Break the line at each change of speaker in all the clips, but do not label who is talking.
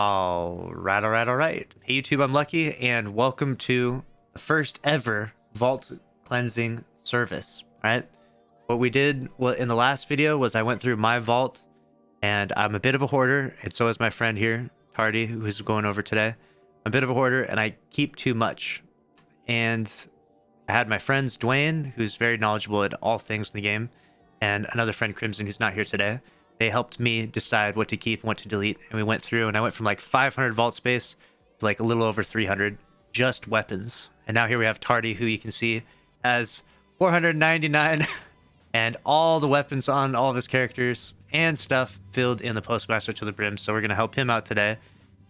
All right. Hey YouTube, I'm Lucky, and welcome to the first ever vault cleansing service. All right. What we did in the last video was I went through my vault, and I'm a bit of a hoarder, and so is my friend here, Tardy, who's going over today. I'm a bit of a hoarder, and I keep too much. And I had my friends Dwayne, who's very knowledgeable at all things in the game, and another friend Crimson, who's not here today. They helped me decide what to keep and what to delete, and we went through, and I went from like 500 vault space to like a little over 300 just weapons. And now here we have Tardy, who you can see has 499 and all the weapons on all of his characters and stuff filled in the Postmaster to the brim. So we're going to help him out today,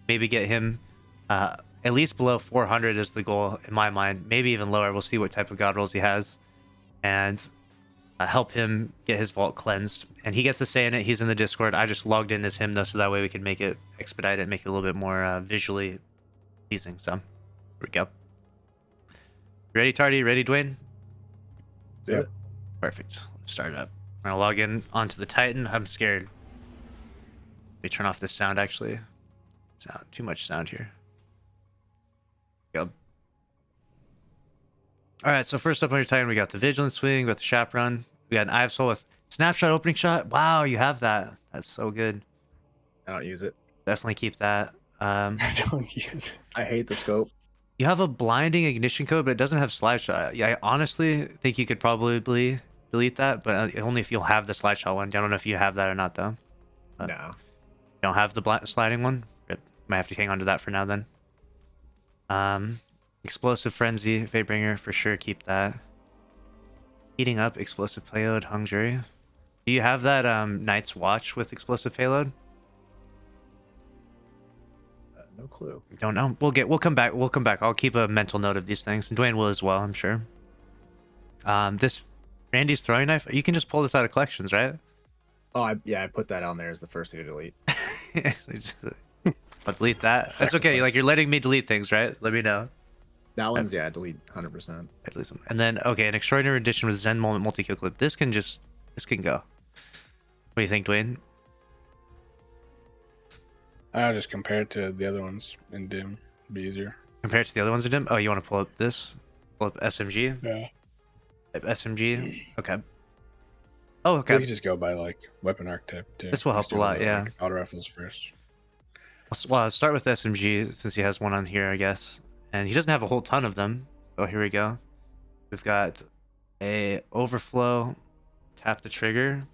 maybe get him at least below 400 is the goal in my mind, maybe even lower. We'll see what type of god rolls he has, and help him get his vault cleansed. And he gets to say in it. He's in the Discord. I just logged in as him though, so that way we can make it, expedite it, make it a little bit more visually pleasing. So here we go. Ready, Tardy? Ready, Dwayne?
Yeah.
Perfect. Let's start it up. I'm gonna log in onto the Titan. I'm scared. Let me turn off this sound. Actually, too much sound here. Go. All right, so first up on your Titan, we got the Vigilance Swing, we got the Chaperone, we got an Eye of Soul with Snapshot Opening Shot. Wow, you have that. That's so good.
I don't use it.
Definitely keep that.
I don't use it.
I hate the scope.
You have a Blinding Ignition Code, but it doesn't have Slide Shot. Yeah, I honestly think you could probably delete that, but only if you'll have the Slide Shot one. I don't know if you have that or not, though.
No.
You don't have the sliding one? Might have to hang on to that for now, then. Explosive Frenzy, Fatebringer, for sure keep that. Heating Up, Explosive Payload, Hung Jury. Do you have that Night's Watch with Explosive Payload?
No clue.
Don't know. We'll come back. We'll come back. I'll keep a mental note of these things. And Dwayne will as well, I'm sure. This Randy's throwing knife. You can just pull this out of collections, right?
Oh, I put that on there as the first thing to delete.
I'll delete that. That's okay. Like, you're letting me delete things, right? Let me know.
That one's, yeah, delete 100%.
At least. And then, okay, an Extraordinary Edition with Zen Moment multi-kill clip. This can go. What do you think, Dwayne?
I'll just compare it to the other ones in Dim. It'd be easier.
Compared to the other ones in Dim? Oh, you want to pull up this? Pull up SMG?
Yeah.
SMG? Okay. Oh, okay.
We could just go by like weapon archetype too.
This will help a lot, yeah.
Like, auto rifles first.
Well, I'll start with SMG since he has one on here, I guess. And he doesn't have a whole ton of them. So here we go. We've got a Overflow, tap the trigger.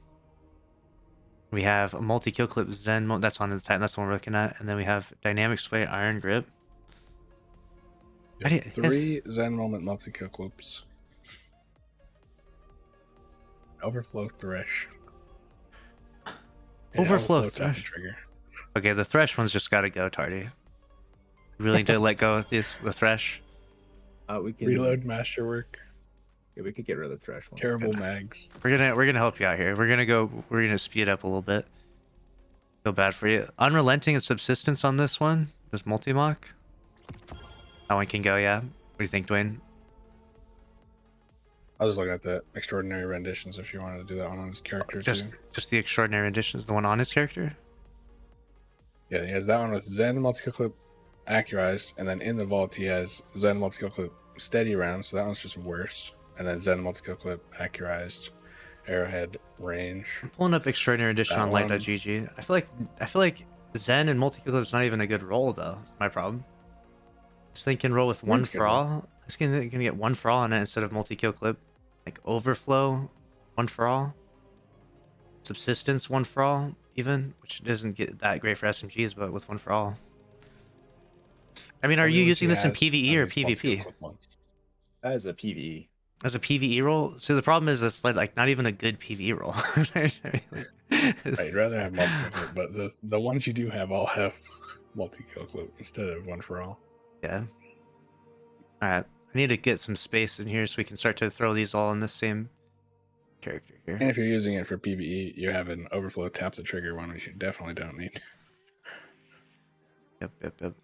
We have a multi-kill clip Zen, that's on his Titan, that's the one we're looking at. And then we have Dynamic Sway, Iron Grip.
Yeah, 3 Zen Moment multi-kill clips. Overflow Thresh.
Overflow
tap
Thresh.
trigger.
Okay, the Thresh one's just gotta go, Tardy. Really did let go of the Thresh.
We can
Reload Masterwork.
Yeah, we could get rid of the Thresh one.
Terrible mags.
We're gonna help you out here. We're gonna speed up a little bit. Feel bad for you. Unrelenting and Subsistence on this one. This multi-mock. That one can go, yeah. What do you think, Dwayne?
I was looking at the Extraordinary Renditions if you wanted to do that one on his character too.
Just the Extraordinary Editions, the one on his character?
Yeah, he has that one with Zen multi-kill clip accurized, and then in the vault he has Zen multi-kill clip steady round, so that one's just worse. And then Zen multi-kill clip accurized arrowhead range.
I'm pulling up Extraordinary Edition on light.gg. I feel like Zen and multi-kill clip is not even a good roll though. That's my problem. This thing can roll with one for all. This can get one for all on it instead of multi-kill clip. Like Overflow, one for all. Subsistence, one for all, even, which doesn't get that great for SMGs, but with one for all. I mean, are you using this in PvE or PvP?
That is a PvE.
As a PvE roll? So the problem is it's like not even a good PvE roll.
Right, you'd rather have multi-kill clip, but the ones you do have all have multi-kill clip instead of one for all.
Yeah. Alright. I need to get some space in here so we can start to throw these all in the same character here.
And if you're using it for PvE, you have an Overflow tap the trigger one, which you definitely don't need.
Yep.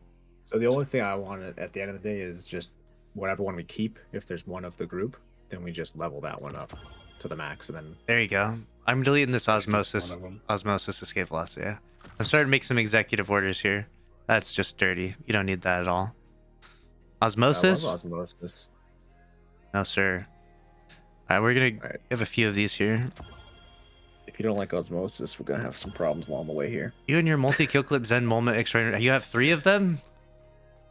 So the only thing I want at the end of the day is just whatever one we keep. If there's one of the group, then we just level that one up to the max, and then
there you go. I'm deleting this Osmosis Escape Velocity. Yeah. I'm starting to make some executive orders here. That's just dirty. You don't need that at all.
I love
Osmosis?
osmosis.
No, sir. All right, we're gonna
Alright.
have a few of these here.
If you don't like osmosis, we're gonna have some problems along the way here.
You and your multi-kill clip Zen moment extraordinary. You have 3 of them?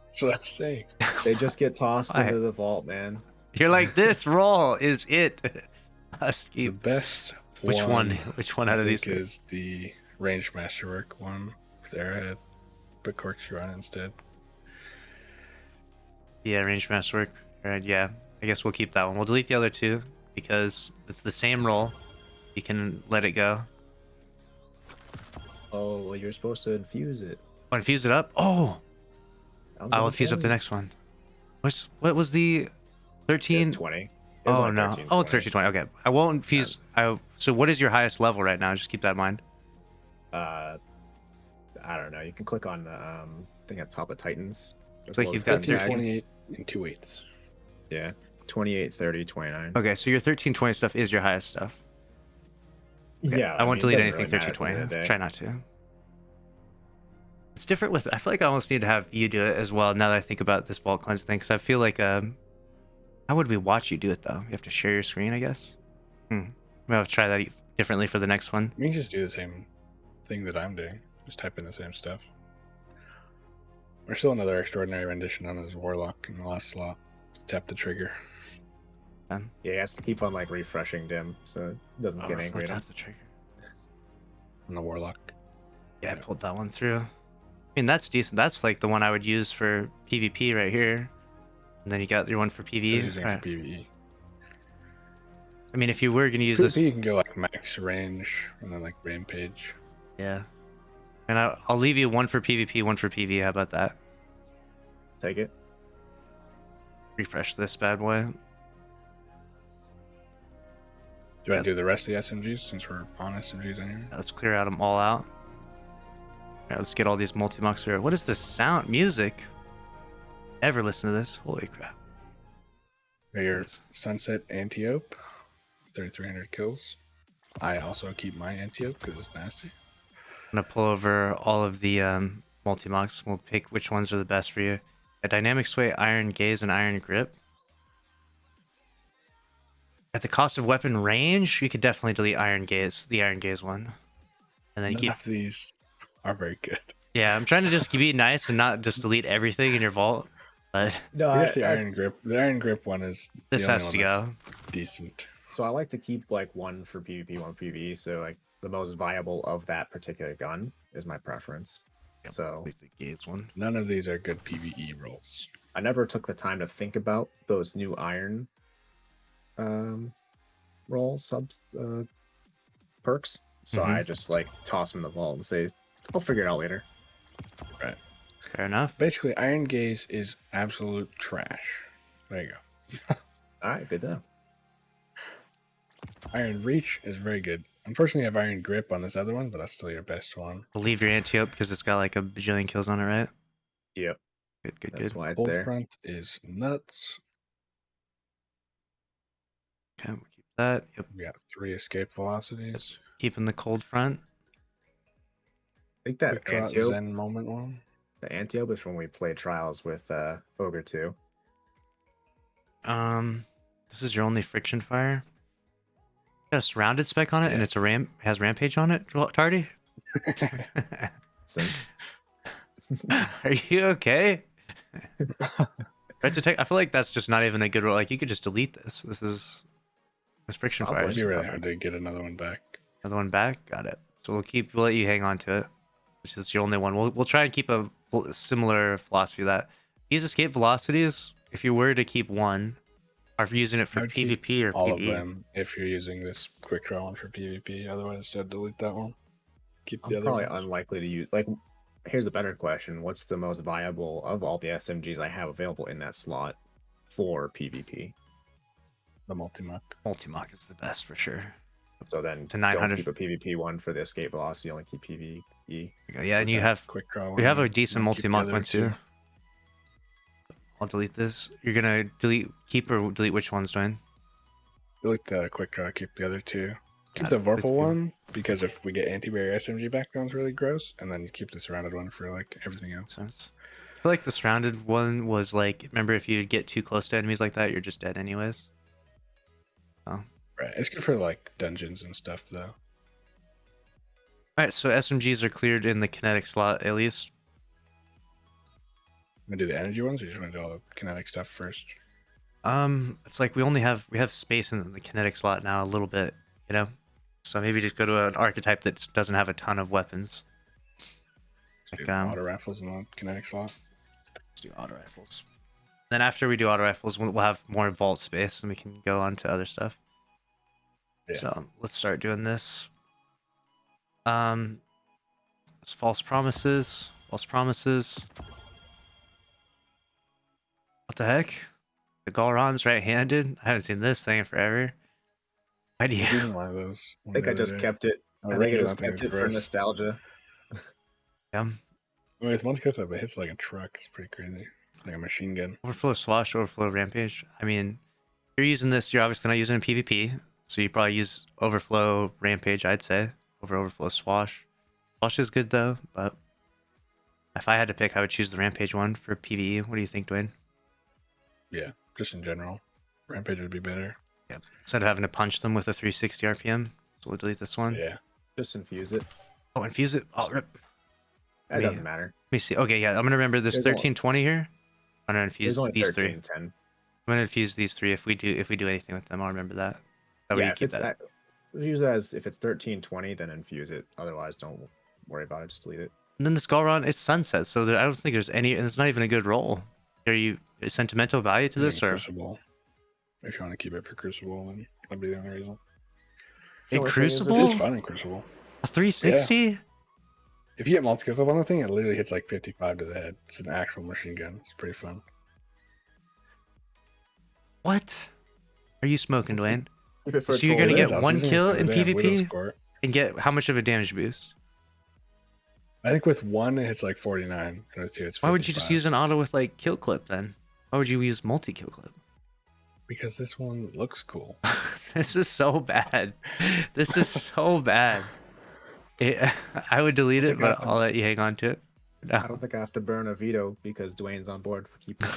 That's what I'm saying.
They just get tossed
Why?
into the vault, man.
You're like, this roll is it.
The best
Which one? Which one out
I
of these
think
three?
is the ranged masterwork one with Arrowhead, but corkscrew on instead.
Yeah, range masterwork. Alright, yeah. I guess we'll keep that one. We'll delete the other 2 because it's the same roll. You can let it go.
Oh, well, you're supposed to infuse it.
Oh, infuse it up? Oh!
Sounds
I'll
like a
infuse up the
plan.
next one. What was the 13?
It's 20. It was
Oh
only
no.
13,
Oh,
20.
13, 20. Okay. I won't infuse. So what is your highest level right now? Just keep that in mind.
I don't know. You can click on the thing at the top of Titans.
Looks like you've got
13,
13.
28 and 2/8.
Yeah. 28, 30, 29.
Okay, so your 13, 20 stuff is your highest stuff. Okay,
Yeah.
I won't
mean, it
delete
doesn't
anything
really matter
13,
at the end
20.
of the day.
Try not to. It's different with. I feel like I almost need to have you do it as well. Now that I think about this vault cleanse thing, because I feel like how would we watch you do it though? You have to share your screen, I guess. Maybe I'll try that differently for the next one.
You can just do the same thing that I'm doing. Just type in the same stuff. There's still another extraordinary rendition on his warlock in the last slot. Just tap the trigger.
Yeah, he has to keep on like refreshing dim so it doesn't get angry at him.
Tap the trigger.
On the warlock.
Yeah, I pulled that one through. I mean, that's decent. That's like the one I would use for PvP right here. And then you got your one for
So
PvE.
he's using it
Alright.
for PvE.
I mean, if you were going to use
PvP,
this...
you can go like max range and then like rampage.
Yeah. And I'll leave you one for PvP, one for PvE. How about that?
Take it.
Refresh this bad boy.
Do you want to do the rest of the SMGs since we're on SMGs anyway?
Let's clear out them all out. Alright, let's get all these multi-mocks here. What is this sound? Music? Ever listen to this? Holy crap.
Got your Sunset Antiope, 3,300 kills. I also keep my Antiope because it's nasty.
I'm going to pull over all of the multi-mocks. We'll pick which ones are the best for you. A Dynamic Sway, Iron Gaze, and Iron Grip. At the cost of weapon range, you could definitely delete Iron Gaze, the Iron Gaze one. And then you
None
keep...
of these are very good.
Yeah, I'm trying to just be nice and not just delete everything in your vault. But
No,
I guess the Iron Grip. The Iron Grip one is
this
the only
has to
one
go.
that's decent.
So I like to keep like one for PvP, one for PvE. So like the most viable of that particular gun is my preference.
Yep,
So
delete the Gaze one.
None of these are good PvE rolls.
I never took the time to think about those new iron rolls, perks. So I just like toss them in the vault and say, I'll figure it out later.
Right.
Fair enough.
Basically, Iron Gaze is absolute trash. There you go.
All right, good to know.
Iron Reach is very good. Unfortunately, I have Iron Grip on this other one, but that's still your best one.
We'll leave your Antiope because it's got like a bajillion kills on it, right?
Yep,
Good,
that's
good.
why it's
Cold
there.
Front is nuts.
Okay, we'll keep that. Yep.
We got 3 escape velocities.
Keeping the cold front.
I think that
Quick Draw
Antiope,
Zen moment one.
the Antiope is when we played Trials with Ogre 2.
This is your only friction fire. Got a surrounded spec on it, and
Yeah.
it's a has rampage on it. Tardy,
So,
are you okay? Right to take. I feel like that's just not even a good roll. Like you could just delete this. This friction
I'll
fire.
It'd
is
be really
perfect.
hard to get another one back.
Another one back. Got it. So we'll let you hang on to it. This is your only one. We'll try and keep a similar philosophy of that these escape velocities, if you were to keep one, are for using it
I
for
would keep
PvP or
all
PvE.
of them if you're using this quick draw one for PvP. Otherwise, I'd delete that one. Keep the
I'm
other
probably
ones.
unlikely to use. Like, here's a better question: what's the most viable of all the SMGs I have available in that slot for PvP?
The multi-muck.
Multi-mock is the best for sure.
So then,
To
don't
900.
keep a PvP one for the escape velocity. Only keep PvE.
Yeah, and you
that
have
quick draw one.
we have a
and
decent
keep the
multi-mock
other
one
two.
too. I'll delete this. You're gonna keep or delete which ones, Dwayne?
Delete the quick draw. Keep the other 2. Keep the Vorpal one, because if we get anti-barrier SMG back, that one's really gross. And then keep the surrounded one for like everything else.
Sense. I feel like the surrounded one was like, remember if you get too close to enemies like that, you're just dead anyways. Oh.
Right. It's good for like dungeons and stuff though.
Alright, so SMGs are cleared in the kinetic slot at least.
I'm gonna do the energy ones, or you just want to do all the kinetic stuff first?
It's like we have space in the kinetic slot now a little bit, you know? So maybe just go to an archetype that doesn't have a ton of weapons.
Like,
Like,
auto rifles in the kinetic slot.
Let's do auto rifles. Then after we do auto rifles, we'll have more vault space and we can go on to other stuff.
Yeah.
So let's start doing this. It's false promises. False promises. What the heck? The Galron's right-handed? I haven't seen this thing in forever. Why do you?
One of those.
I think I just kept it. I think I just kept it for nostalgia.
Yeah.
With multi-clip, it hits like a truck. It's pretty crazy. Like a machine gun.
Overflow Swash, Overflow Rampage. I mean, you're using this, you're obviously not using it in PvP. So you probably use Overflow Rampage, I'd say, over Overflow Swash. Swash is good though, but if I had to pick, I would choose the Rampage one for PvE. What do you think, Dwayne?
Yeah, just in general. Rampage would be better.
Yeah. Instead of having to punch them with a 360 RPM. So we'll delete this one.
Yeah.
Just infuse it.
Oh, infuse it. Oh, rip.
That doesn't matter.
Let me see. Okay, yeah, I'm gonna remember this 1320 here. I'm gonna infuse these three.
10.
I'm gonna infuse these three if we do anything with them. I'll remember that. That way
Yeah,
you keep that.
Use that as if it's 1320, then infuse it. Otherwise, don't worry about it. Just delete it.
And then this Galron is sunset, so I don't think there's any, and it's not even a good roll. Are you sentimental value to this, or
Crucible? If you want to keep it for Crucible, then that'd be the only reason.
In Crucible?
It's fun in Crucible.
A 360?
Yeah. If you get multi-clip on the thing, it literally hits like 55 to the head. It's an actual machine gun. It's pretty fun.
What? Are you smoking, Dwayne?
So
you're gonna get one kill in PvP and get how much of a damage boost?
I think with one it hits like 49, and with two it's 55.
Why would you just use an auto with like kill clip then? Why would you use multi kill clip?
Because this one looks cool.
This is so bad. This is so bad. I would delete it, but I'll let you hang on to it. No.
I don't think I have to burn a veto because Dwayne's on board for keeping it.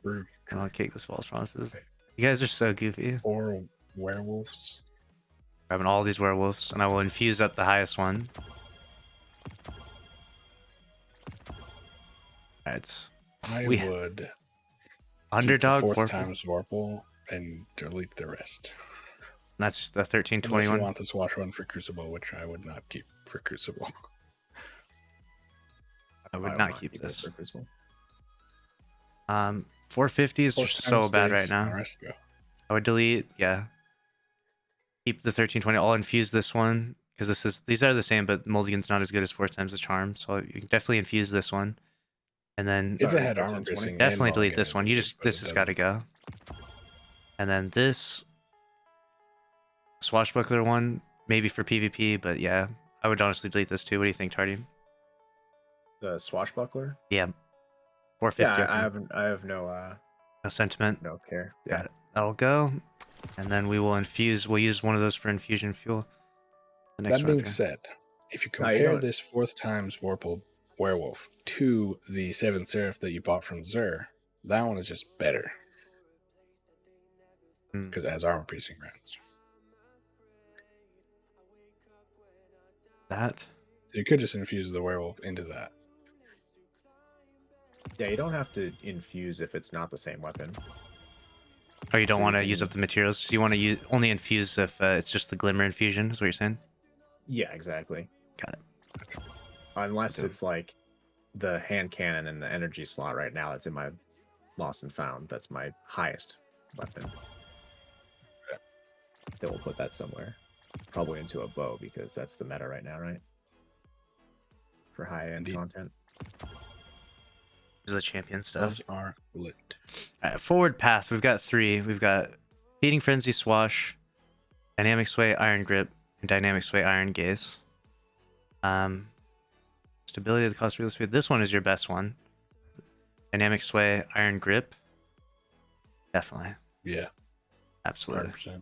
Rude.
And I'll kick this false promises. You guys are so goofy.
Or werewolves.
Grabbing all these werewolves, and I will infuse up the highest one. Alright.
I would
underdog
keep the fourth times Vorpal and delete the rest.
That's the 1321.
Unless you want this watch one for Crucible, which I would not keep for Crucible.
I would not keep this.
For Crucible.
450 is just so bad right now. I would delete, yeah. Keep the 1320. I'll infuse this one because these are the same, but Mulligan's not as good as 4 times the charm. So you can definitely infuse this one. And then
if it had armor piercing,
definitely delete this one. This has got to go. And then this swashbuckler one, maybe for PvP, but yeah, I would honestly delete this too. What do you think, Tardy?
The swashbuckler?
Yeah. 450.
Yeah, I have no
sentiment.
No care. Yeah.
Got it. That'll go. And then we will infuse. We'll use one of those for infusion fuel.
That being said, if you compare this 4th times Vorpal werewolf to the 7th Seraph that you bought from Xur, that one is just better. Because it has armor piercing rounds.
That?
So you could just infuse the werewolf into that.
Yeah, you don't have to infuse if it's not the same weapon.
Oh, you don't want to use up the materials? So you want to only infuse if it's just the glimmer infusion, is what you're saying?
Yeah, exactly.
Got it.
Unless it's like the hand cannon and the energy slot right now that's in my Lost and Found. That's my highest weapon. Then we'll put that somewhere. Probably into a bow because that's the meta right now, right? For high-end content.
The champion stuff.
Those are lit.
Alright, forward path. We've got 3. We've got Feeding Frenzy, Swash, Dynamic Sway, Iron Grip, and Dynamic Sway, Iron Gaze. Stability of the cost of real speed. This one is your best one. Dynamic Sway, Iron Grip. Definitely.
Yeah.
Absolutely.
100%.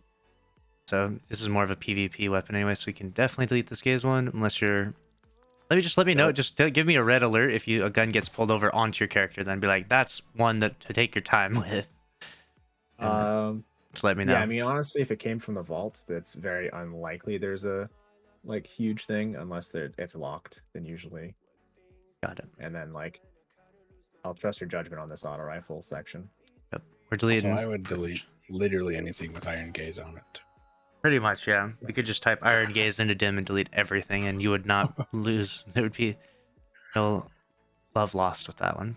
So this is more of a PvP weapon anyway, so we can definitely delete this gaze one unless you're... Let me know.
Nope.
Just give me a red alert if a gun gets pulled over onto your character. Then be like, that's one to take your time with. And just let me know.
Yeah, I mean, honestly, if it came from the vaults, that's very unlikely. There's a like huge thing unless it's locked. Then usually,
Got it.
and then like, I'll trust your judgment on this auto rifle section.
Yep. We're deleting.
So I would delete literally anything with iron gaze on it.
Pretty much, yeah. We could just type iron gaze into dim and delete everything, and you would not lose. There would be no love lost with that one.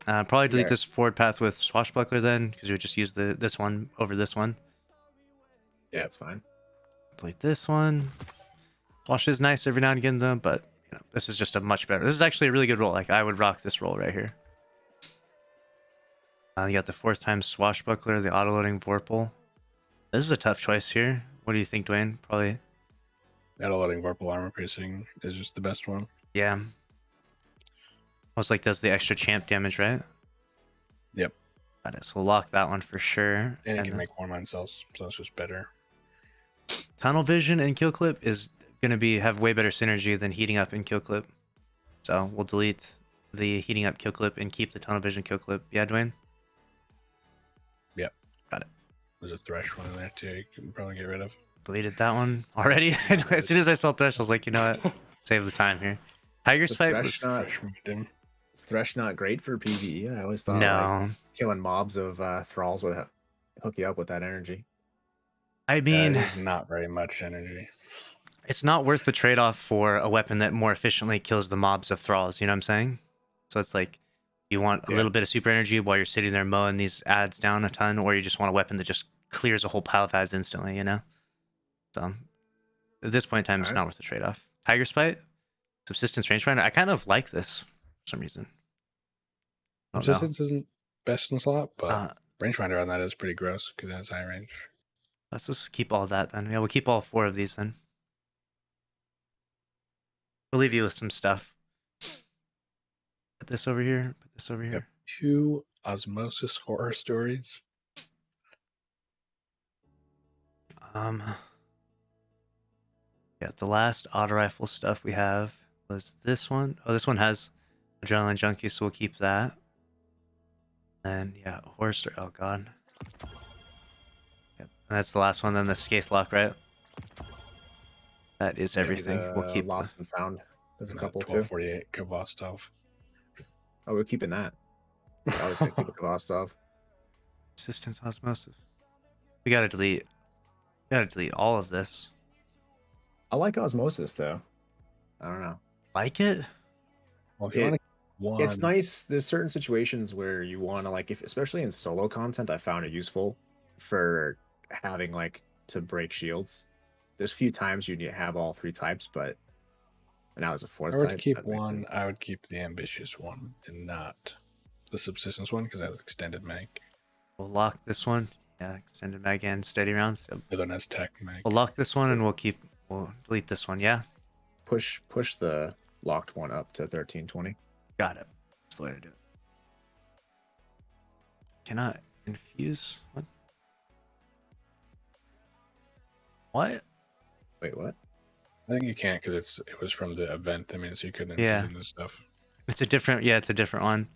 Probably delete this forward path with swashbuckler then, because you would just use this one over this one.
Yeah, it's fine.
Delete this one. Swash is nice every now and again though, but you know, this is just a much better. This is actually a really good roll. Like I would rock this roll right here. You got the 4th time swashbuckler, the auto-loading Vorpal. This is a tough choice here. What do you think, Dwayne? Probably.
Auto-loading Vorpal armor piercing is just the best one.
Yeah. Most like does the extra champ damage, right?
Yep.
Got it. So we'll lock that one for sure.
And it can make 1 mind cells, so it's just better.
Tunnel vision and kill clip is gonna have way better synergy than heating up and kill clip. So we'll delete the heating up kill clip and keep the tunnel vision kill clip. Yeah, Dwayne?
Yep.
Got it.
There's a thresh one in there too. You can probably get rid of.
Deleted that one already. As soon as I saw thresh, I was like, you know what? Save the time here. Tiger's fight was...
Is thresh not great for PvE? I always thought like, killing mobs of thralls would hook you up with that energy.
I mean,
it's not very much energy.
It's not worth the trade-off for a weapon that more efficiently kills the mobs of thralls. You know what I'm saying? So it's like you want a little bit of super energy while you're sitting there mowing these ads down a ton, or you just want a weapon that just clears a whole pile of ads instantly. You know? So at this point in time, it's not worth the trade-off. Tiger Spite, subsistence rangefinder. I kind of like this for some reason.
Subsistence isn't best in slot, but rangefinder on that is pretty gross because it has high range.
Let's just keep all that then. Yeah, we'll keep all 4 of these then. We'll leave you with some stuff. Put this over here. Put this over here.
Yep. 2 osmosis horror stories.
Yeah, the last auto rifle stuff we have was this one. Oh, this one has adrenaline junkie, so we'll keep that. And yeah, horror story. Oh god. Yep. And that's the last one. Then the Scathe Lock, right? That is everything. We'll keep
Lost and Found. There's a couple
1248 Kvostov.
Oh, we're keeping that. I was gonna keep a Kvostov.
Resistance osmosis. We gotta delete. All of this.
I like osmosis though. I don't know.
Like it?
Well, if you want one...
It's nice. There's certain situations where you want to like, if especially in solo content, I found it useful for having like to break shields. There's a few times you need to have all 3 types, but now as a 4th type.
I would keep one. I would keep the ambitious one and not the subsistence one because that has extended mag.
We'll lock this one. Yeah, extended mag and steady rounds. Yep.
The other one has tech mag.
We'll lock this one and we'll delete this one. Yeah.
Push the locked one up to 1320.
Got it. That's the way to do it. Cannot infuse. What?
Wait, what?
I think you can't because it was from the event. I mean, so you couldn't infuse this stuff.
It's a different. Yeah, it's a different one.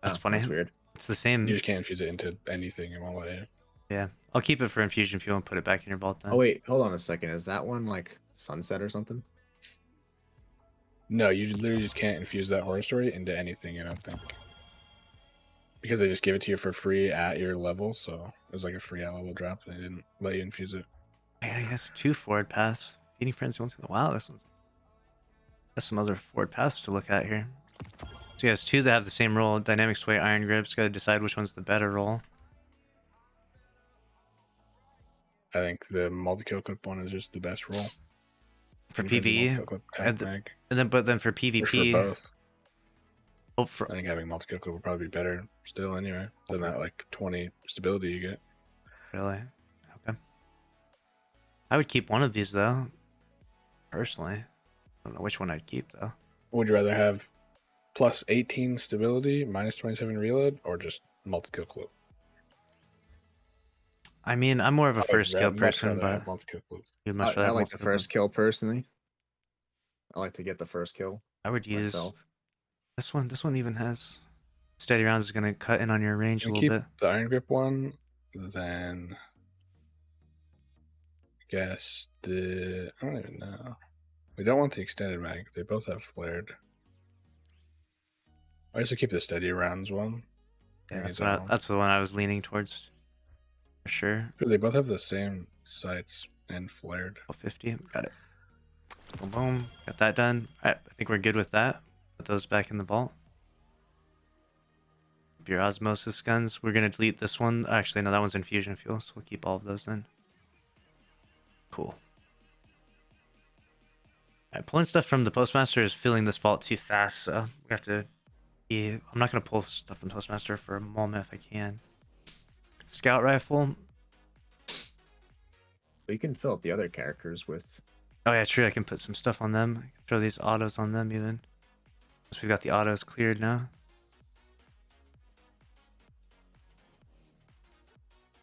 That's funny.
That's weird.
It's the same.
You just can't infuse it into anything. It won't let you.
Yeah, I'll keep it for infusion fuel and put it back in your vault then.
Oh wait, hold on a second. Is that one like sunset or something?
No, you literally just can't infuse that horror story into anything. I don't think because they just give it to you for free at your level. So it was like a free at level drop. They didn't let you infuse it.
Yeah, I guess 2 forward paths. Feeding friends going through the wow. This one's. That's some other forward paths to look at here. So yeah, it's 2 that have the same role. Dynamic sway, iron grips. Got to decide which one's the better role.
I think the multi-kill clip one is just the best role
for PvE. But then for PvP,
for both.
I
think having multi-kill clip would probably be better still anyway than that like 20 stability you get.
Really? Okay. I would keep one of these though. Personally, I don't know which one I'd keep though.
Would you rather have plus 18 stability, minus 27 reload, or just multi-kill clip?
I mean, I'm more of a
I'd
first kill
much
person,
rather
but
have multi-kill clip.
you'd much rather
I
have
like the
multi-kill
first kill personally. I like to get the first kill
I would use
myself.
this one. This one even has steady rounds is gonna cut in on your range a
You
little
keep
bit.
the iron grip one, then I guess I don't even know. We don't want the extended mag. They both have flared. I also keep the steady rounds one.
Yeah,
Use that one.
that's the one I was leaning towards for sure.
They both have the same sights and flared.
50. Got it. Boom, boom. Got that done. All right, I think we're good with that. Put those back in the vault. Your osmosis guns. We're gonna delete this one. Actually, no, that one's infusion fuel, so we'll keep all of those then. Cool. Alright, pulling stuff from the postmaster is filling this vault too fast, so we have to be... I'm not gonna pull stuff from postmaster for a moment if I can. Scout rifle.
But you can fill up the other characters with.
Oh yeah, true. I can put some stuff on them. I can throw these autos on them even. Once we've got the autos cleared now.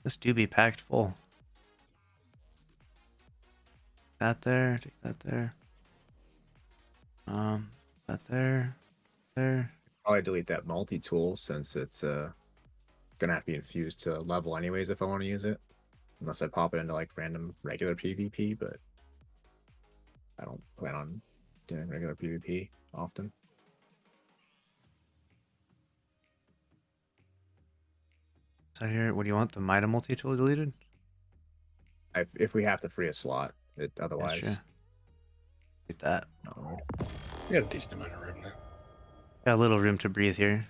This do be packed full. That there, take that there. That there.
Probably delete that multi-tool since it's gonna have to be infused to level anyways if I want to use it. Unless I pop it into like random regular PvP, but I don't plan on doing regular PvP often.
So here, what do you want? The Mida multi-tool deleted?
If we have to free a slot, otherwise.
Yeah, sure. Get that.
No.
We got a decent amount of room now.
Got a little room to breathe here.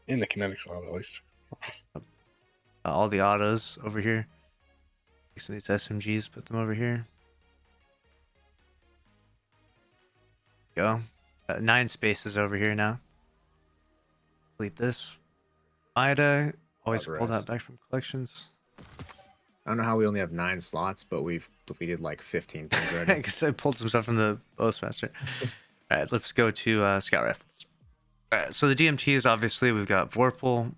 In the kinetic slot, at least.
All the autos over here. Take some of these SMGs, put them over here. Go. 9 spaces over here now. Delete this. Mida. Always pull that
Rest.
back from collections.
I don't know how we only have 9 slots, but we've deleted like 15 things already.
Because I pulled some stuff from the postmaster. All right, let's go to scout rifles. All right, so the DMTs, obviously, we've got Vorpal,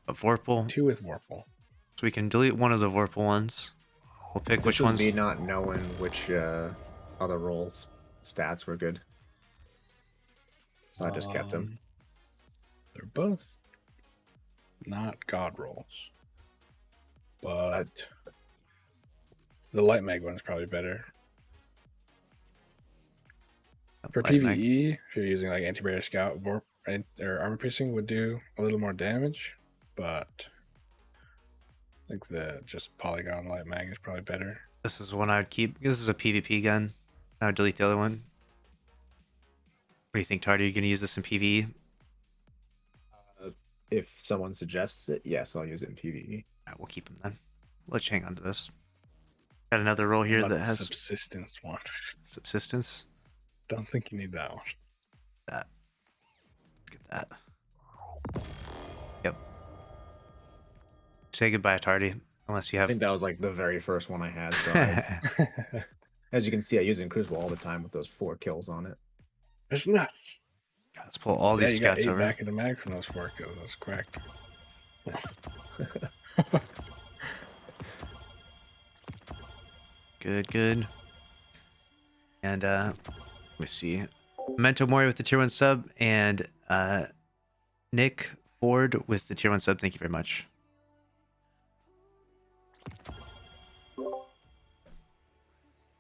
a Vorpal.
2 with Vorpal.
So we can delete one of the Vorpal ones. We'll pick which
This was
ones.
me not knowing which other roles stats were good. So I just kept them.
They're both not god rolls. But the light mag one is probably better. For
Light mag.
PvE, if you're using like anti-barrier scout, or armor piercing would do a little more damage, but I think the just polygon light mag is probably better.
This is one I would keep. This is a PvP gun. I would delete the other one. What do you think, Tardy? Are you going to use this in PvE?
If someone suggests it, yes, I'll use it in PvE.
All right, we'll keep them then. Let's hang on to this. Got another roll here
What
that
about the
has
subsistence one.
subsistence.
Don't think you need that one.
That. Get that. Yep. Say goodbye, Tardy. Unless you
I
have.
think that was like the very first one I had. So as you can see, I use it in Crucible all the time with those 4 kills on it.
It's nuts.
Let's pull all
Yeah,
these
you got
scouts
8
over.
back in the mag from those 4 kills. That's cracked.
Good, good. And let me see. Memento Mori with the tier 1 sub, and Nick Ford with the tier 1 sub. Thank you very much.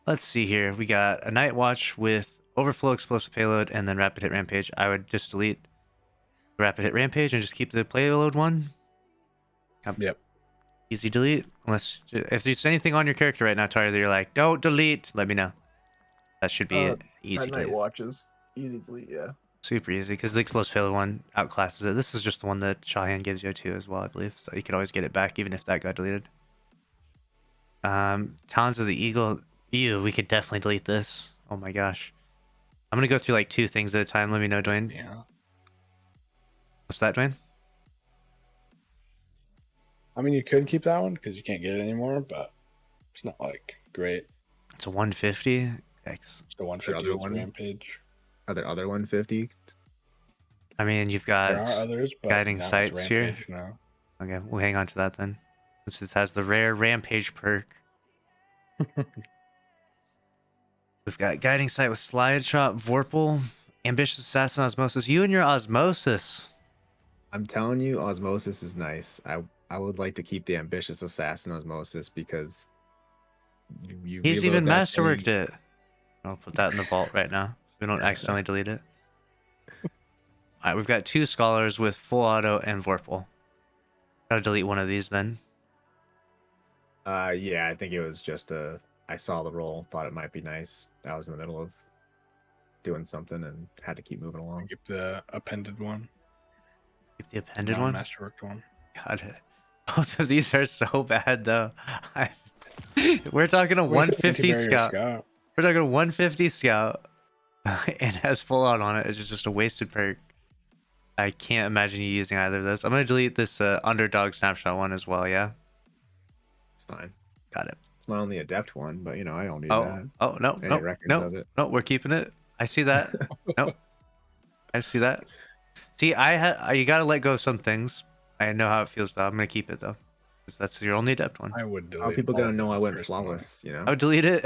Let's see here. We got a Night Watch with Overflow Explosive Payload and then Rapid Hit Rampage. I would just delete the Rapid Hit Rampage and just keep the payload one.
Yep.
Easy delete. Unless if there's anything on your character right now, Tyler, that you're like, don't delete, let me know. That should be easy delete.
Watch is easy to delete, yeah.
Super easy because the explosive payload one outclasses it. This is just the one that Shahan gives you too as well, I believe. So you can always get it back even if that got deleted. Talons of the Eagle. Ew, we could definitely delete this. Oh my gosh. I'm gonna go through like 2 things at a time. Let me know, Dwayne.
Yeah.
What's that, Dwayne?
I mean, you could keep that one because you can't get it anymore, but it's not like great.
It's a 150. Yikes.
It's the 150
other
with
one?
Rampage.
Are there other 150?
I mean, you've
There
got
are others, but
guiding
not with
sights here.
Rampage, no.
Okay, we'll hang on to that then. Since it has the rare Rampage perk. We've got Guiding Sight with Slide Shot, Vorpal, Ambitious Assassin, Osmosis. You and your Osmosis.
I'm telling you, Osmosis is nice. I would like to keep the Ambitious Assassin Osmosis because you
He's
reload
even
that
masterworked
thing.
it. I'll put that in the vault right now, so we don't accidentally delete it. All right, we've got 2 Scholars with full auto and Vorpal. Gotta delete one of these then.
Yeah, I think it was just I saw the roll, thought it might be nice. I was in the middle of doing something and had to keep moving along.
Keep the appended one.
Keep the appended one.
Masterworked one.
Got it. Both of these are so bad though. We're talking a 150 scout. We're talking a 150 scout, and has full out on it. It's just a wasted perk. I can't imagine you using either of those. I'm gonna delete this underdog snapshot one as well. Yeah.
It's fine.
Got it.
It's my only adept one, but you know I don't need that.
Oh no,
Any
no,
records
no,
of it.
no. We're keeping it. I see that. No, I see that. See, you gotta let go of some things. I know how it feels though. I'm gonna keep it though, because that's your only adept one.
I would delete.
How are people
all
gonna
of
know
them
I went
personally.
flawless? You know.
I would delete it.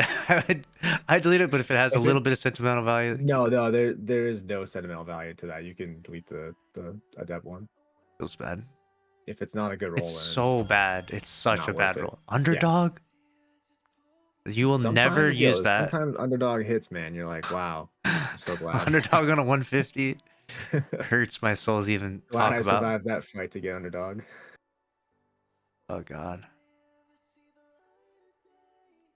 I'd delete it, but if it has a little bit of sentimental value,
No, there is no sentimental value to that. You can delete the adept one.
feels bad.
If it's not a good roll,
It's
then
so bad. It's such
not
a bad
worth it.
roll. Underdog. You will never
sometimes,
use that.
Sometimes underdog hits, man. You're like, wow, I'm so glad.
Underdog on a 150 hurts my soul to even
Glad
talk
I
about.
survived that fight to get underdog.
Oh god.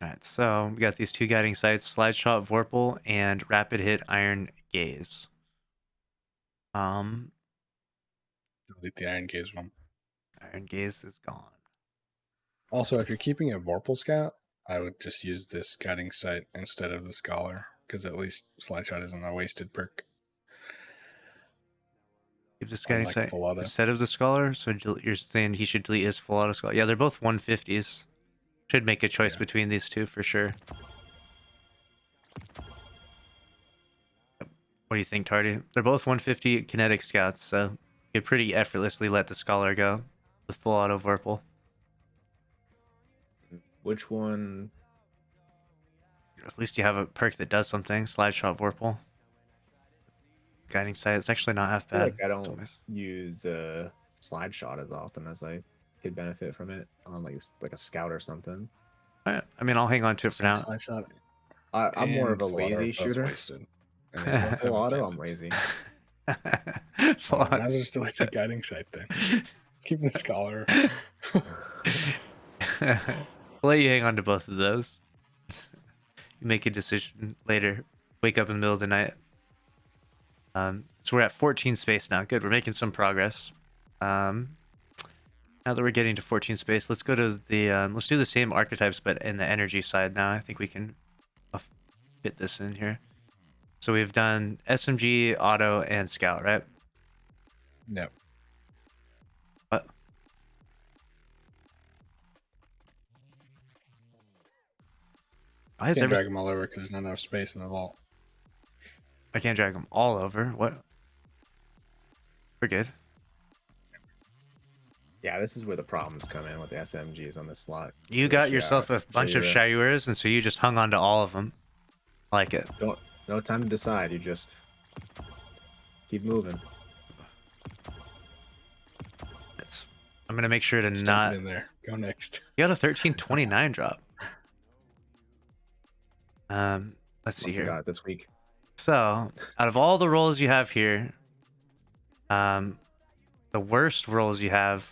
Alright, so we got these 2 guiding sights, Slide Shot Vorpal and Rapid Hit Iron Gaze.
Delete the Iron Gaze one.
Iron Gaze is gone.
Also, if you're keeping a Vorpal Scout, I would just use this Guiding Sight instead of the Scholar, because at least Slide Shot isn't a wasted perk.
Keep this guiding sight
full auto.
instead of the Scholar, so you're saying he should delete his full auto Scholar. Yeah, they're both 150s. Should make a choice between these two for sure. What do you think, Tardy? They're both 150 kinetic scouts, so you could pretty effortlessly let the Scholar go with full auto Vorpal.
Which one?
At least you have a perk that does something. Slide Shot Vorpal. Guiding Sight. It's actually not half bad.
I don't use Slide Shot as often as I could benefit from it on like a scout or something.
I mean, I'll hang on to it for now.
Slide Shot.
I'm more of a lazy shooter. Full auto, I'm lazy.
Full auto.
Might as well just delete the Guiding Sight then. Keep the Scholar.
I'll let you hang on to both of those. You make a decision later. Wake up in the middle of the night. So we're at 14 space now. Good, we're making some progress. Now that we're getting to 14 space, let's go to the let's do the same archetypes but in the energy side now. I think we can fit this in here. So we've done SMG, auto, and scout, right?
No.
What? Why is
Can't drag them all over because there's not enough space in the vault.
I can't drag them all over. What? We're good.
Yeah, this is where the problems come in with the SMGs on this slot.
You got yourself a bunch of Shayuras, and so you just hung on to all of them. I like it.
No time to decide. You just keep moving.
I'm gonna make sure to
Just
not.
in there. Go next.
You got a 1329 drop. Let's see here.
Got it this week.
So, out of all the rolls you have here, the worst rolls you have.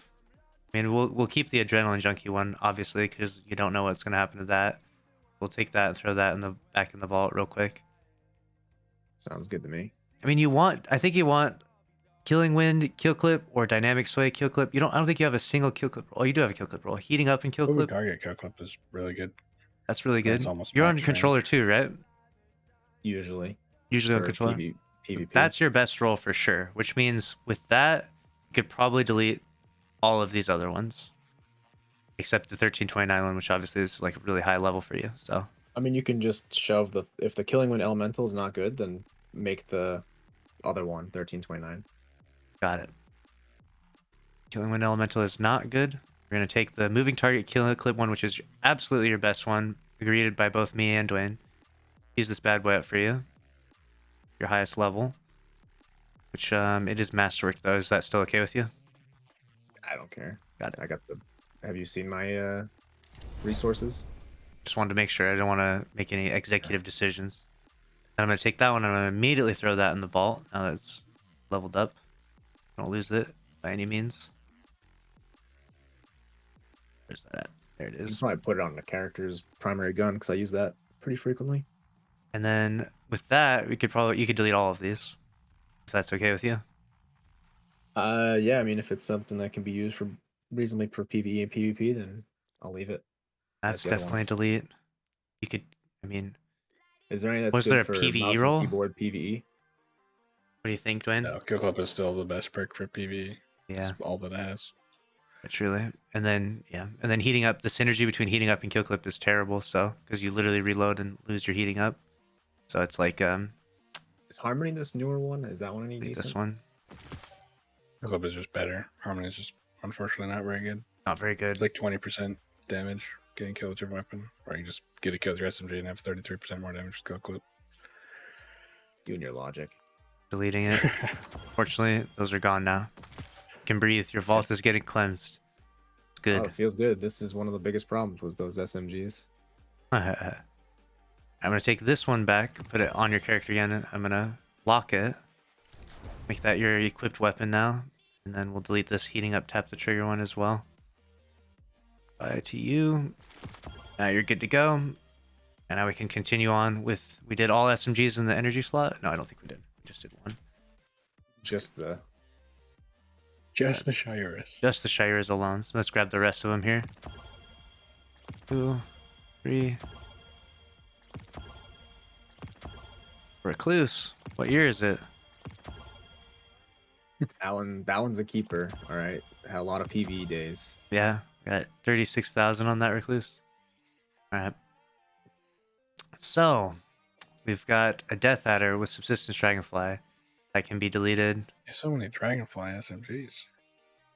I mean, we'll keep the Adrenaline Junkie one, obviously, because you don't know what's gonna happen to that. We'll take that and throw that back in the vault real quick.
Sounds good to me.
I mean, I think you want Killing Wind, Kill Clip, or Dynamic Sway, Kill Clip. I don't think you have a single Kill Clip roll. Oh, you do have a Kill Clip roll. Heating Up and Kill Clip.
Target Kill Clip is really good.
That's really good.
Almost
You're on
max
controller
range.
too, right?
Usually
Usually on
for
controller.
PvP.
That's your best roll for sure, which means with that, you could probably delete all of these other ones. Except the 1329 one, which obviously is like a really high level for you. So
I mean, you can just shove if the Killing Wind Elemental is not good, then make the other one 1329.
got it. Killing Wind Elemental is not good. We're going to take the moving target kill clip one, which is absolutely your best one, agreed by both me and Dwayne. Use this bad boy up for you. Your highest level. Which, it is masterwork, though. Is that still okay with you?
I don't care.
Got it.
I got the. Have you seen my resources?
Just wanted to make sure. I don't want to make any executive decisions. And I'm going to take that one, and I'm going to immediately throw that in the vault, now that it's leveled up. Don't lose it by any means. Where's that at? There it
You can
is.
probably put it on the character's primary gun because I use that pretty frequently.
And then with that, you could delete all of these, if that's okay with you.
Yeah, I mean, if it's something that can be used for reasonably for PvE and PvP, then I'll leave it.
That's
the other one.
definitely a delete. You could, I mean,
Is there any that's
was
good
there a
for
PvE
mouse
roll?
and keyboard PvE?
What do you think, Dwayne?
No, kill clip is still the best perk for PvE.
Yeah,
It's all that it has.
truly. And then heating up, the synergy between heating up and kill clip is terrible. So because you literally reload and lose your heating up. So it's like
Is Harmony this newer one? Is that one any
delete
decent?
this one.
Kill clip is just better. Harmony is just unfortunately not very good.
Not very good.
It's like 20% damage getting killed with your weapon, or you just get a kill with your SMG and have 33% more damage with kill clip.
You and your logic.
Deleting it. Fortunately, those are gone now. You can breathe. Your vault is getting cleansed. It's good.
Oh, it feels good. This is one of the biggest problems was those SMGs.
I'm gonna take this one back, put it on your character again. I'm gonna lock it, make that your equipped weapon now, and then we'll delete this heating up, tap the trigger one as well. Bye to you. Now you're good to go. And now we can continue on with. We did all SMGs in the energy slot. No, I don't think we did. We just did one.
Just the
Shirus.
Just the Shires alone. So let's grab the rest of them here. 2, 3. Recluse. What year is it?
that one's a keeper. All right, had a lot of PvE days.
Yeah, got 36,000 on that Recluse. All right. So, we've got a Death Adder with Subsistence Dragonfly that can be deleted.
There's so many Dragonfly SMGs.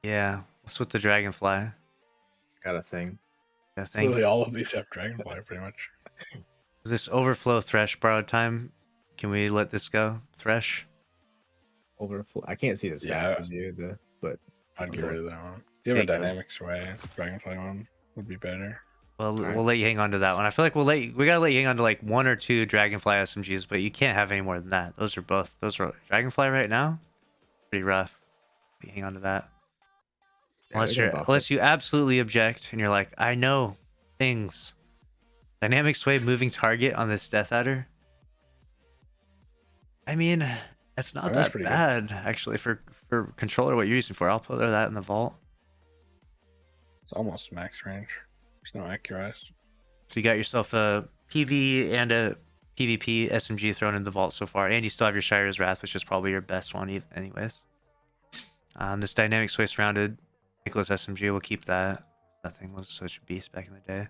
Yeah, what's with the Dragonfly?
Got a thing.
That thing.
Literally all of these have Dragonfly pretty much.
This Overflow Thresh borrowed time. Can we let this go? Thresh?
Overflow. I can't see it as
Yeah.
fast as you, but
I'd get rid of that one. You have a dynamic sway. Dragonfly one would be better.
Well,
Alright.
we'll let you hang on to that one. I feel like we gotta let you hang on to like 1 or 2 Dragonfly SMGs, but you can't have any more than that. Those are Dragonfly right now. Pretty rough. You hang on to that.
Yeah,
Unless you absolutely object and you're like, I know things. Dynamic sway moving target on this Death Adder. I mean, it's not
that's
that
pretty
bad actually for controller. What you're using for, I'll put that in the vault.
It's almost max range. There's no accuracy.
So you got yourself a PV and a PvP SMG thrown in the vault so far, and you still have your Shire's Wrath, which is probably your best one, anyways. This dynamic sway surrounded Nicholas SMG, we'll keep that. That thing was such a beast back in the day.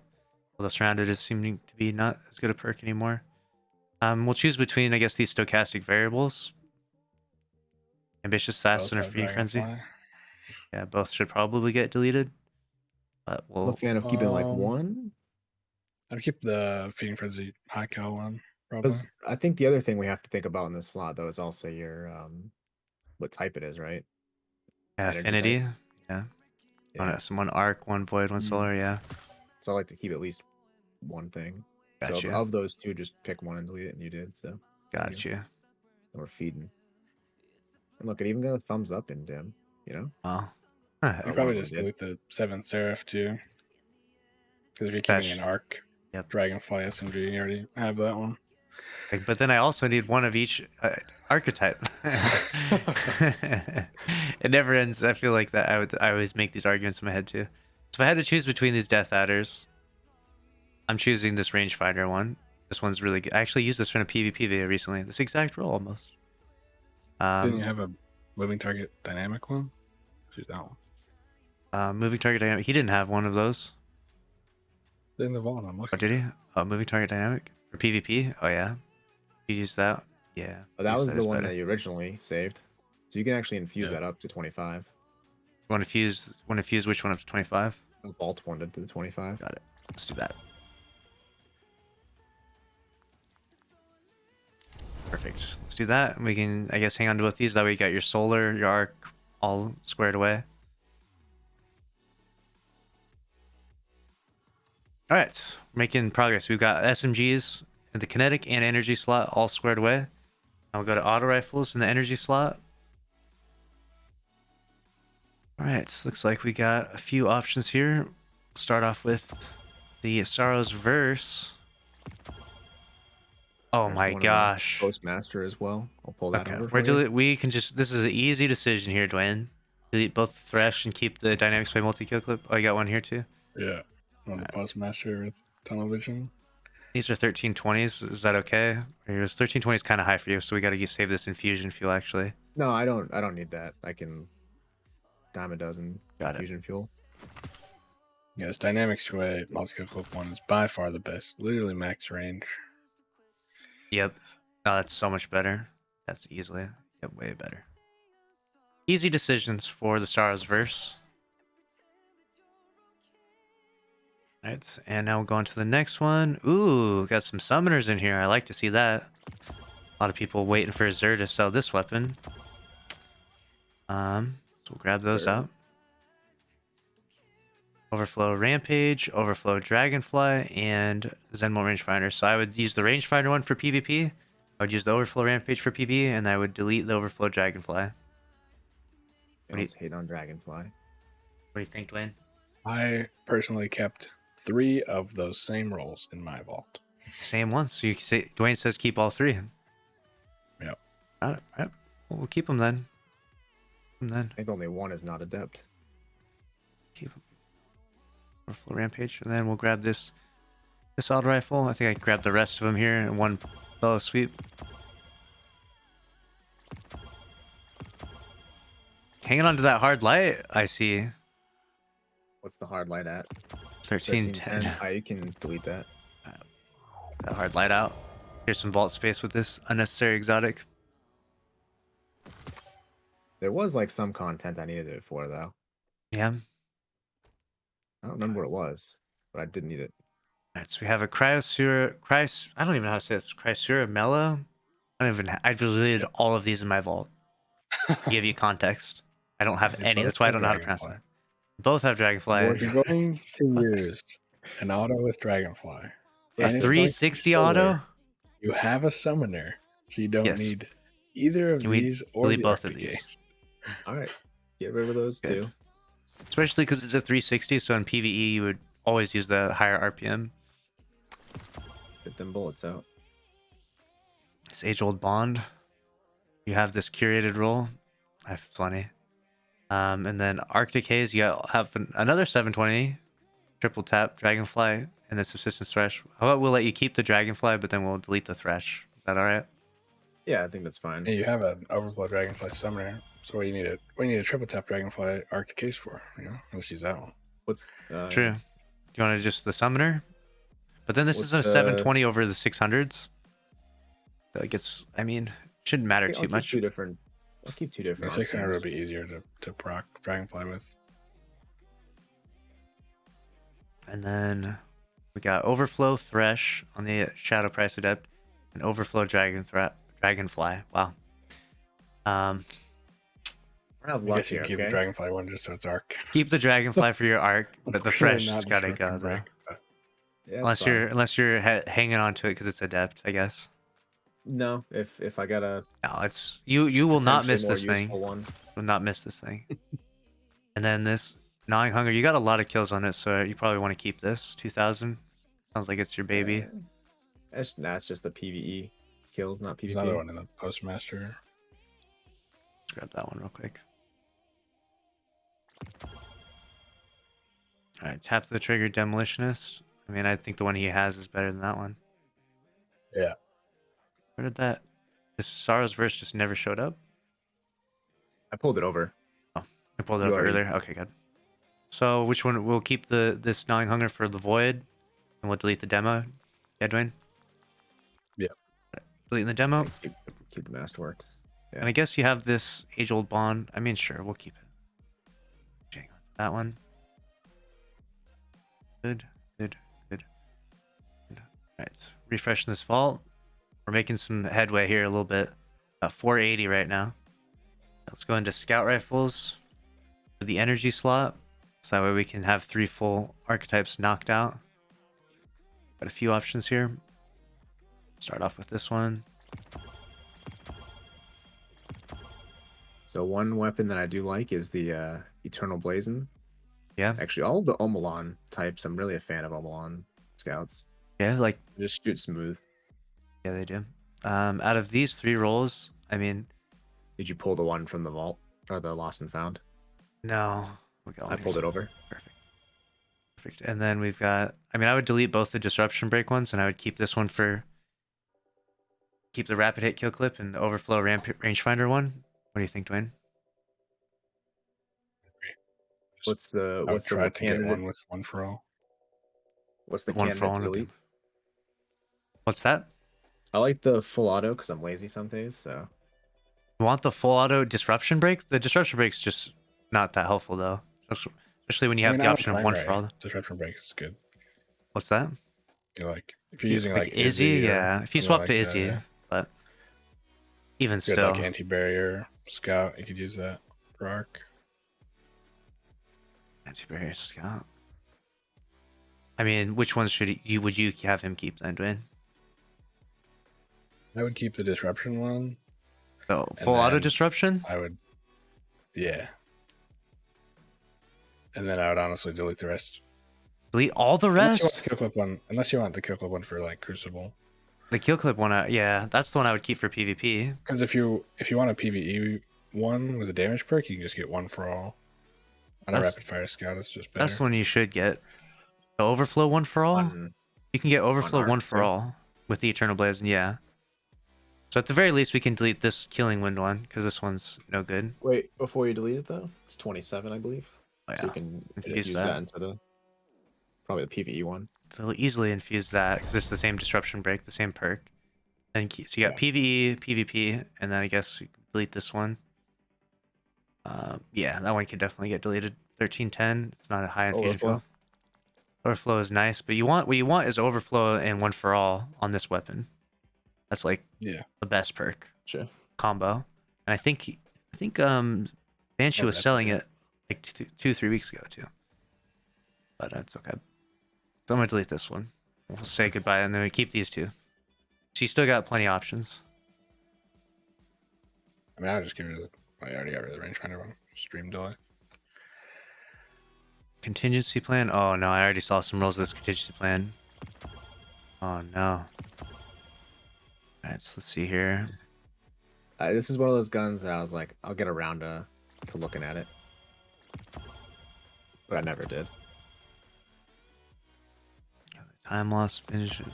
Although surrounded is seeming to be not as good a perk anymore. We'll choose between, I guess, these stochastic variables. Ambitious Assassin or Feeding Frenzy. Yeah, both should probably get deleted. But
I'm a fan of keeping like one.
I'd keep the Feeding Frenzy high cal one, probably.
Because I think the other thing we have to think about in this slot though is also your what type it is, right?
Yeah,
Energy
affinity.
type.
Yeah.
Yeah.
One arc, one void, one solar. Yeah.
So I like to keep at least one thing.
Gotcha.
So of those two, just pick one and delete it, and you did. So
Gotcha.
and we're feeding. And look, it even got a thumbs up in dim. You know.
Oh.
You probably just delete the 7th Seraph too. Because if you're keeping an arc, Dragonfly SMG, you already have that one.
But then I also need one of each archetype. It never ends. I feel like that I always make these arguments in my head too. So if I had to choose between these Death Adders, I'm choosing this rangefinder one. This one's really good. I actually used this in a PvP video recently. This exact role almost.
Didn't you have a moving target dynamic one? Choose that one.
Moving target dynamic. He didn't have one of those.
In the vault, I'm looking.
Oh, did he? Oh, moving target dynamic for PvP. Oh yeah, you used that. Yeah.
But that was the one that you originally saved. So you can actually infuse that up to 25.
Want to fuse which one up to 25?
Vault 1 to the 25.
Got it. Let's do that. Perfect. Let's do that. We can, I guess, hang on to both these. That way you got your solar, your arc all squared away. All right, making progress. We've got SMGs in the kinetic and energy slot all squared away. Now we'll go to auto rifles in the energy slot. All right, looks like we got a few options here. We'll start off with the Sorrow's Verse. Oh
There's
my
one,
gosh.
Postmaster as well. I'll pull that
Okay,
over for you.
we can just, this is an easy decision here, Dwayne. Delete both Thresh and keep the Dynamic Sway multi-kill clip. Oh, you got one here too?
Yeah. On the Postmaster with tunnel vision.
These are 1320s. Is that okay? Or is 1320s kind of high for you, so we got to save this infusion fuel actually.
No, I don't need that. I can dime a dozen
Got it.
fusion fuel.
Yes, Dynamic Sway multi-kill clip 1 is by far the best. Literally max range.
Yep. No, that's so much better. That's easily, yep, way better. Easy decisions for the Sorrow's Verse. All right, and now we're going to the next one. Ooh, got some summoners in here. I like to see that. A lot of people waiting for Zer to sell this weapon. So we'll grab those
Zer.
out. Overflow Rampage, Overflow Dragonfly, and Zenmo Rangefinder. So I would use the Rangefinder one for PvP. I would use the Overflow Rampage for PvE, and I would delete the Overflow Dragonfly.
Everyone's hating on Dragonfly.
What do you think, Dwayne?
I personally kept 3 of those same rolls in my vault.
Same one. So you can say Dwayne says keep all 3.
Yep.
All right. Well, we'll keep them then.
I think only one is not adept.
Keep them. Overflow Rampage, and then we'll grab this auto rifle. I think I can grab the rest of them here in one fellow sweep. Hanging on to that hard light, I see.
What's the hard light at?
1310.
I can delete that.
That hard light out. Here's some vault space with this unnecessary exotic.
There was like some content I needed it for though.
Yeah.
I don't remember what it was, but I did need it.
Alright, so we have a Cryosura. I don't even know how to say this. Cryosura Mellow? I deleted all of these in my vault. To give you context. I don't have any. That's why I don't know how to pronounce it. Both have Dragonfly.
We're going to use an auto with Dragonfly.
A
And it's
360
going to be
auto?
solar. You have a summoner, so you don't
Yes.
need either of
Can we
these or
delete
the
both of
Arctic
these?
Ace.
All right, get rid of those
Good.
two.
Especially because it's a 360, so in PvE you would always use the higher RPM.
Get them bullets out.
This age-old bond. You have this curated roll. I have plenty. And then Arctic Haze, you have another 720 triple tap Dragonfly and then Subsistence Thresh. How about we'll let you keep the Dragonfly, but then we'll delete the Thresh. Is that all right?
Yeah, I think that's fine.
Yeah, you have an Overflow Dragonfly summoner, so what do you need a triple tap Dragonfly Arctic Ace for? Let's use that one.
What's
True. Do you want to just the summoner? But then this
What's
isn't a
the-
720 over the 600s. So it gets, I mean, shouldn't matter
I'll
too
keep
much.
Two different. I'll keep two
The
different.
600 would
options.
be easier to proc Dragonfly with.
And then we got Overflow Thresh on the Shadow Price Adept and Overflow Dragonfly. Wow.
We're gonna have
I
luck
guess you
here.
can keep the
Okay?
Dragonfly one just so it's arc.
Keep the Dragonfly for your arc, but the
Clearly
Thresh
not
has got to
disrupt
go
and
though.
break, but
Yeah, it's
Unless
fine.
you're hanging on to it because it's Adept, I guess.
No, if I got a
No, it's you will not miss
potentially
this
more
thing.
useful one.
Will not miss this thing. And then this Gnawing Hunger, you got a lot of kills on it, so you probably want to keep this. 2000. Sounds like it's your baby.
It's just a PVE kills, not
there's
PvP.
another one in the Postmaster.
Let's grab that one real quick. Alright, tap the trigger Demolitionist. I mean, I think the one he has is better than that one.
Yeah.
Where did that... This Sorrow's Verse just never showed up?
I pulled it over.
I pulled it
You
up
already-
earlier. Okay, good. So which one? We'll keep this Gnawing Hunger for the Void, and we'll delete the demo. Yeah, Dwayne?
Yeah.
Deleting the demo.
Keep the Masterwork. Yeah.
And I guess you have this Age-Old Bond. I mean, sure, we'll keep it. Hang on. That one. Good, good, good. All right, refreshing this vault. We're making some headway here a little bit. 480 right now. Let's go into scout rifles for the energy slot. So that way we can have 3 full archetypes knocked out. Got a few options here. Start off with this one.
So one weapon that I do like is the Eternal Blazon.
Yeah,
Actually, all of the Omelon types, I'm really a fan of Omelon scouts.
yeah, like,
They just shoot smooth.
yeah, they do. Out of these 3 rolls, I mean,
Did you pull the one from the vault or the Lost and Found?
no. We got
I pulled it over.
Perfect. Perfect. And then we've got, I mean, I would delete both the disruption break ones, and I would keep this one for, keep the rapid hit kill clip and the overflow rangefinder one. What do you think, Dwayne?
What's the
I would try to get
candidate?
one with one for all.
What's the
One for
candidate
all
to
would be-
delete?
What's that?
I like the full auto because I'm lazy some days. So
You want the full auto disruption break? The disruption break's just not that helpful though, especially when you
I
have
mean,
the
out
option of one for all.
Disruption break is good.
What's that?
You like if you're using like
Izzy,
or
yeah. If you
something
swap
like
to
that,
Izzy,
yeah.
but even
If you had,
still,
like anti-barrier scout, you could use that for arc.
anti-barrier scout. I mean, which ones would you have him keep then, Dwayne?
I would keep the disruption one.
So
And
full auto
then
disruption.
I would, yeah. And then I would honestly delete the rest.
Delete all the
Unless you want
rest.
the kill clip one. Unless you want the kill clip one for like Crucible.
The kill clip one, yeah, that's the one I would keep for PvP.
Because if you want a PVE one with a damage perk, you can just get one for all. On a
That's-
rapid fire scout, it's just better.
That's the one you should get. The overflow one for all.
on
You can get overflow
arc,
one for
too.
all with the Eternal Blazon, yeah. So at the very least, we can delete this Killing Wind one because this one's no good.
wait before you delete it though. It's 27, I believe.
Oh,
So
yeah.
you can
Infuse
infuse
that.
that into the probably the PVE one.
So we'll easily infuse that because it's the same disruption break, the same perk. And so you got PvE, PvP, and then I guess you can delete this one. Yeah, that one can definitely get deleted. 1310. It's not a high infusion
Overflow.
field. Overflow is nice, but what you want is overflow and one for all on this weapon. That's like
Yeah.
the best perk
Sure.
combo. And I think Banshee
Oh,
was
that's
selling
good.
it like 2-3 weeks ago too. But that's okay. So I'm gonna delete this one. We'll say goodbye and then we keep these 2. So you still got plenty of options.
I mean, I would just get rid of the. I already got rid of the rangefinder one. Stream delay.
Contingency plan? Oh no, I already saw some rolls of this contingency plan. Oh no. Alright, so let's see here.
This is one of those guns that I was like, I'll get around to looking at it, but I never did.
Time loss, vision.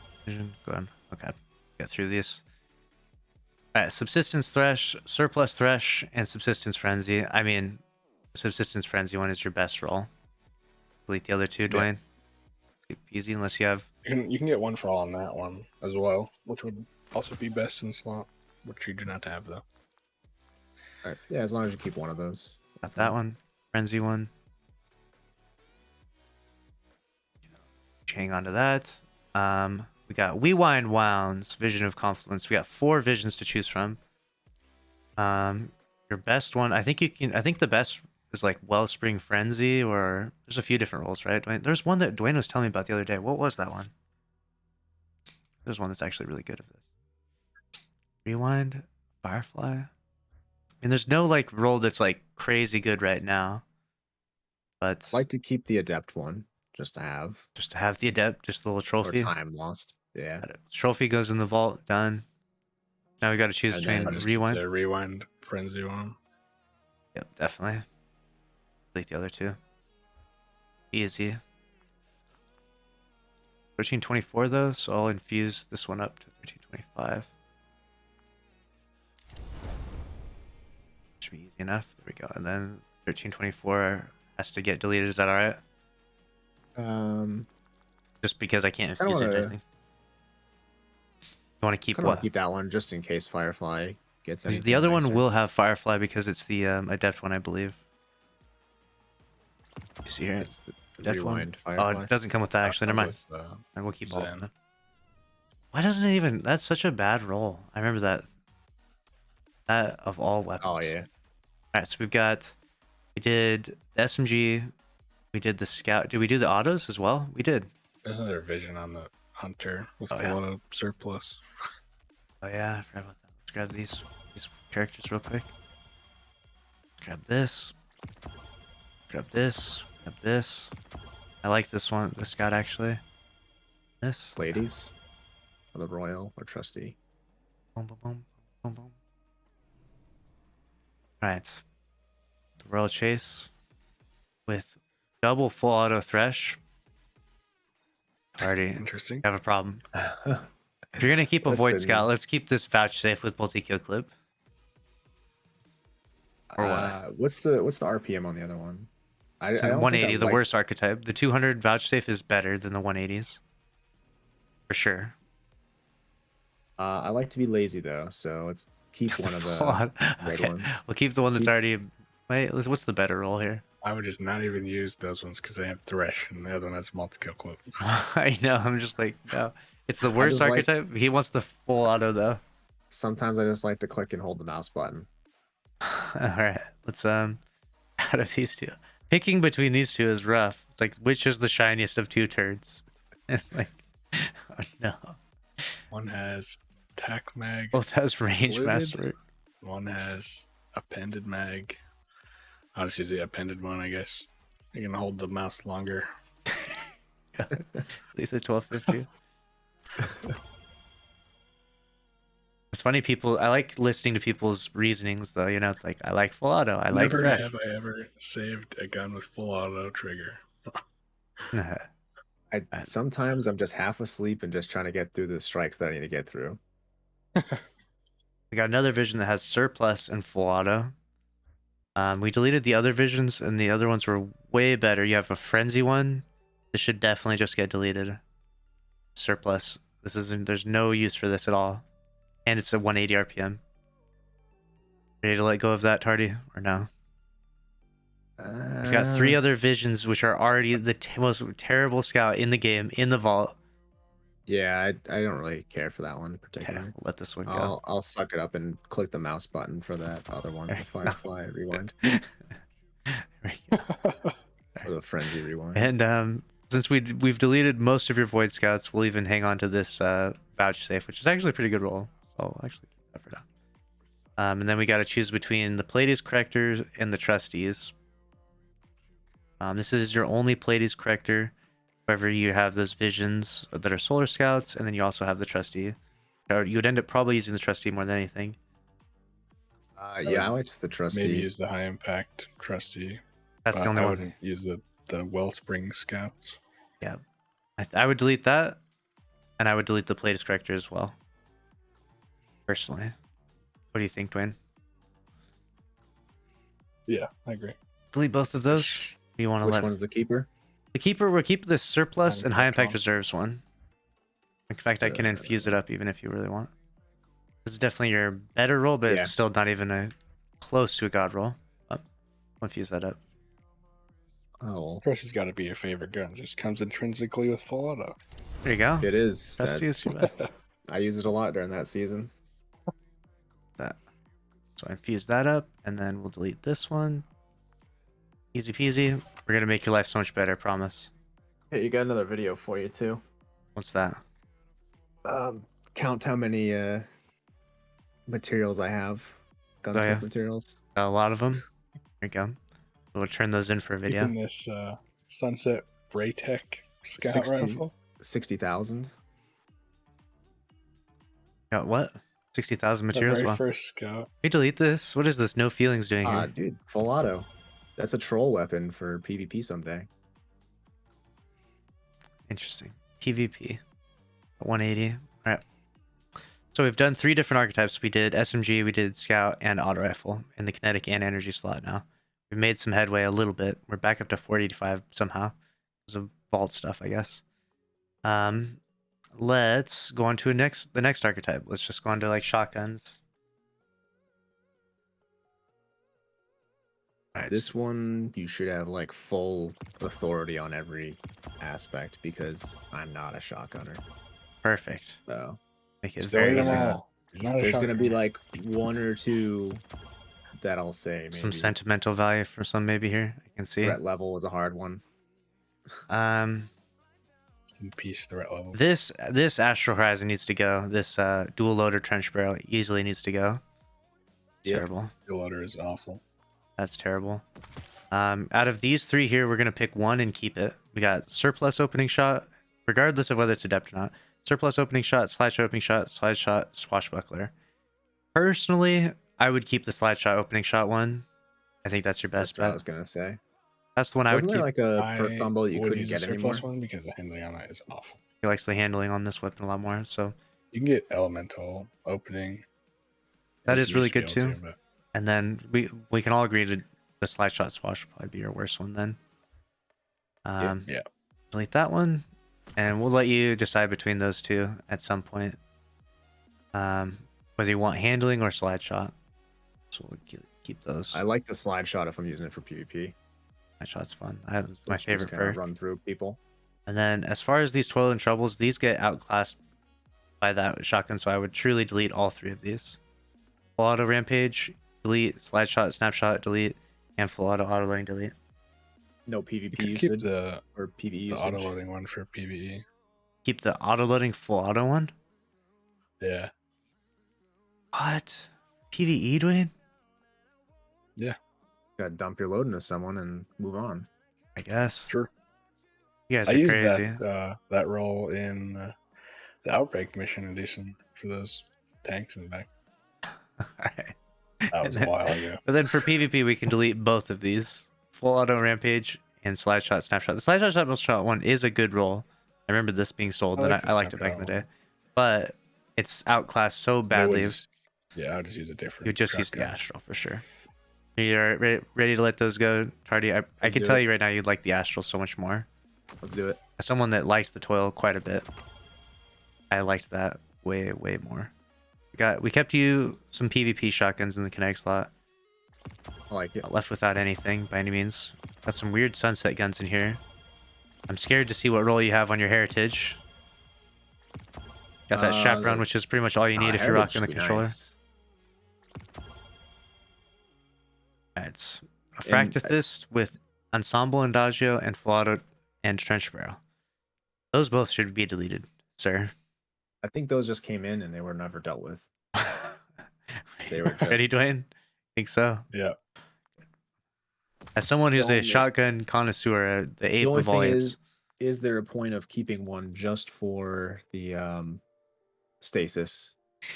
Go on. Okay. Get through these. Alright, subsistence thresh, surplus thresh, and subsistence frenzy. I mean, subsistence frenzy one is your best roll. Delete the other 2, Dwayne. Keep easy unless you have.
You can get one for all on that one as well, which would also be best in slot, which you do not have though.
All right. Yeah, as long as you keep one of those.
Got that one. Frenzy one. Hang on to that. We got Rewind Wounds, Vision of Confluence. We got 4 visions to choose from. Your best one, I think the best is like Wellspring Frenzy, or there's a few different rolls, right, Dwayne? There's one that Dwayne was telling me about the other day. What was that one? There's one that's actually really good of this. Rewind, Firefly. I mean, there's no like roll that's like crazy good right now, but
I'd like to keep the adept one just to have
the adept, just a little
or
trophy.
time lost. Yeah.
Trophy goes in the vault. Done. Now we got to choose
And
between
then
I just
rewind.
keep the rewind frenzy one.
Yep, definitely. Delete the other 2. Easy. 1324 though, so I'll infuse this one up to 1325. Should be easy enough. There we go. And then 1324 has to get deleted. Is that all right? Just because I can't
I
infuse it or
wanna-
anything. You want to keep
Kind of
what?
keep that one just in case Firefly gets anything.
The other one
nicer.
will have Firefly because it's the adept one, I believe. You see here? Death one.
Rewind
Oh,
Firefly.
it doesn't come with that actually. Never mind.
With,
And we'll keep all of
Zen.
them. Why doesn't it even? That's such a bad roll. I remember that. That of all weapons.
Oh yeah.
All right, so we did the SMG, we did the scout. Did we do the autos as well? We did.
There's another vision on the hunter with
Oh,
a
yeah.
lot of surplus.
Oh yeah, I forgot about that. Let's grab these characters real quick. Grab this. Grab this. Grab this. I like this one. This scout actually. This.
Ladies. Or the royal or trusty.
Boom, boom, boom, boom, boom. All right. The royal chase with double full auto thresh. Already
Interesting.
have a problem. If you're gonna keep a void
Listen.
scout, let's keep this vouchsafe with multi-kill clip. Or what?
What's the RPM on the other one?
It's
I
a
don't
180,
think I
the
like-
worst archetype. The 200 vouchsafe is better than the 180s. For sure.
I like to be lazy though, so let's keep one of the
Hold on.
red
Okay,
ones.
we'll keep the one that's
Keep-
already... Wait, what's the better roll here?
I would just not even use those ones because they have thresh, and the other one has multi-kill clip.
I know, I'm just like, no. It's the worst
just like-
archetype. He wants the full auto though.
Sometimes I just like to click and hold the mouse button.
Alright, let's out of these two. Picking between these two is rough. It's like, which is the shiniest of two turds? It's like, oh no.
One has attack mag.
Both has range
Livid.
master.
One has appended mag. I'll just use the appended one, I guess. You can hold the mouse longer.
At least at 1250. It's funny, people. I like listening to people's reasonings, though. You know, it's like I like full auto. I like
Never
fresh.
have I ever saved a gun with full auto trigger.
Sometimes I'm just half asleep and just trying to get through the strikes that I need to get through.
We got another vision that has surplus and full auto. We deleted the other visions, and the other ones were way better. You have a frenzy one. This should definitely just get deleted. Surplus. This isn't. There's no use for this at all, and it's a 180 RPM. Ready to let go of that, Tardy, or no? We've got three other visions, which are already the most terrible scout in the game, in the vault.
Yeah, I don't really care for that one in
Okay,
particular.
we'll let this one go.
I'll suck it up and click the mouse button for that other one,
There
the
you go.
Firefly rewind
There we go.
or the Frenzy rewind.
And since we've deleted most of your void scouts, we'll even hang on to this vouchsafe, which is actually a pretty good roll. So I'll actually keep that for now. And then we got to choose between the Pleiades correctors and the trustees. This is your only Pleiades corrector. However, you have those visions that are solar scouts, and then you also have the trustee. You would end up probably using the trustee more than anything.
Yeah, I liked the trusty.
Maybe use the high impact trusty.
That's the
but
only
I
one.
wouldn't use the wellspring scouts.
Yeah, I would delete that, and I would delete the Pleiades corrector as well. Personally, what do you think, Dwayne?
Yeah, I agree.
Delete both of those. Or you want to
Which
let
one's the keeper?
the keeper? We'll keep the surplus
High
and high
impact
impact
one.
reserves one. In fact, I can infuse it up even if you really want. This is definitely your better roll, but
Yeah.
it's still not even a close to a god roll. I'll infuse that up.
Oh,
Trusty's got to be your favorite gun. Just comes intrinsically with full auto.
There you go.
it is.
Trusty is your best.
I use it a lot during that season.
That. So I infuse that up, and then we'll delete this one. Easy peasy. We're gonna make your life so much better, I promise.
Hey, you got another video for you too.
What's that?
Count how many materials I have. Gunsmith
yeah.
materials.
Got a lot of them. There you go. We'll turn those in for a video.
Keeping this Sunset Braytech scout
60.
rifle.
60,000.
Got what? 60,000
The
materials?
very
Wow.
first scout.
We delete this. What is this? No feelings doing here.
Dude, full auto. That's a troll weapon for PvP someday.
Interesting. PvP. 180. All right. So we've done 3 different archetypes. We did SMG, we did Scout, and Auto Rifle in the kinetic and energy slot now. We made some headway a little bit. We're back up to 485 somehow. Because of vault stuff, I guess. Let's go on to the next archetype. Let's just go on to like shotguns. Alright,
This one, you should have like full authority on every aspect because I'm not a shotgunner.
perfect.
So
Make it
Still
very
eat them
easy.
all. He's not a
there's gonna be
shotgunner.
like one or two that I'll say maybe.
Some sentimental value for some maybe here. I can see.
Threat level was a hard one.
Some peace threat level.
This Astral Horizon needs to go. This dual loader trench barrel easily needs to go.
Yep.
Terrible.
The loader is awful.
That's terrible. Out of these three here, we're gonna pick one and keep it. We got surplus opening shot, regardless of whether it's adept or not. Surplus opening shot, slide shot opening shot, slide shot, swashbuckler. Personally, I would keep the slide shot opening shot one. I think that's your best
That's what I
bet.
was gonna say.
That's the one I would
Wasn't there
keep.
like a perk combo that you
would
couldn't
use
get
the
anymore?
surplus one because the handling on that is awful.
He likes the handling on this weapon a lot more, so
You can get elemental opening.
that
Just
is really
use
good
skill
too.
but
And then we can all agree to the slide shot swash would probably be your worst one then.
yeah.
Delete that one, and we'll let you decide between those two at some point. Whether you want handling or slide shot. So we'll keep those.
I like the slide shot if I'm using it for PvP.
Slide shot's fun. It's my
Just
favorite
kinda
perk.
run through people.
And then as far as these toil and troubles, these get outclassed by that shotgun, so I would truly delete all three of these. Full auto rampage, delete, slide shot, snapshot, delete, and full auto loading, delete.
No
You
PvP
could
usage
keep the
or PvE usage.
auto loading one for PvE.
Keep the auto loading full auto one.
Yeah.
What? PvE, Dwayne?
Gotta dump your load into someone and move on.
I guess.
Sure.
You guys
I
are
used
crazy.
that role in the Outbreak mission edition for those tanks in the back.
Alright.
That was a
And then-
while ago.
But then for PvP, we can delete both of these. Full auto rampage and slide shot, snapshot. The slide shot, snapshot one is a good roll. I remember this being sold,
I
and
like the
I liked it back in the
snapshot
day. But it's outclassed so badly.
Yeah, I would just use a different.
You just use the
shotgun.
Astral for sure. You're ready to let those go, Tardy? I can
do
tell
it.
you right now, you'd like the Astral so much more.
Let's do it.
As someone that liked the toil quite a bit, I liked that way more. We kept you some PvP shotguns in the kinetic slot.
I like it.
Not left without anything by any means. Got some weird sunset guns in here. I'm scared to see what roll you have on your heritage. Got that chaperone, which is pretty much all you need if you're rocking the controller.
Nice.
It's a Fractithist with Ensemble Adagio and Full Auto and Trench Barrel. Those both should be deleted, sir.
I think those just came in and they were never dealt with. They were just...
Ready, Dwayne? Think so.
Yeah.
As someone who's a
only-
shotgun connoisseur, the
The
ape
only
of all
thing
apes.
is there a point of keeping one just for the stasis?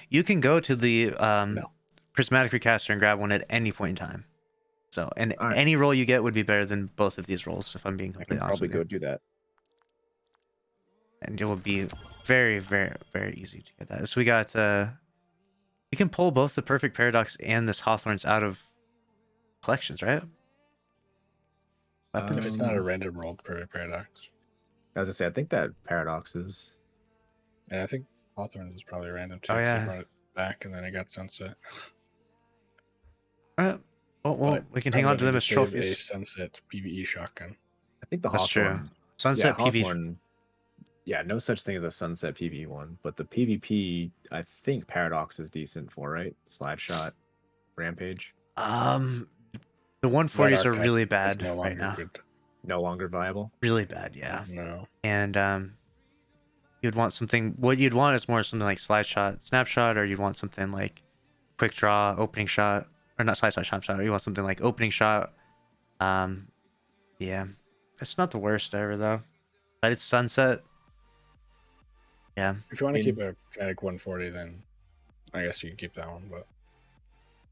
You can go to the
No.
prismatic recaster and grab one at any point in time. So, and
All right.
any roll you get would be better than both of these rolls, if I'm being
I can
completely honest
probably
with you.
go do that.
And it will be very, very, very easy to get that. So we got, we can pull both the Perfect Paradox and this Hawthorns out of collections, right?
If
Weapons?
it's not a random roll per paradox,
As I say, I think that paradox is.
and I think Hawthorns is probably random too.
Oh,
'cause
yeah.
They brought it back and then it got sunset.
Alright. Well,
But
we can hang on to them as
save
trophies.
A sunset PvE shotgun.
I think the
That's true.
Hawthorn.
Sunset
yeah,
PV.
Hawthorn, yeah, no such thing as a sunset PvE one, but the PvP, I think paradox is decent for, right? Slide shot, rampage,
The 140s are
archetype
really
is
bad
no
right
longer
now.
good.
no longer viable.
Really bad, yeah.
No.
And you'd want something. What you'd want is more something like slide shot, snapshot, or you'd want something like quick draw, opening shot, or not slide shot, snapshot. Or you want something like opening shot. Yeah, it's not the worst ever though, but it's sunset. Yeah,
If you want to
In-
keep a Kinetic 140, then I guess you can keep that one. But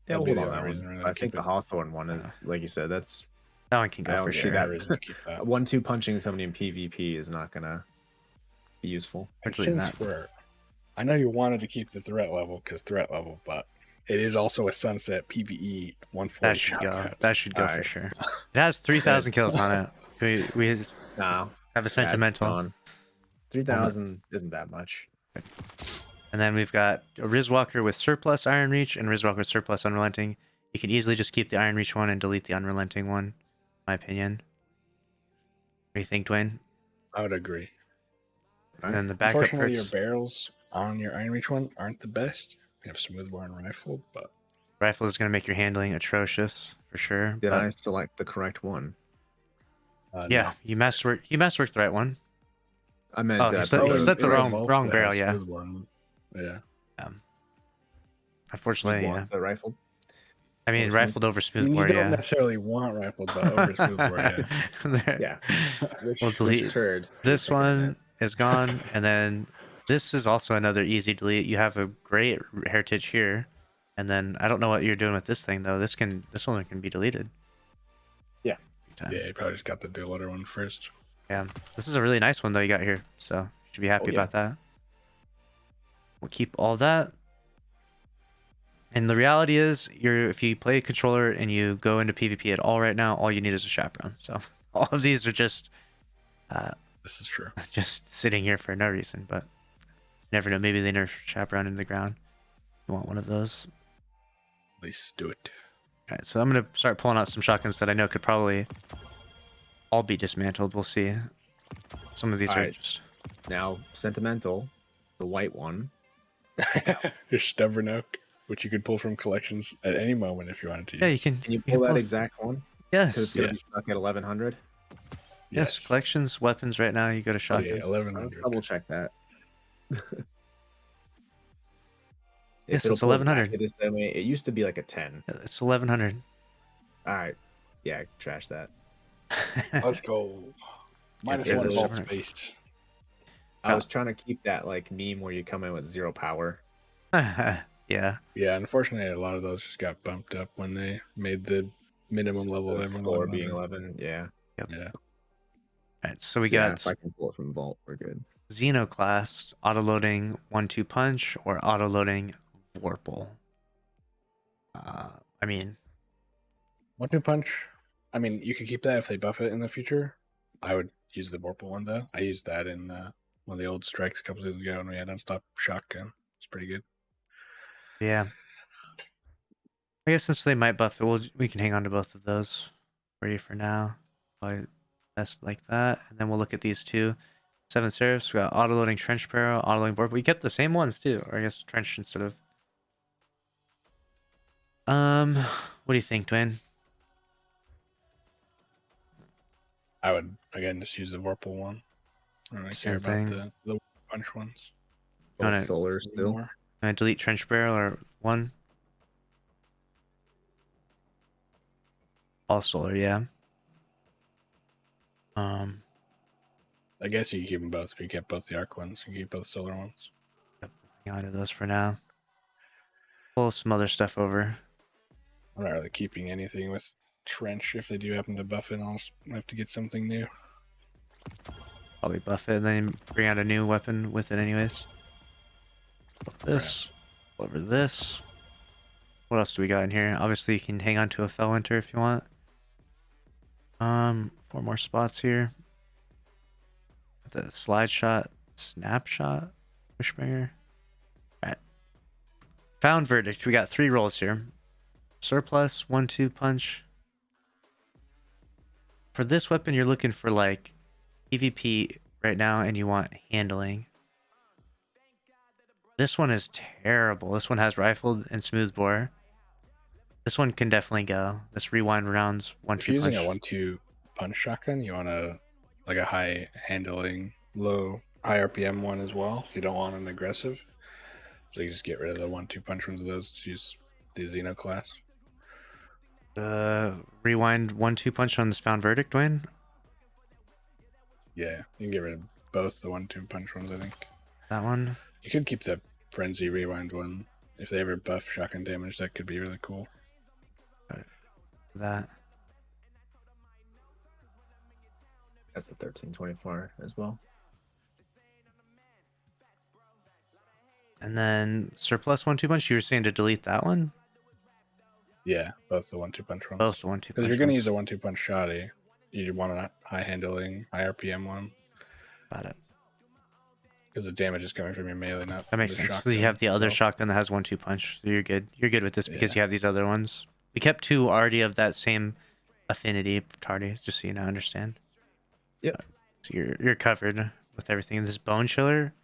Yeah,
that'd be
we'll
the
hold on
only
that
reason
one.
really
I
to
think
keep
the
it.
Hawthorn one is, like you said, that's
that one can go
I
for
don't see
sure.
that.
reason to keep that.
1-2 punching somebody in PvP is not gonna be useful.
And
Particularly
since
that.
we're, I know you wanted to keep the threat level because threat level, but it is also a sunset PVE 140
That should go.
shotgun.
That should go for
Alright.
sure. It has 3,000 kills on it. We just
No,
have a sentimental.
3,000 isn't that much.
And then we've got a Rizwalker with surplus Iron Reach and Rizwalker with surplus Unrelenting. You can easily just keep the Iron Reach one and delete the Unrelenting one, in my opinion. What do you think, Dwayne?
I would agree.
And then the backup
Unfortunately,
perks.
your barrels on your Iron Reach one aren't the best. You have smoothbore and rifle, but
Rifle is going to make your handling atrocious for sure.
Did
but
I select the correct one?
yeah,
no.
you masterworked the right one.
I meant
Oh,
did
you
I
set-
put
you
the-
set the
in
wrong-
Vault
wrong
that
barrel,
has
yeah.
smoothbore on it. Yeah.
you
Unfortunately, yeah.
want the rifle?
I mean,
over
rifled over
I mean,
smoothbore,
you don't
yeah.
necessarily want rifled, but over smoothbore, yeah.
There.
Yeah. Which,
We'll delete
which turd? are you
this
picking in
one is gone, and then this is also another easy delete. You have a great heritage here, and then I don't know what you're doing with this thing though. This one can be deleted.
Yeah.
Time.
Yeah, you probably just got the dual loader one first.
Yeah, this is a really nice one though you got here, so you should be happy
Oh, yeah.
about that. We'll keep all that. And the reality is, if you play a controller and you go into PvP at all right now, all you need is a chaperone. So all of these are just
This is true.
just sitting here for no reason, but you never know. Maybe they nerf chaperone into the ground. You want one of those.
At least do it.
All right, so I'm gonna start pulling out some shotguns that I know could probably all be dismantled. We'll see. Some of these
All
are
right.
just
Now, Sentimental, the white one.
Your stubborn oak, which you could pull from collections at any moment if you wanted to.
yeah. You
use.
can
Can you pull that exact one?
Yes.
Because it's going to be stuck at 1100.
Yes. Collections, weapons. Right now, you go to
Oh,
shotguns.
yeah,
Let's
1100.
double check that.
Yes,
If it'll
it's
pull
1100.
exactly the same way, it used to be like a 10.
It's 1100.
All right. Yeah, trash that.
Let's go. Minus
there's
one
a
vault
different-
space.
I
Oh.
was trying to keep that like meme where you come in with 0 power.
Yeah.
Yeah, unfortunately, a lot of those just got bumped up when they made the minimum level of
The
everyone.
floor being 11. Yeah.
Yeah.
All right. So we
Yeah,
got
if I can pull it from Vault, we're good.
Xenoclast, auto-loading 1-2 punch, or auto-loading Vorpal. I mean,
1-2 punch. I mean, you could keep that if they buff it in the future. I would use the Vorpal one though. I used that in one of the old strikes a couple seasons ago when we had unstop shotgun. It's pretty good.
yeah. I guess since they might buff it, we can hang on to both of those for you for now. Probably best like that. And then we'll look at these two. 7 Seraphs, we got auto-loading Trench Barrel, auto-loading Vorpal. We kept the same ones too, or I guess Trench instead of... What do you think, Dwayne?
I would again just use the Vorpal one. I don't really
Same
care about
thing.
the punch ones.
You wanna-
Both solar still.
More.
Delete Trench Barrel or one? All solar, yeah.
I guess you can keep them both, but you kept both the arc ones. You can keep both solar ones.
Hang on to those for now. Pull some other stuff over.
I'm not really keeping anything with Trench. If they do happen to buff it, I'll just have to get something new.
Probably buff it and then bring out a new weapon with it anyways. This. Over this. What else do we got in here? Obviously you can hang on to a Felwinter if you want. 4 more spots here. The slide shot, snapshot, Wishbringer. Alright. Found verdict. We got 3 rolls here. Surplus, 1-2 punch. For this weapon, you're looking for like PvP right now, and you want handling. This one is terrible. This one has rifled and smoothbore. This one can definitely go. This rewind rounds 1-2
If you're using
punch.
a 1-2 punch shotgun, you want a high handling, high RPM one as well. You don't want an aggressive. So you just get rid of the 1-2 punch ones of those to use the Xeno class.
Rewind 1-2 punch on this found verdict, Dwayne.
Yeah, you can get rid of both the 1-2 punch ones, I think.
That one.
You could keep the Frenzy rewind one. If they ever buff shotgun damage, that could be really cool.
That.
That's the 1324 as well.
And then surplus 1-2 punch. You were saying to delete that one?
Yeah, both the 1-2 punch ones.
Both 1-2 punch.
Because if you're going to
ones.
use a 1-2 punch shotty, you want a high handling, high RPM one.
Got it.
Because the damage is coming from your melee, not
That makes
from the
sense. So you
shotgun
have the other
itself.
shotgun that has 1-2 punch. So you're good. You're good with this because
Yeah.
you have these other ones. We kept 2 already of that same affinity, Tardy, just so you know, understand.
Yep.
So you're covered with everything. This bone chiller,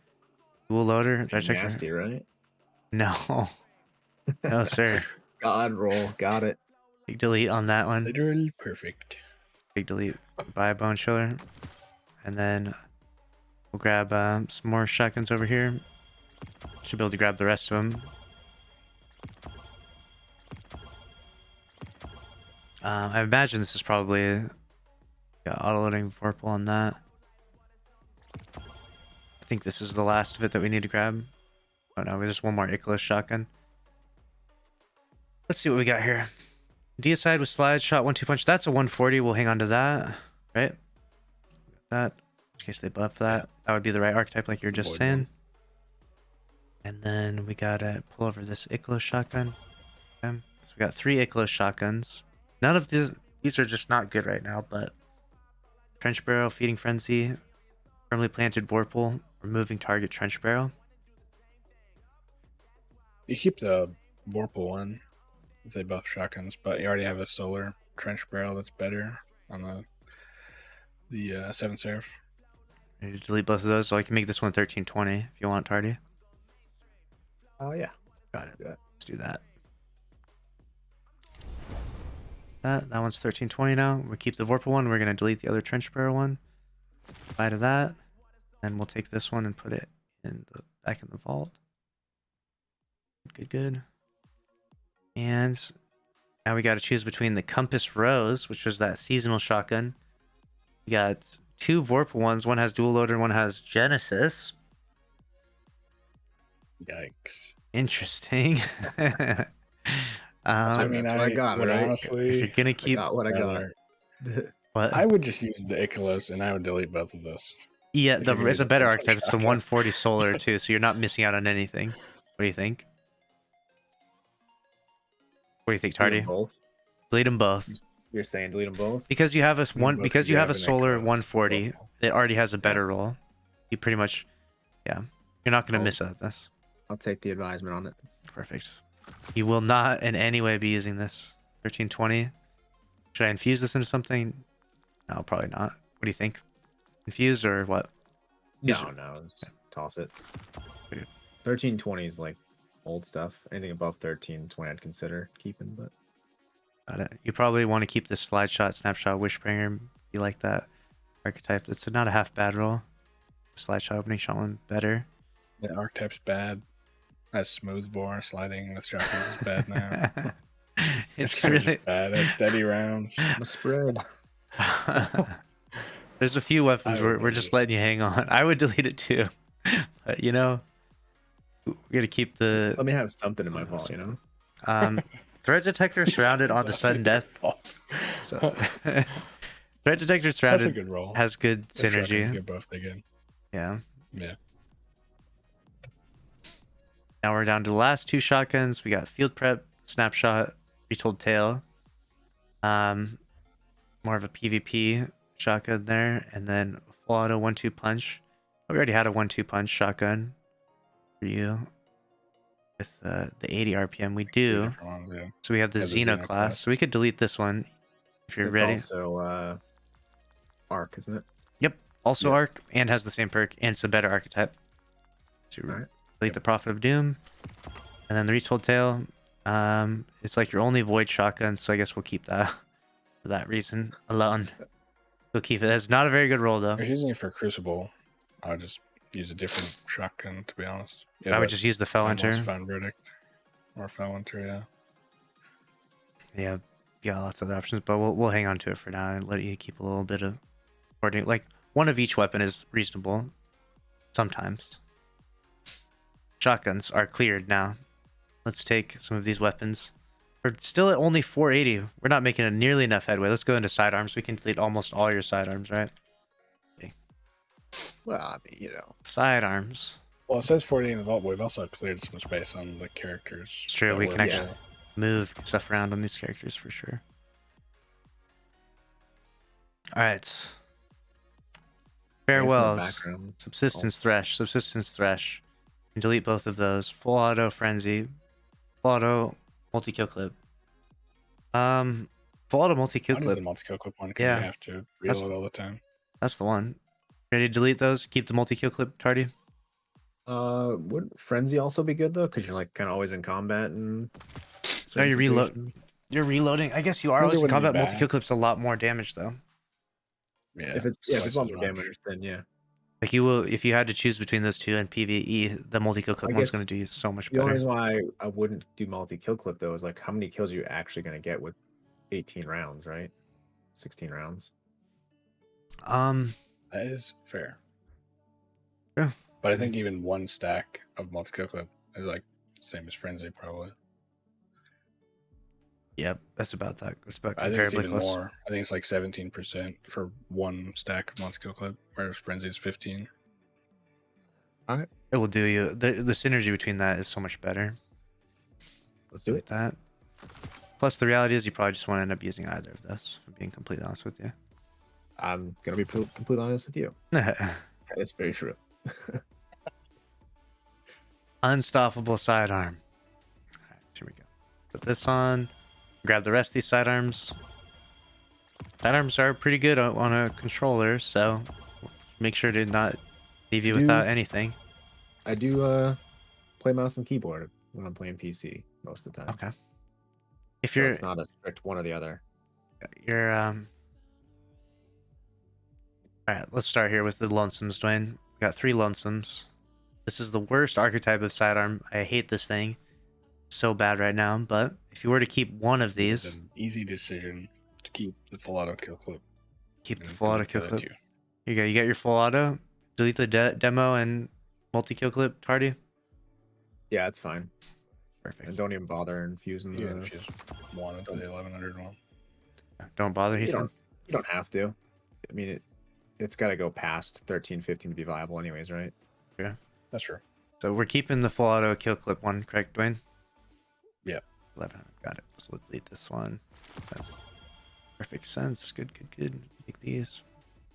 dual loader, did I check
Nasty, right?
No. No, sir.
God roll. Got it.
Big delete on that one.
Literally perfect.
Big delete. Buy a bone chiller. And then we'll grab some more shotguns over here. Should be able to grab the rest of them. I imagine this is probably auto-loading Vorpal on that. I think this is the last of it that we need to grab. Oh no, there's one more Icarus shotgun. Let's see what we got here. Deicide with slide, shot 1-2 punch. That's a 140. We'll hang on to that, right? That, in case they buff that. That would be the right archetype, like you were just
Avoid
saying.
one.
And then we gotta pull over this Icarus shotgun. Okay. So we got 3 Icarus shotguns. None of these are just not good right now, but trench barrel, feeding frenzy, firmly planted Vorpal, removing target trench barrel.
You keep the Vorpal one if they buff shotguns, but you already have a solar trench barrel that's better on the 7 Seraph.
Maybe delete both of those, so I can make this one 1320 if you want, Tardy.
Oh yeah.
Got it.
Yeah.
Let's do that. That one's 1320 now. We keep the Vorpal one. We're gonna delete the other trench barrel one. Buy to that. Then we'll take this one and put it in the back in the vault. Good. And now we got to choose between the Compass Rose, which was that seasonal shotgun. We got 2 Vorpal ones. One has dual loader and one has Genesis.
Yikes.
Interesting.
That's
I
what,
mean,
that's what I got,
would
right?
if
honestly,
you're gonna
I
keep
got what I got.
rather-
what?
I would just use the Icarus and I would delete both of those.
Yeah,
if you're gonna
it's
use
a
a
better
Vorpal
archetype. It's the
shotgun.
140 solar too, so you're not missing out on anything. What do you think? What do you think,
Delete
Tardy?
them both.
Delete them both.
You're saying delete them both?
Because you have a
Delete both
because
because
you
you
have a
have an
solar
Icarus.
140. It already has a better roll. You pretty much, yeah. You're not gonna
Oh.
miss out this.
I'll take the advisement on it.
Perfect. You will not in any way be using this 1320. Should I infuse this into something? No, probably not. What do you think? Infuse or what?
No, just toss it.
Okay.
1320 is like old stuff. Anything above 1320 I'd consider keeping, but
Got it. You probably want to keep this slide shot, snapshot, wishbringer. You like that archetype? It's not a half bad roll. Slide shot, opening shot one better.
The archetype's bad. That smooth bore sliding with shotguns is bad now.
It's
kinda just
really
bad. That's steady rounds.
I'm a spread.
There's a few weapons
I would
we're
delete
just
it.
letting you hang on. I would delete it too, but you know, we gotta keep the
Let me have something in my vault, you know?
threat detector surrounded on the sudden death. So, threat detector
That's a
surrounded
good roll.
has good
If shotguns
synergy.
get buffed again.
Yeah.
Yeah.
Now we're down to the last 2 shotguns. We got field prep, snapshot, retold tail. More of a PvP shotgun there, and then full auto 1-2 punch. We already had a 1-2 punch shotgun for you with the 80 RPM. We
Two
do.
different ones, yeah.
So we have the
Yeah, the
Xeno
Xeno
class.
class.
So we could delete this one if you're
It's
ready.
also arc, isn't it?
Yep. Also
Yeah.
arc and has the same perk, and it's a better archetype. So
Alright.
delete the Prophet of Doom, and then the retold tail. It's like your only void shotgun, so I guess we'll keep that for that reason alone. We'll keep it. It's not a very good roll though.
If you're using it for Crucible, I'll just use a different shotgun, to be honest.
I would just use the Fell Hunter.
Found Verdict. Or Fell Hunter, yeah.
Yeah, lots of other options, but we'll hang on to it for now and let you keep a little bit of hoarding. Like one of each weapon is reasonable sometimes. Shotguns are cleared now. Let's take some of these weapons. We're still at only 480. We're not making nearly enough headway. Let's go into sidearms. We can delete almost all your sidearms, right?
Well, I mean, you know.
Sidearms.
Well, it says 40 in the vault, but we've also cleared some space on the characters.
It's true,
that
we
were
can actually
full.
move stuff around on these characters for sure. Alright. Farewells.
background.
Subsistence Thresh. Subsistence Thresh. You can delete both of those. Full auto Frenzy. Full auto multi-kill clip. Full auto multi-kill
What is
clip.
the multi-kill clip one? Because
Yeah,
you have to
that's
reload all the time.
that's the one. Ready to delete those? Keep the multi-kill clip, Tardy.
Would frenzy also be good though? Because you're like kind of always in combat and
No,
certain
you reload.
situations.
You're reloading. I guess you are
Frenzy
always in
wouldn't be
combat.
bad.
Multi-kill clip's a lot more damage though.
Yeah,
If it's
twice
a lot
as
more
much.
damage, then yeah.
Like you will, if you had to choose between those two in PvE, the multi-kill clip
I
one's going
guess
to do you so much
the only
better.
reason why I wouldn't do multi-kill clip though is like how many kills are you actually gonna get with 18 rounds, right? 16 rounds.
That is fair.
Yeah.
But I think even one stack of multi-kill clip is like same as frenzy probably.
Yep, that's about that. That's about
I think it's
comparably
even
close.
more. I think it's like 17% for one stack of multi-kill clip, whereas frenzy is 15.
It will do you. The synergy between that is so much better.
Let's do
Like
it.
that. Plus, the reality is you probably just want to end up using either of this. If I'm being completely honest with you.
I'm gonna be completely honest with you. It's very true.
Unstoppable sidearm. All right, here we go. Put this on. Grab the rest of these sidearms. Sidearms are pretty good on a controller, so make sure to not leave you without anything.
I do play mouse and keyboard when I'm playing PC most of the time.
Okay. If
So it's not a strict one or the other.
you're all right, let's start here with the lonesomes, Dwayne. We got 3 lonesomes. This is the worst archetype of sidearm. I hate this thing so bad right now, but if you were to keep one of
It's
these,
an easy decision to keep the full auto kill clip.
keep the
and
full auto
delete the
kill
other
clip.
two.
Here you go. You got your full auto. Delete the demo and multi-kill clip, Tardy.
Yeah, it's fine.
Perfect.
And don't even bother infusing
Even
the.
if you just want into the 1100 one.
Don't bother, he
You
said.
don't have to. I mean, it's got to go past 13, 15 to be viable, anyways, right?
Yeah.
That's true.
So we're keeping the full auto kill clip one, correct, Dwayne?
Yep.
1100. Got it. So let's delete this one. That's perfect sense. Good, good, good. Take these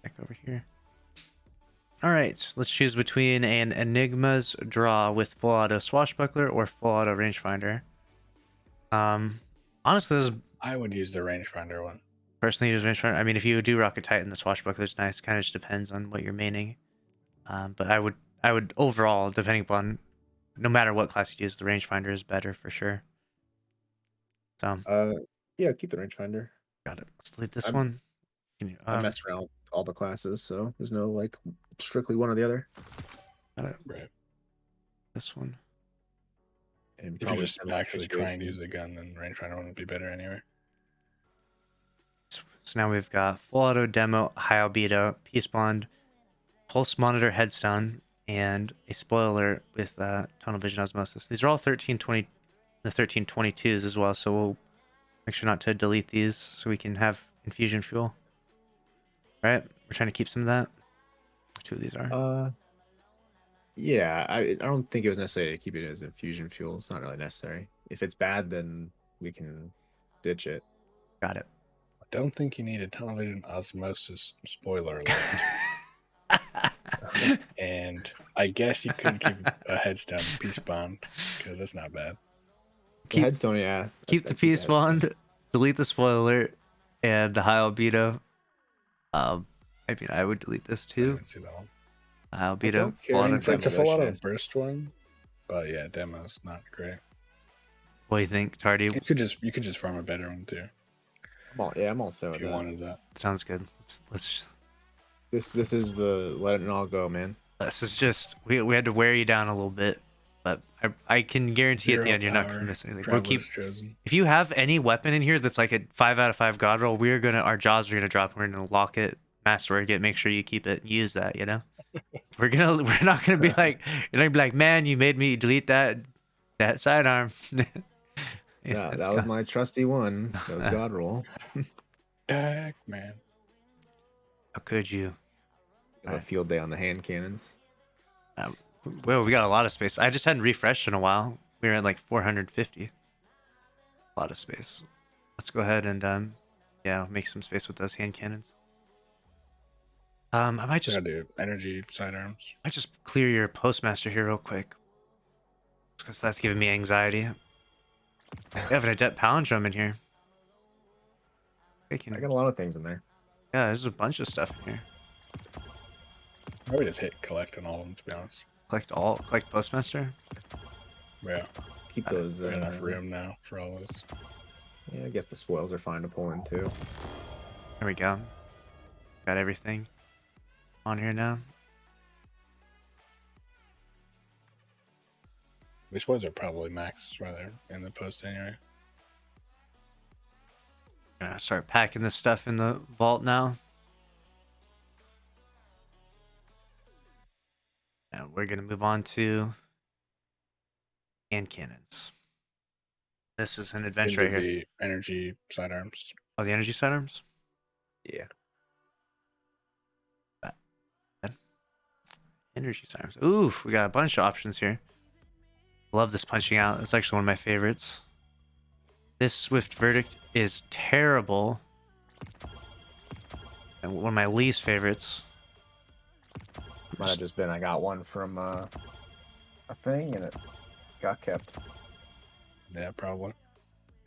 back over here. All right, let's choose between an Enigma's Draw with full auto swashbuckler or full auto rangefinder. Honestly, this is
I would use the rangefinder one.
personally use rangefinder. I mean, if you do Rocket Titan, the swashbuckler's nice. Kind of just depends on what you're maining. But I would overall, depending upon, no matter what class you use, the rangefinder is better for sure. So
Yeah, keep the rangefinder.
got it. Let's delete this
I'm-
one. Can you,
I messed around with all the classes, so there's no like strictly one or the other.
got it.
Right.
This one.
And
If you're
probably
just
similar
actually trying to
situation.
use the gun, then rangefinder one would be better anyway.
So now we've got full auto demo, high albedo, peace bond, pulse monitor headstone, and a spoiler with tunnel vision osmosis. These are all 1320, the 1322s as well. So we'll make sure not to delete these so we can have infusion fuel. Right? We're trying to keep some of that. 2 of these are.
Yeah, I don't think it was necessary to keep it as infusion fuel. It's not really necessary. If it's bad, then we can ditch it.
Got it.
I don't think you need a television osmosis, spoiler alert. And I guess you could keep a headstone peace bond because that's not bad.
The headstone, yeah.
Keep the
I'd
peace
headstone.
bond, delete the spoiler, and the high albedo. I mean, I would delete this
I
too.
didn't see that one.
High albedo.
don't care
full auto
if
It's a full auto
Demolitionist.
burst one, but yeah, demo's not great.
What do you think, Tardy?
You could just farm a better one too
I'm all set
if
with
you
that.
wanted that.
Sounds good. Let's
This is the let it all go, man.
this is just we had to wear you down a little bit, but I can guarantee at the
Zero
end you're not
power,
gonna miss anything. We'll
Traveler's
keep.
chosen.
If you have any weapon in here that's like a 5 out of 5 god roll, our jaws are gonna drop. And we're gonna lock it, masterwork it, make sure you keep it, use that. You know, we're not gonna be like you're gonna be like, man, you made me delete that sidearm.
Yeah, that was my trusty one. That was God roll.
Heck, man.
How could you?
A field day on the hand cannons.
Well, we got a lot of space. I just hadn't refreshed in a while. We were at like 450. A lot of space. Let's go ahead and yeah, make some space with those hand cannons. I might just
I do energy sidearms.
clear your postmaster here real quick, because that's giving me anxiety. We have an adept palindrome in here. I can.
I got a lot of things in there.
Yeah, there's a bunch of stuff in here.
Probably just hit collect on all of them, to be honest.
Collect Postmaster.
Yeah.
Keep
Got it.
those.
We got enough room now for all this.
Yeah, I guess the spoils are fine to pull in too.
There we go. Got everything on here now.
These spoils are probably maxed rather in the post anyway.
Gonna start packing this stuff in the vault now. Now we're gonna move on to hand cannons. This is an adventure right
Into
here.
the energy sidearms.
Oh, the energy sidearms?
Yeah.
Energy sidearms. Ooh, we got a bunch of options here. Love this punching out. It's actually one of my favorites. This swift verdict is terrible. And one of my least favorites.
Might have just been I got one from a thing and it got kept.
Yeah, probably.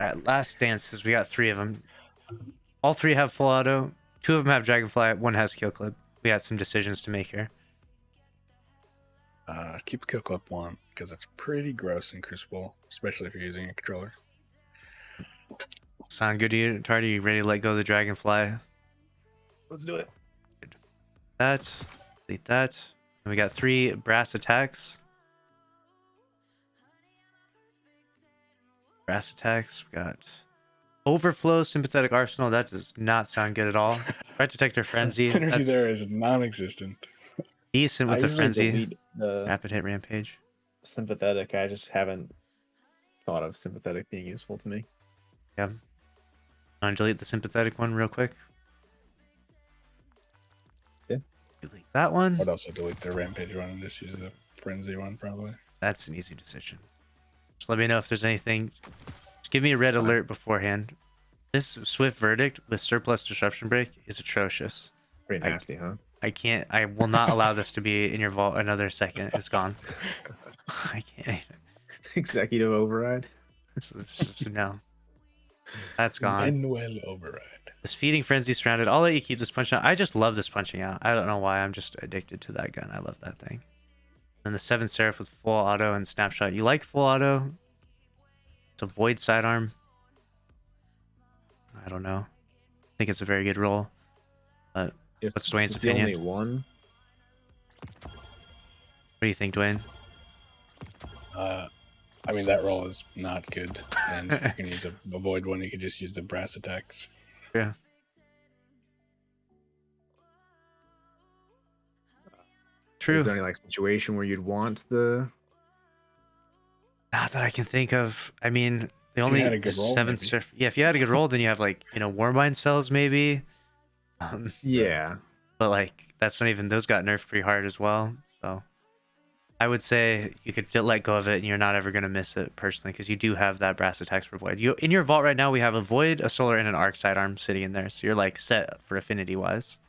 Alright, last dances. We got 3 of them. All 3 have full auto. 2 of them have dragonfly. 1 has kill clip. We got some decisions to make here.
Keep kill clip 1 because it's pretty gross in Crucible, especially if you're using a controller.
Sound good to you, Tardy? You ready to let go of the dragonfly?
Let's do it.
That. Delete that. And we got 3 brass attacks. Brass attacks. We got overflow, sympathetic arsenal. That does not sound good at all. Threat detector frenzy.
Synergy
That's
there is non-existent.
decent with
I
the
usually
frenzy.
delete the
Rapid hit rampage.
sympathetic. I just haven't thought of sympathetic being useful to me.
Yeah. Want to delete the sympathetic one real quick?
Yeah.
Delete that one.
I'd also delete the rampage one and just use the frenzy one probably.
That's an easy decision. Just let me know if there's anything. Just give me a red
That's fine.
alert beforehand. This swift verdict with surplus disruption break is atrocious.
Pretty nasty, huh?
I will not allow this to be in your vault another second. It's gone. I can't.
Executive override.
It's just no. That's gone.
Manuel override.
This feeding frenzy surrounded. I'll let you keep this punching out. I just love this punching out. I don't know why. I'm just addicted to that gun. I love that thing. And the 7 Seraph with full auto and snapshot. You like full auto? It's a void sidearm. I don't know. I think it's a very good roll. But
If
what's Dwayne's
it's the
opinion?
only one,
What do you think, Dwayne?
I mean, that roll is not good. And if you can use a void one, you can just use the brass attacks.
Yeah. True.
is there any like situation where you'd want the?
Not that I can think of. I mean, the
you
only
had a good roll,
7
maybe.
Seraph. Yeah, if you had a good roll, then you have like, Warmind cells maybe.
Yeah.
But like that's not even, those got nerfed pretty hard as well. So I would say you could let go of it and you're not ever going to miss it personally, because you do have that brass attacks for void. In your vault right now we have a void, a solar, and an arc sidearm sitting in there, so you're like set for affinity wise.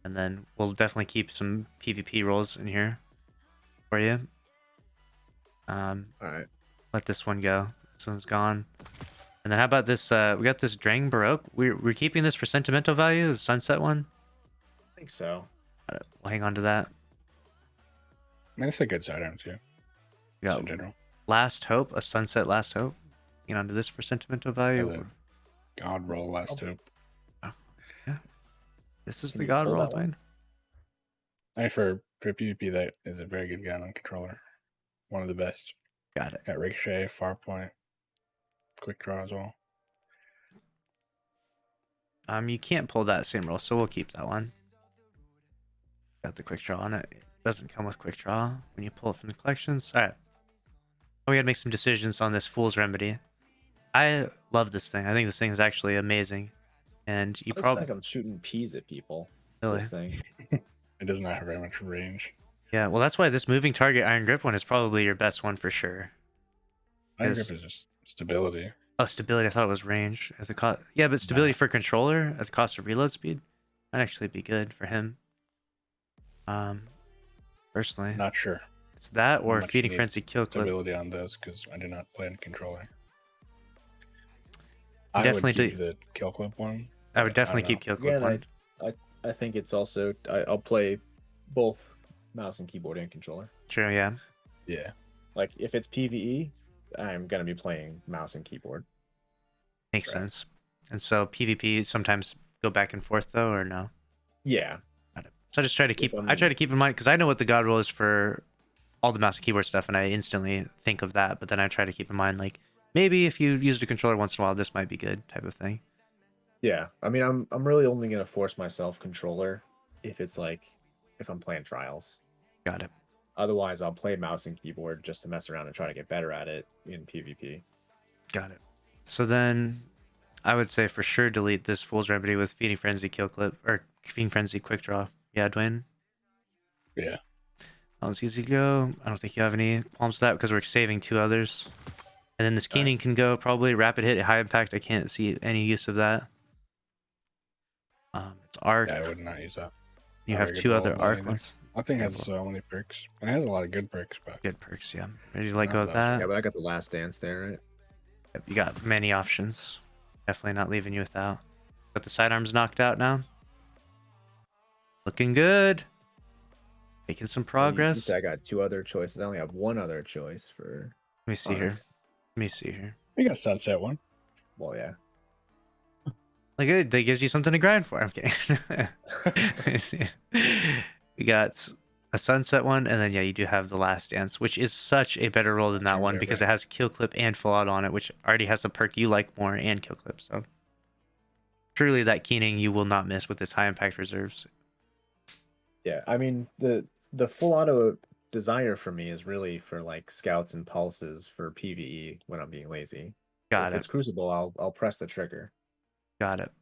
And then we'll definitely keep some PvP rolls in here for you.
All right.
Let this one go. This one's gone. And then how about this? We got this Drang Baroque. We're keeping this for sentimental value, the sunset one.
I think so.
We'll hang on to that.
I mean, it's a good sidearm too.
We
Just
got
in general.
Last Hope, a sunset Last Hope. Hang on to this for sentimental value.
Yeah, God roll last hope.
This is
Can
the
you
God
pull
roll,
that one?
Dwayne.
I mean, for PvP, that is a very good gun on controller. One of the best.
Got it.
Got ricochet, far point, quick draw as well.
You can't pull that same roll, so we'll keep that one. Got the quick draw on it. It doesn't come with quick draw when you pull it from the collections. All right. We gotta make some decisions on this Fool's Remedy. I love this thing. I think this thing is actually amazing. And you
I just
probably
think I'm shooting peas at people.
really,
This thing.
It does not have very much range.
yeah. Well, that's why this moving target Iron Grip one is probably your best one for sure.
Iron
Yes.
grip is just stability.
Oh, stability. I thought it was range as a cost. Yeah, but stability for controller at the cost of reload speed might actually be good for him. Personally,
Not sure.
it's that
how
or
much
feeding
you need
frenzy kill clip.
Stability on those because I do not play on controller.
Definitely
I would keep the kill clip one
I would
I don't
definitely keep
know.
kill clip
Again,
one.
I think it's also I'll play both mouse and keyboard and controller.
True, yeah.
Yeah.
Like if it's PvE, I'm gonna be playing mouse and keyboard.
Makes
Right.
sense. And so PvP sometimes go back and forth though, or no?
Yeah.
Got it. So I just try to
If
keep.
I'm
I try to keep in mind because I know what the god roll is for all the mouse and keyboard stuff, and I instantly think of that. But then I try to keep in mind like maybe if you used a controller once in a while, this might be good type of thing.
Yeah, I mean, I'm really only gonna force myself controller if it's like if I'm playing trials.
Got it.
Otherwise, I'll play mouse and keyboard just to mess around and try to get better at it in PvP.
Got it. So then I would say for sure delete this Fool's Remedy with Feeding Frenzy Kill Clip or Feeding Frenzy Quick Draw. Yeah, Dwayne?
Yeah.
Oh, it's easy to go. I don't think you have any qualms with that because we're saving 2 others. And then this Keening can go probably Rapid Hit, High Impact. I can't see any use of that. It's Arc.
Yeah, I would not use that.
You
Not
have
very good
2
roll
other
on that
Arc
either.
ones.
I think it
Yeah,
has so many perks. And it has a lot of good perks, but
good perks, yeah. Ready to let
Not
go of
that
that?
Yeah, but I got the last dance there, right?
Yep, you got many options. Definitely not leaving you without. Got the sidearms knocked out now. Looking good. Making some
You
progress.
said I got 2 other choices. I only have 1 other choice for.
Let me see
Arc.
here. Let me see here.
we got Sunset one.
Well, yeah.
Like that gives you something to grind for. I'm kidding. Let me see. We got a sunset one, and then yeah, you do have the last dance, which is such a better roll than that one because it has kill clip and full auto on it, which already has the perk you like more and kill clip. So truly, that keening you will not miss with its high impact reserves.
Yeah, I mean the full auto desire for me is really for like scouts and pulses for PvE when I'm being lazy.
Got
If
it.
it's Crucible, I'll press the trigger.
Got it.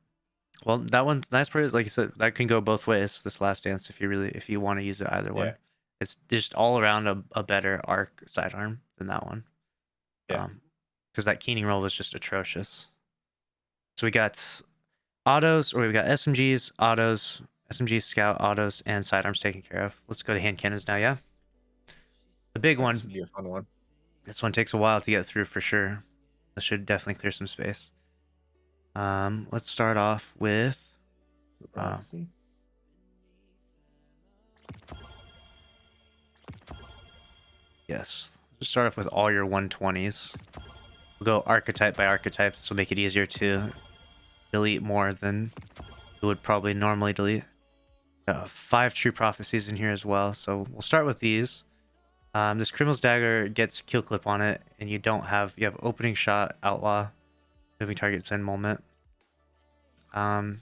Well, that one's nice part is like you said, that can go both ways. This last dance, if you want to use it either one,
Yeah.
it's just all around a better arc sidearm than that one.
Yeah.
Because that keening roll was just atrocious. So we got autos, or we've got SMGs, autos, SMG scout, autos, and sidearms taken care of. Let's go to hand cannons now. Yeah, the big one.
This would be a fun one.
This one takes a while to get through for sure. This should definitely clear some space. Let's start off with
The prophecy.
yes. Just start off with all your 120s. We'll go archetype by archetype. This will make it easier to delete more than you would probably normally delete. 5 true prophecies in here as well. So we'll start with these. This criminal's dagger gets kill clip on it, and you have opening shot, outlaw, moving target, zen moment. Then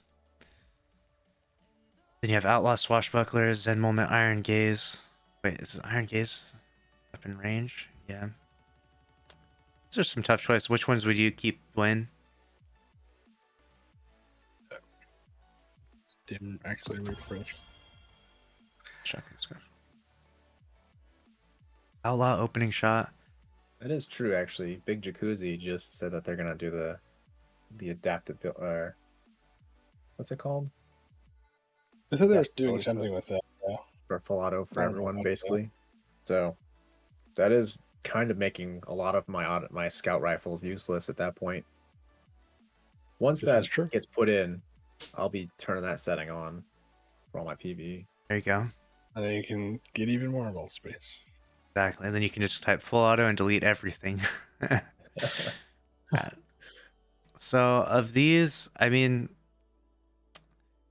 you have outlaw, swashbuckler, zen moment, iron gaze. Wait, is iron gaze weapon range? Yeah. These are some tough choices. Which ones would you keep, Dwayne?
Didn't actually refresh.
Shotgun scarf. Outlaw, opening shot.
That is true, actually. Big Jacuzzi just said that they're gonna do the adaptability. What's it called?
I thought they
Yeah,
were doing
bonus
something with that. Yeah.
For full auto for
I don't know
everyone,
about
basically. So that is kind of making a lot of my scout rifles useless at that point. Once
This is
that
true.
gets put in, I'll be turning that setting on for all my PvE.
There you go.
And then you can get even more vault space.
Exactly. And then you can just type full auto and delete everything. So of these, I mean,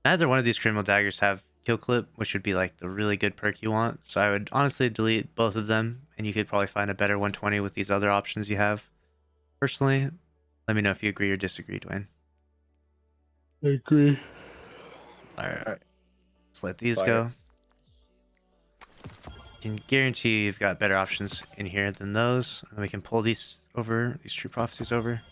neither one of these criminal daggers have kill clip, which would be like the really good perk you want. So I would honestly delete both of them, and you could probably find a better 120 with these other options you have. Personally, let me know if you agree or disagree, Dwayne.
I agree.
All right.
Alright.
Let's let these
Fire.
go. Can guarantee you've got better options in here than those. And we can pull these true prophecies over.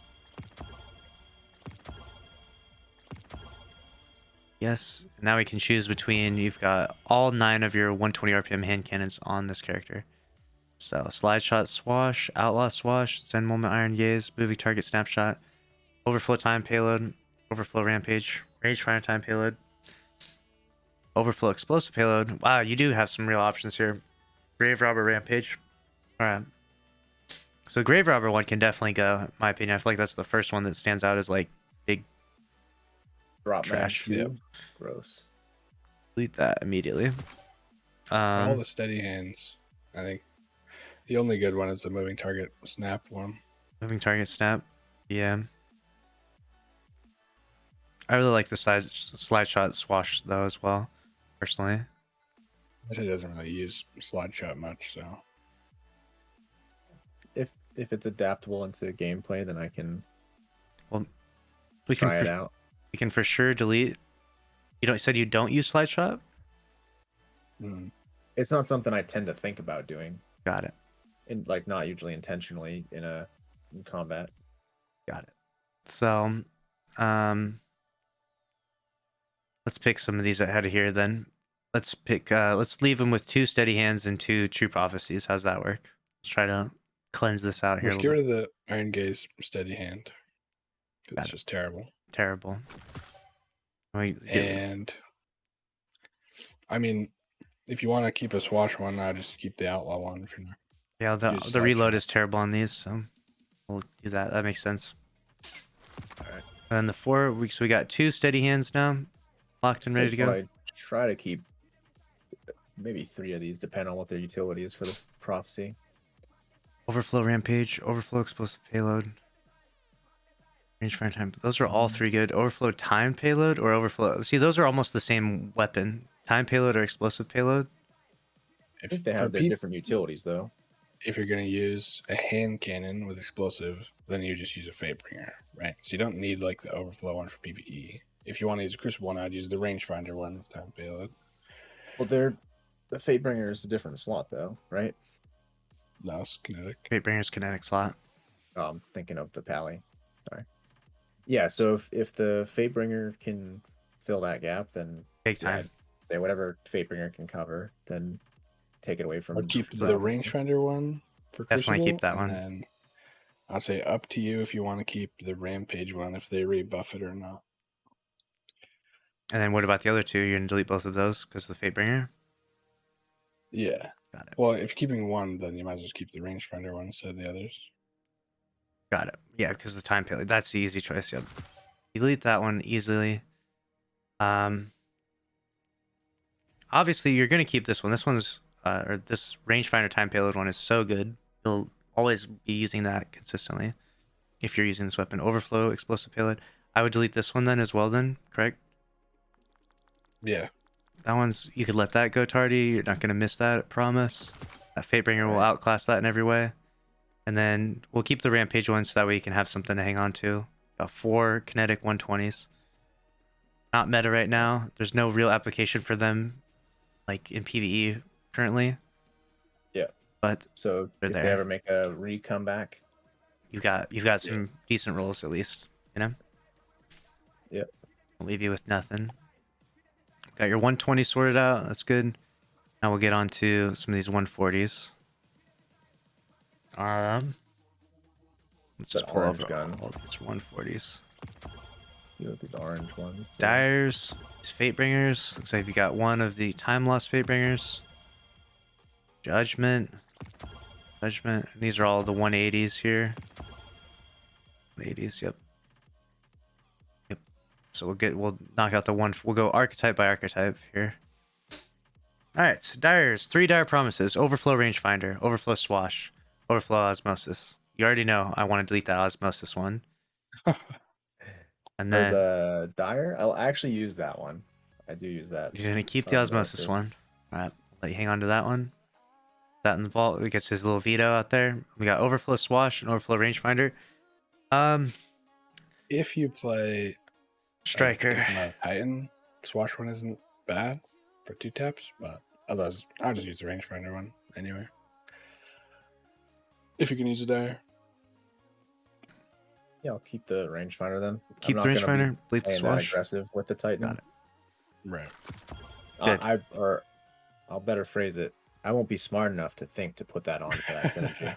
Yes. Now we can choose between, you've got all 9 of your 120 RPM hand cannons on this character. So slide shot, swash, outlaw swash, zen moment, iron gaze, moving target, snapshot, overflow time payload, overflow rampage, rage fire time payload, overflow explosive payload. Wow, you do have some real options here. Grave robber rampage. All right. So grave robber one can definitely go, in my opinion. I feel like that's the first one that stands out as like big
Drop
Trash.
mag 2.
Yep.
Gross.
Delete that immediately.
All the steady hands. I think the only good one is the moving target snap one.
Moving target snap. Yeah. I really like the slide shot swash though as well, personally.
It doesn't really use slide shot much, so
If it's adaptable into gameplay, then I can
We
try it out.
We can for sure delete. You said you don't use slide shot?
It's not something I tend to think about doing.
Got it.
And like not usually intentionally in combat.
Got it. So let's pick some of these out of here then. Let's leave them with 2 steady hands and 2 true prophecies. How's that work? Let's try to cleanse this out here.
Let's get rid of the iron gaze steady hand. It's just terrible.
Terrible.
And I mean, if you want to keep a swash one, I just keep the outlaw one. If you're not.
Yeah, the reload is terrible on these, so we'll do that. That makes sense.
All right.
And then the 4 weeks, we got 2 steady hands now, locked and ready to go.
I try to keep maybe 3 of these, depending on what their utility is for this prophecy.
Overflow rampage, overflow explosive payload, range fire time. Those are all 3 good. Overflow time payload or overflow. See, those are almost the same weapon. Time payload or explosive payload.
I think they have their different utilities though.
If you're going to use a hand cannon with explosive, then you just use a Fatebringer, right? So you don't need like the overflow one for PvE. If you want to use a Crucible one, I'd use the rangefinder one with time payload.
Well, the Fatebringer is a different slot though, right?
No, it's kinetic.
Fatebringer's kinetic slot.
Oh, I'm thinking of the Pally. Sorry. Yeah, so if the Fatebringer can fill that gap, then
Take time.
Say whatever Fatebringer can cover, then take it away from.
I'd keep the rangefinder one for Crucible.
Definitely keep that one.
And I'll say up to you if you want to keep the rampage one, if they rebuff it or not.
And then what about the other 2? You're gonna delete both of those because of the Fatebringer?
Yeah.
Got it.
Well, if you're keeping one, then you might as well keep the rangefinder one instead of the others.
Got it. Yeah, because the time payload. That's the easy choice. Yep. Delete that one easily. Obviously, you're gonna keep this one. This one's or this rangefinder time payload one is so good. You'll always be using that consistently if you're using this weapon. Overflow explosive payload. I would delete this one then as well. Then correct?
Yeah.
That one's, you could let that go tardy. You're not going to miss that, I promise. That Fatebringer will outclass that in every way. And then we'll keep the Rampage one so that way you can have something to hang on to. Got 4 Kinetic 120s. Not meta right now. There's no real application for them like in PvE currently.
Yeah.
But
so if they ever make a re-comeback,
you've got some decent rolls at least, you know?
Yep.
I'll leave you with nothing. Got your 120 sorted out. That's good. Now we'll get on to some of these 140s. Let's just pull over all these 140s.
You know, these orange ones.
Dyers, these Fatebringers. Looks like you got one of the time lost Fatebringers. Judgment. These are all the 180s here. 180s, yep. So we'll knock out the one. We'll go archetype by archetype here. All right, so Dyers, 3 Dire Promises, Overflow Rangefinder, Overflow Swash, Overflow Osmosis. You already know I want to delete that Osmosis one. And then
the Dire, I'll actually use that one. I do use that.
You're gonna keep the Osmosis one. All right, let you hang on to that one. That in the vault. It gets his little veto out there. We got Overflow Swash and Overflow Rangefinder.
If you play
Striker,
Titan, Swash one isn't bad for 2 taps, but otherwise I'll just use the rangefinder one anyway. If you can use a Dire.
Yeah, I'll keep the rangefinder then.
Keep the rangefinder, delete the Swash.
Aggressive with the Titan.
Got it. Right.
I'll better phrase it. I won't be smart enough to think to put that on for that synergy.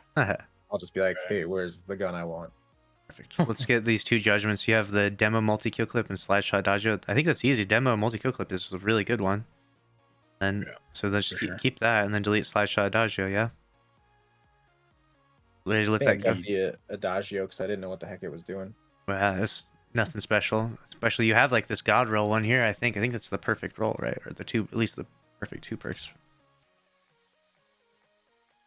I'll just be like, hey, where's the gun I want?
Perfect. Let's get these 2 judgments. You have the demo multi-kill clip and slide shot dodge. I think that's easy. Demo multi-kill clip is a really good one. And so let's keep that and then delete slide shot adagio, yeah? Ready to let that go.
The adagio because I didn't know what the heck it was doing.
Well, it's nothing special. Especially you have like this god roll one here. I think that's the perfect roll, right? Or the two, at least the perfect 2 perks.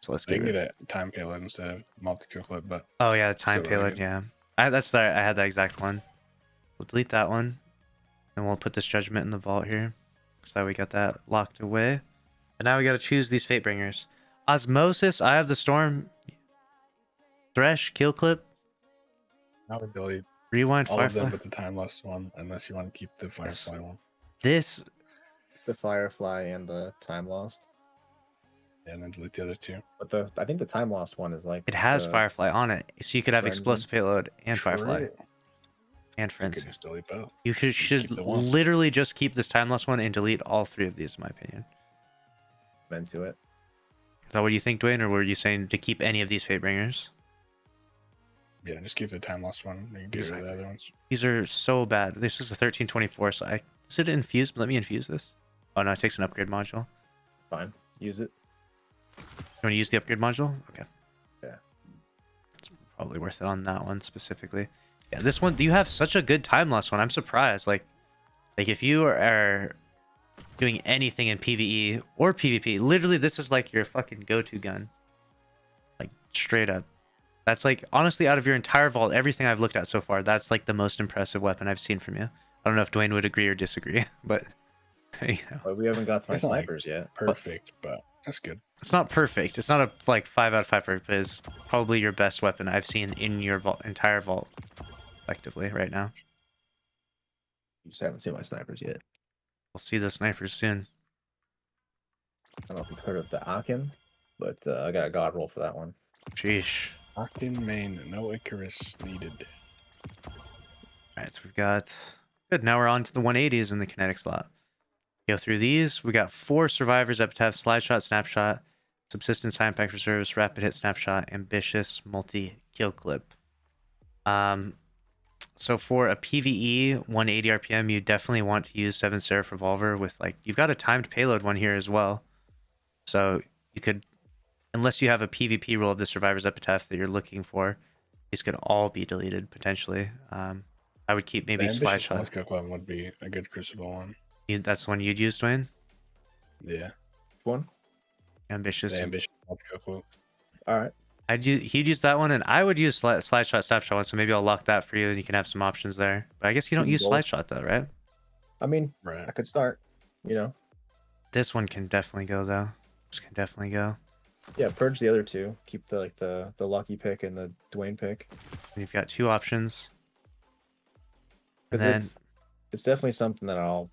So let's
I
get
can
rid.
get a time payload instead of multi-kill clip, but
Oh yeah, time
still really
payload.
good.
Yeah, that's I had that exact one. We'll delete that one, and we'll put this judgment in the vault here, so we got that locked away. And now we got to choose these fate bringers. Osmosis. I have the storm. Thresh, kill clip,
I would delete
rewind,
all of
firefly.
them but the time lost one, unless you want to keep the firefly one.
This
The Firefly and the Time Lost.
And then delete the other 2.
But I think the Time Lost one is like
it has
the
firefly on it, so you could have
Frenzy.
explosive payload and firefly
True.
and
You
frenzy.
could just delete both.
You
Just
should
keep the one.
literally just keep this timeless one and delete all 3 of these, in my opinion.
meant to it.
Is that what you think, Dwayne, or were you saying to keep any of these fate bringers?
Yeah, just keep the time lost one. You can get rid of the other ones.
These are so bad. This is a 1324, so is it infused? Let me infuse this. Oh no, it takes an upgrade module.
Fine. Use it.
You want to use the upgrade module? Okay.
Yeah.
It's probably worth it on that one specifically. Yeah, this one, you have such a good time loss one. I'm surprised. Like if you are doing anything in PvE or PvP, literally this is like your fucking go-to gun. Like straight up. That's like, honestly, out of your entire vault, everything I've looked at so far, that's like the most impressive weapon I've seen from you. I don't know if Dwayne would agree or disagree, but you know.
But we haven't got to my
It's not, like,
snipers yet.
Perfect, but that's good.
It's not perfect. It's not a like 5 out of 5 perfect, but it's probably your best weapon I've seen in your entire vault, effectively, right now.
You just haven't seen my snipers yet.
We'll see the snipers soon.
I don't know if you've heard of the Akin, but I got a god roll for that one.
Sheesh.
Locked in main, no Icarus needed.
Alright, so we've got... Good, now we're on to the 180s in the kinetic slot. Go through these. We got 4 survivors: epitaph, slide shot, snapshot, subsistence, high impact reserves, rapid hit, snapshot, ambitious, multi-kill clip. So for a PvE 180 RPM, you definitely want to use 7 Seraph Revolver with like, you've got a timed payload one here as well. So you could, unless you have a PvP roll of the survivor's epitaph that you're looking for, these could all be deleted potentially. I would keep maybe
The
slide
ambitious
shot.
multi-kill club would be a good crucible one.
That's the one you'd use, Dwayne?
Yeah.
One.
Ambitious.
The ambitious multi-kill club.
All right.
He'd use that one, and I would use slide shot, snapshot one. So maybe I'll lock that for you, and you can have some options there. But I guess you don't use slide shot though, right?
I mean,
Right.
I could start. You know.
This one can definitely go though. This can definitely go.
Yeah, purge the other 2. Keep the lucky pick and the Dwayne pick.
And you've got 2 options. And
Because
then
it's definitely something that I'll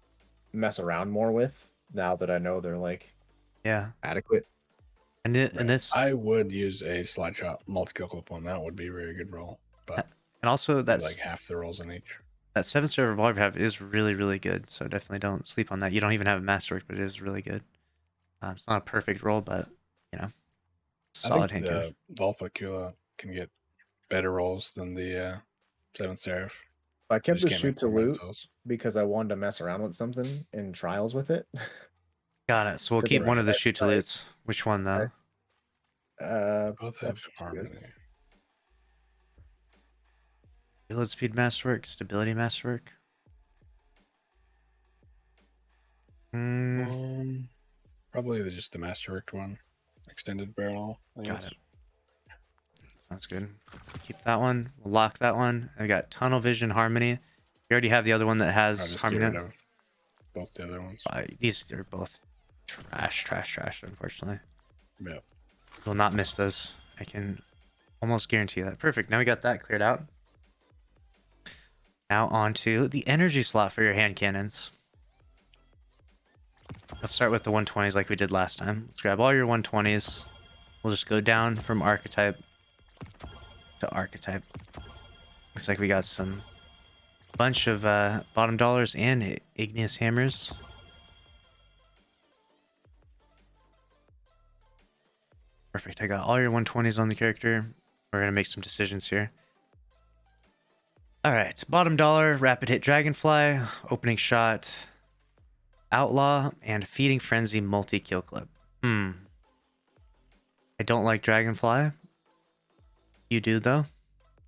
mess around more with now that I know they're like
yeah,
adequate.
and this
I would use a slide shot multi-kill clip one. That would be a very good roll. But
and also
that's
that's
like half the rolls in each.
that 7 server revolver you have is really good. So definitely don't sleep on that. You don't even have a masterwork, but it is really good. It's not a perfect roll, but you know, solid
I think
hand.
the Vulpacula can get better rolls than the 7 Seraph.
I kept
Just
the
can't
shoot
make
to
more
loot
those.
because I wanted to mess around with something in trials with it.
Got it. So we'll
Because
keep one of the
I-
shoot to loots. Which one though?
Both have harmony.
Payload speed masterwork, stability masterwork.
Probably just the masterworked one. Extended barrel. I
Got
guess.
it. Sounds good. Keep that one. We'll lock that one. I got tunnel vision, harmony. You already have the other one that
I'll
has
just get
harmony.
rid of both the other ones.
These are both trash, unfortunately.
Yep.
Will not miss those. I can almost guarantee that. Perfect. Now we got that cleared out. Now on to the energy slot for your hand cannons. Let's start with the 120s like we did last time. Let's grab all your 120s. We'll just go down from archetype to archetype. Looks like we got some bunch of bottom dollars and igneous hammers. Perfect. I got all your 120s on the character. We're going to make some decisions here. All right. Bottom dollar, rapid hit dragonfly, opening shot, outlaw, and feeding frenzy multi-kill clip. I don't like dragonfly. You do though.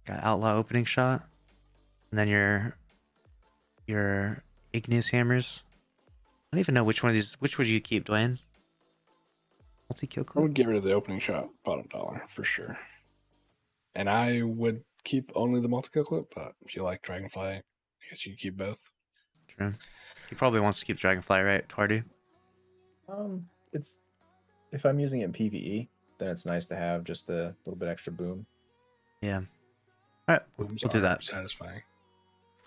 Got outlaw, opening shot. And then your your igneous hammers. I don't even know which one of these. Which would you keep, Dwayne? Multi-kill
I
clip?
would get rid of the opening shot, bottom dollar, for sure. And I would keep only the multi-kill clip, but if you like Dragonfly, I guess you can keep both.
True. He probably wants to keep Dragonfly, right, Twardy?
It's if I'm using it in PvE, then it's nice to have just a little bit extra boom.
Yeah. All right, we'll
Booms
do
are
that.
satisfying.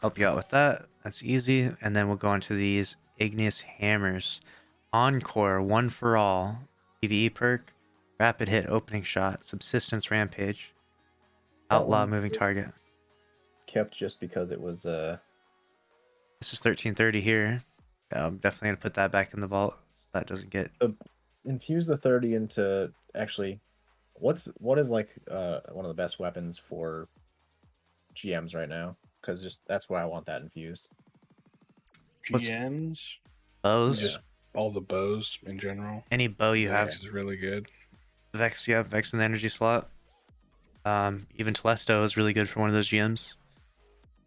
Help you out with that. That's easy. And then we'll go on to these igneous hammers. Encore, one for all. PvE perk, rapid hit, opening shot, subsistence rampage,
That
outlaw
one
moving
was
target.
kept just because it was
This is 1330 here. Yeah, I'm definitely gonna put that back in the vault. That doesn't get.
infuse the 30 into actually what is like one of the best weapons for GMs right now, because just that's why I want that infused.
What's-
GMs,
Bows.
just all the bows in general.
Any bow you have.
Vex is really good.
Vex, yeah, Vex in the energy slot. Even Telesto is really good for one of those GMs.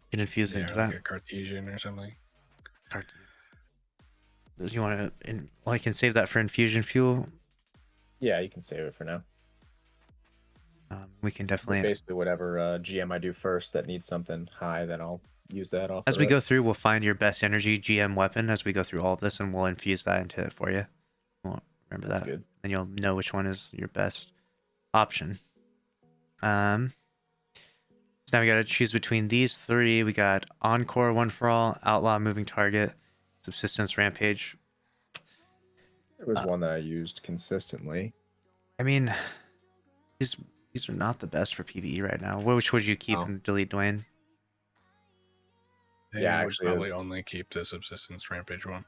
You can infuse it
Yeah,
into
like
that.
a Cartesian or something.
Do you want to? Well, I can save that for infusion fuel.
Yeah, you can save it for now.
We can
But
definitely.
basically, whatever GM I do first that needs something high, then I'll use that off.
As we go through, we'll find your best energy GM weapon as we go through all of this, and we'll infuse that into it for you. We'll remember
That's
that,
good.
and you'll know which one is your best option. So now we got to choose between these three. We got Encore, one for all, Outlaw, moving target, Subsistence, Rampage.
There was one that I used consistently.
I mean, these are not the best for PvE right now. Which would you keep
Oh.
and delete, Dwayne?
Yeah,
I would
actually, it was-
probably only keep the Subsistence Rampage one.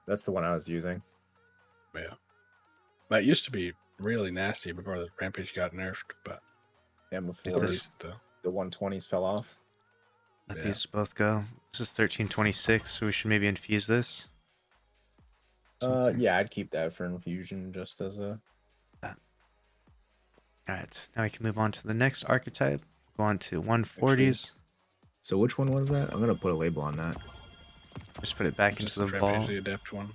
That's the one I was using.
Yeah. That used to be really nasty before the Rampage got nerfed, but
And
Did
before
this-
the 120s fell off.
Let
Yeah.
these both go. This is 1326, so we should maybe infuse this. Something.
Yeah, I'd keep that for infusion just as a.
Alright, now we can move on to the next archetype. Go on to 140s.
So which one was that? I'm gonna put a label on that.
Just put it back into the
Subsistence
vault.
Rampage, the Adept one.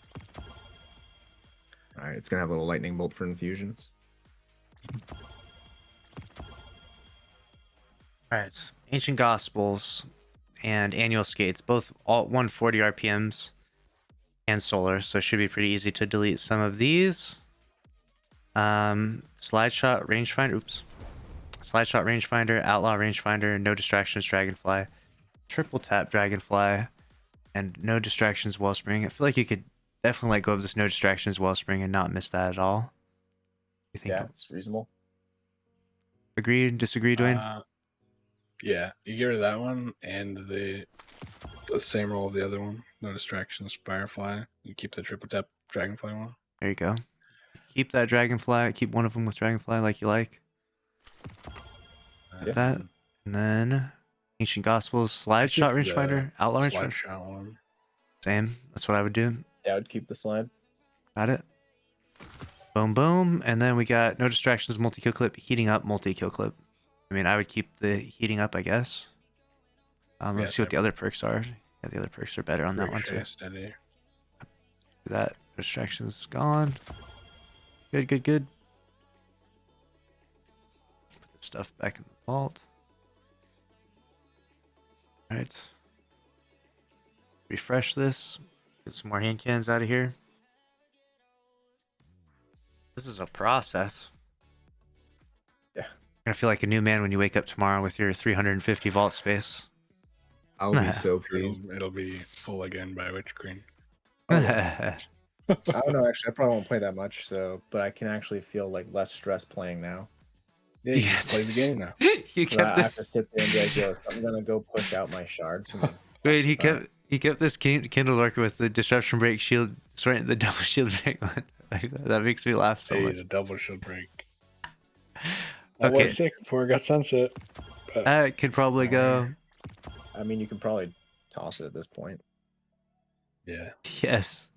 All right, it's gonna have a little lightning bolt for infusions.
Alright, Ancient Gospels and Annual Skates, both all 140 RPMs and solar, so it should be pretty easy to delete some of these. Slide shot, rangefinder, oops. Slide shot, rangefinder, outlaw, rangefinder, no distractions, dragonfly, triple tap, dragonfly, and no distractions, wellspring. I feel like you could definitely let go of this no distractions, wellspring, and not miss that at all. You think?
Yeah, it's reasonable.
Agree? Disagree, Dwayne?
Yeah, you get rid of that one and the same roll of the other one. No distractions, Firefly. You keep the triple tap Dragonfly one.
There you go. Keep that dragonfly. Keep one of them with dragonfly, like you like.
Yeah.
That, and then Ancient Gospels, slide shot,
Keep the
rangefinder, outlaw,
Slide
rangefinder.
shot one.
Same. That's what I would do.
Yeah, I would keep the slide.
Got it. Boom, boom. And then we got no distractions, multi-kill clip, heating up, multi-kill clip. I mean, I would keep the heating up, I guess. Let's
Yeah,
see what the other perks are. Yeah, the other perks are better on that one too.
Ricochet, steady.
Do that. Distractions gone. Good, good, good. Put this stuff back in the vault. Alright. Refresh this. Get some more hand cannons out of here. This is a process.
Yeah.
You're gonna feel like a new man when you wake up tomorrow with your 350 vault space.
I'll be so pleased.
It'll be full again by Witch Queen.
I don't know. Actually, I probably won't play that much. So, but I can actually feel like less stress playing now.
Yeah, you can play the game now.
You
So I
kept
have to
this.
sit there and be like, "Yo, so I'm gonna go push out my shards." From the
Wait, he
phosphor
kept this Kindle lurker with the disruption break shield, sorry, the double shield break one. Like, that makes me laugh so
Hey,
much.
the double shield break. That
Okay.
was sick before it got sunset. But
That could probably go.
I mean, you can probably toss it at this point.
yeah,
Yes,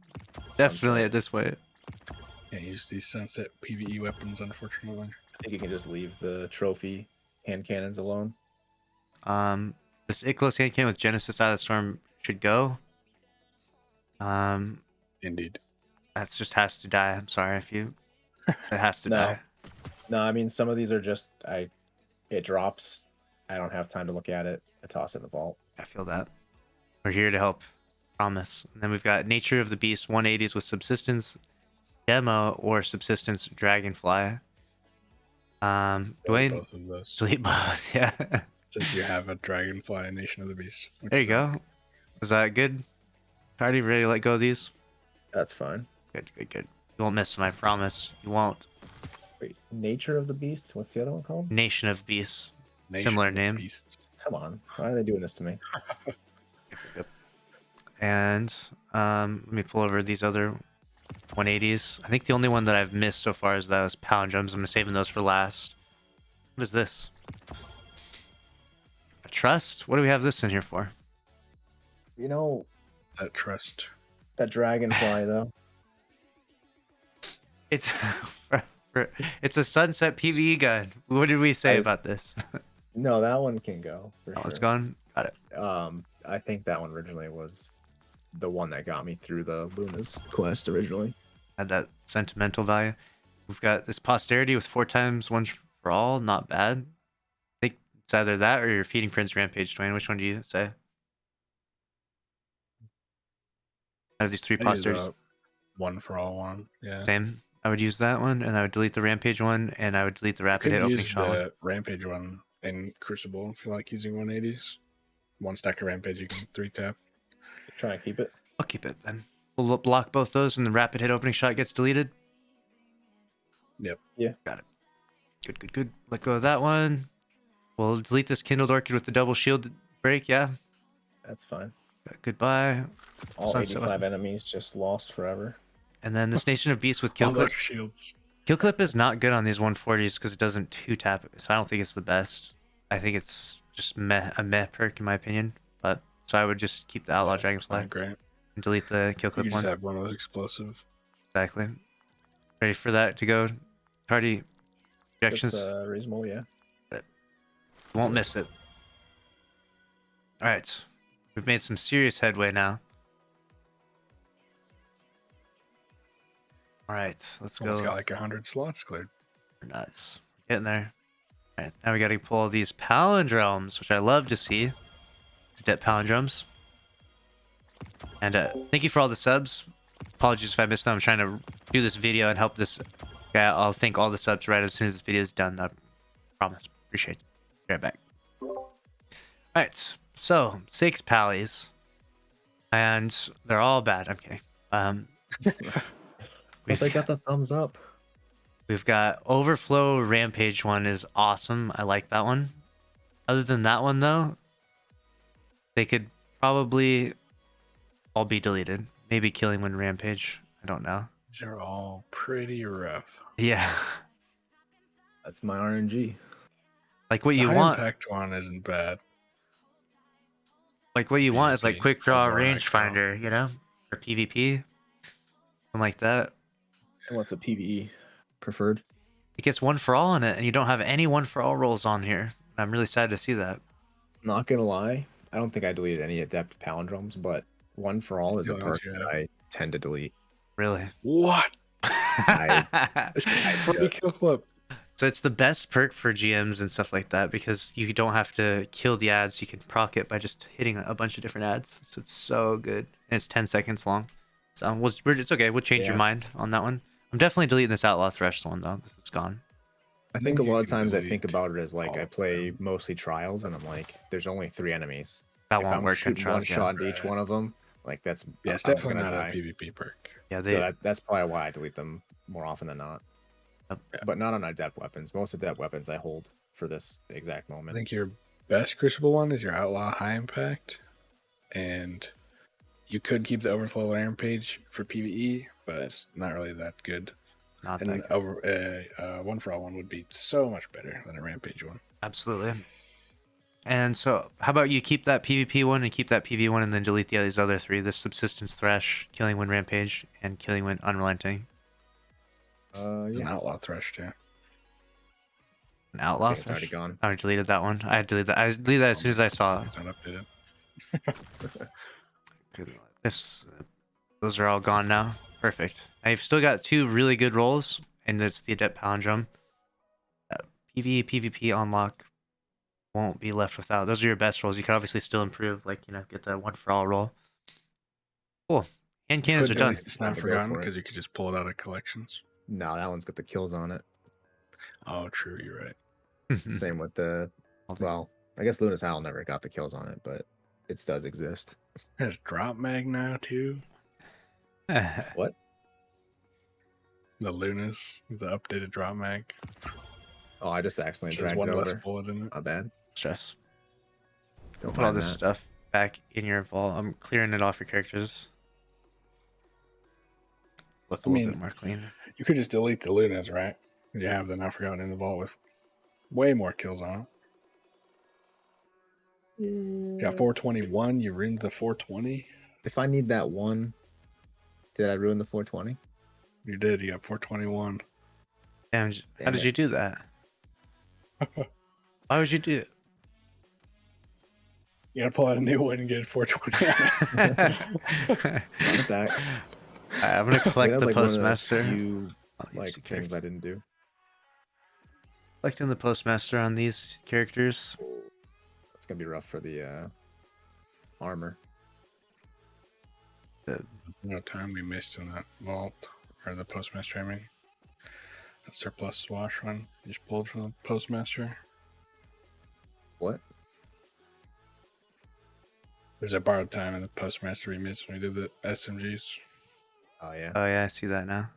definitely at this point.
can't use these sunset PvE weapons, unfortunately.
I think you can just leave the trophy hand cannons alone.
This Ichlos hand cannon with Genesis Out of the Storm should go.
Indeed.
That just has to die. I'm sorry if you. It has to
No.
die.
No, I mean some of these are just it drops. I don't have time to look at it. I toss it in the vault.
I feel that. We're here to help. Promise. And then we've got Nature of the Beast 180s with Subsistence Demo or Subsistence Dragonfly. Dwayne,
Both of those.
delete both. Yeah.
Since you have a Dragonfly Nation of the Beast.
There you go. Was that good? Already ready to let go of these?
That's fine.
Good, good, good. You won't miss them, I promise. You won't.
Wait, Nature of the Beast? What's the other one called?
Nation of Beasts.
Nation
Similar
of the
name.
Beasts.
Come on. Why are they doing this to me?
And let me pull over these other 180s. I think the only one that I've missed so far is those palindromes. I'm saving those for last. What is this? A trust? What do we have this in here for?
You know,
That trust.
that dragonfly though.
It's it's a sunset PvE gun. What did we say about this?
No, that one can go. For
Oh,
sure.
it's gone. Got it.
I think that one originally was the one that got me through the Luna's quest originally.
Had that sentimental value. We've got this posterity with 4 times one for all. Not bad. I think it's either that or your Feeding Prince Rampage, Dwayne. Which one do you say? Out of these 3
I use
posterities,
a one for all one. Yeah.
same. I would use that one, and I would delete the Rampage one, and I would delete the
You
Rapid
could
Hit opening
use
shot one.
the Rampage one in Crucible if you like using 180s. One stack of Rampage you can 3-tap.
Try and keep it.
I'll keep it then. We'll block both those, and the Rapid Hit opening shot gets deleted.
Yep.
Yeah.
Got it. Good, good, good. Let go of that one. We'll delete this Kindled Orchid with the double shield break. Yeah.
That's fine.
Goodbye.
All
Sunset
85
weapon.
enemies just lost forever.
And then this Nation of Beasts with Kill
All
Clip.
those shields.
Kill Clip is not good on these 140s because it doesn't 2-tap. So I don't think it's the best. I think it's just a meh perk in my opinion. But so I would just keep the Outlaw
Yeah, it's
Dragonfly
not great.
and delete the Kill
You
Clip
can
one.
just have one with explosive.
Exactly. Ready for that to go? Tardy projections.
That's reasonable, yeah.
Won't miss it. All right. We've made some serious headway now. All right. Let's
Almost
go.
got like 100 slots cleared.
We're nuts. Getting there. All right. Now we got to pull all these palindromes, which I love to see. These debt palindromes. And thank you for all the subs. Apologies if I missed them. I'm trying to do this video and help this guy. I'll thank all the subs right as soon as this video is done. I promise. Appreciate it. Be right back. All right. So 6 pallies. And they're all bad. I'm kidding.
But they got the thumbs up.
We've got Overflow Rampage one is awesome. I like that one. Other than that one, though, they could probably all be deleted. Maybe Killing Wind Rampage. I don't know.
These are all pretty rough.
Yeah.
That's my RNG.
Like what
The
you
high
want.
impact one isn't bad.
Like what you want is like
PvP,
quick draw
overall
rangefinder, you know? Or PvP. Something like that.
And what's a PvE preferred?
It gets 1 for all in it, and you don't have any 1 for all rolls on here. I'm really sad to see that.
Not gonna lie, I don't think I deleted any adept palindromes, but 1 for all is a
The ones
perk
you
that
have.
I tend to delete.
Really.
What?
I-
It's just free kill clip.
So it's the best perk for GMs and stuff like that because you don't have to kill the ads. You can proc it by just hitting a bunch of different ads. So it's so good. And it's 10 seconds long. So it's okay. We'll change your
Yeah.
mind on that one. I'm definitely deleting this Outlaw Thresh one though. This is gone.
I think a
you
lot of
can
times I think
delete
about it as like
all
I
of
play
them.
mostly trials, and I'm like, there's only 3 enemies.
That
If
won't
I'm
work in
shooting
trials.
one shot into each
Right.
one of them, like that's
Yeah, it's
I'm
definitely
gonna
not
die.
a PvP perk.
Yeah,
So that's probably why I delete them more often than not.
Yep.
But not on adept weapons. Most adept weapons I hold for this exact
I
moment.
think your best Crucible one is your Outlaw High Impact, and you could keep the Overflow Rampage for PvE, but it's not really that good.
not
And
that
then
good.
one for all one would be so much better than a Rampage one.
Absolutely. And so, how about you keep that PvP one and keep that PV one, and then delete these other 3: the Subsistence Thresh, Killing Wind Rampage, and Killing Wind Unrelenting.
An
Yeah,
Outlaw Thresh too.
An
I
Outlaw
think it's already
Thresh.
gone.
I deleted that one. I deleted that. I deleted that as soon as I saw it.
It's not updated.
This Those are all gone now. Perfect. I've still got 2 really good rolls, and it's the Adept Palindrome. PvE, PvP on lock won't be left without. Those are your best rolls. You can obviously still improve, like, you know, get that one for all roll. Cool. Hand cannons are done.
It's
Time
not
to go
forgotten
for it.
because you could just pull it out of collections.
No, that one's got the kills on it.
Oh, true. You're right.
Same with the. Well, I guess Luna's Howl never got the kills on it, but it does exist.
It has drop mag now too.
What?
The Lunas, the updated drop mag.
Oh, I just accidentally
There's
dragged
one
it
less
over.
bullet in it.
Not bad.
Stress.
Don't
Put all
mind
this
that.
stuff back in your vault. I'm clearing it off your characters. Look a little bit more clean.
You could just delete the Lunas, right? You have the Now Forgotten in the vault with way more kills on it. You got 421. You ruined the 420.
If I need that one, did I ruin the 420?
You did. You got 421.
Damn, how did you do that? Why would you do it?
You gotta pull out a new one and get 420.
Run it back.
I'm gonna collect
That was
the
like one of
postmaster.
few,
on these
like
two
things
characters.
I didn't do.
Collecting the postmaster on these characters.
It's gonna be rough for the armor.
No time we missed in that vault or the postmaster. I mean, that surplus swash one you just pulled from the postmaster.
What?
There's a borrowed time in the postmaster we missed when we did the SMGs.
Oh yeah.
Oh yeah, I see that now.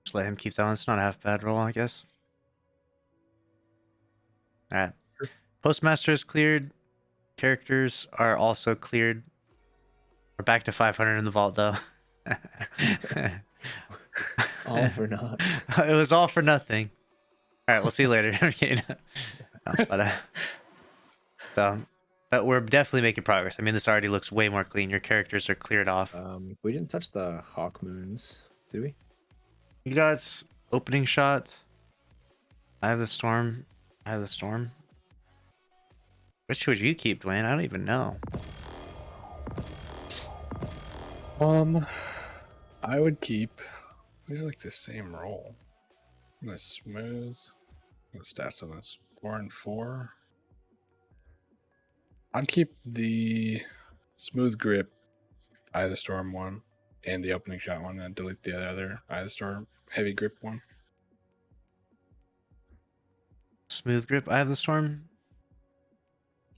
Just let him keep that one. It's not a half bad roll, I guess. All right. Postmaster is cleared. Characters are also cleared. We're back to 500 in the vault, though.
All for naught.
It was all for nothing. All right, we'll see you later. Okay, no, but we're definitely making progress. I mean, this already looks way more clean. Your characters are cleared off.
We didn't touch the Hawk Moons, did we?
You got opening shot. I have the storm. I have the storm. Which would you keep, Dwayne? I don't even know.
I would keep. These are like the same roll. The smooth. The stats on this 4 and 4. I'd keep the smooth grip, Eye of the Storm one, and the opening shot one, and delete the other Eye of the Storm heavy grip one.
Smooth grip. I have the storm.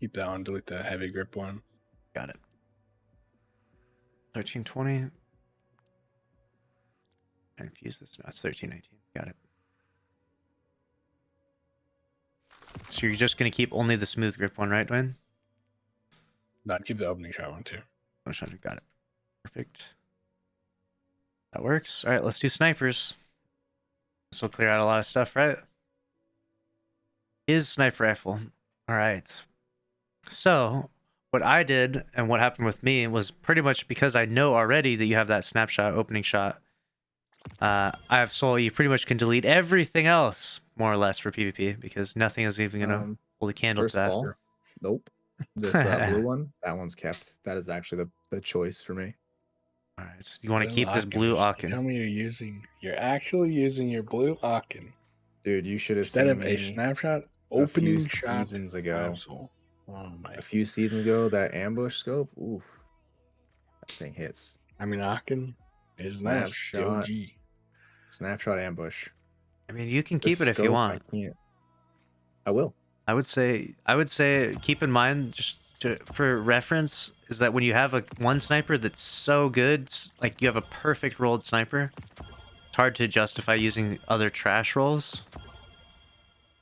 Keep that one. Delete the heavy grip one.
Got it. 1320. I infuse this. No, it's 1319. Got it. So you're just gonna keep only the smooth grip one, right, Dwayne?
No, I'd keep the opening shot one too.
Got it. Perfect. That works. All right, let's do snipers. This will clear out a lot of stuff, right? Is sniper rifle. All right. So what I did and what happened with me was pretty much because I know already that you have that snapshot opening shot. I have soul. You pretty much can delete everything else more or less for PvP because nothing is even gonna hold a candle
First
to that.
of all, nope. This blue one, that one's kept. That is actually the choice for me.
All right, so you want to keep this blue Aachen.
Tell me you're actually using your blue Aachen.
Dude, you should have
instead
seen
of a snapshot
a few
opening shot
seasons ago.
Oh my!
A few seasons ago, that ambush scope, oof, that thing hits.
I mean, Aachen is
Snapshot. Snapshot ambush.
I mean, you can keep it if you want.
I will.
I would say keep in mind just for reference is that when you have one sniper that's so good, like you have a perfect rolled sniper, it's hard to justify using other trash rolls.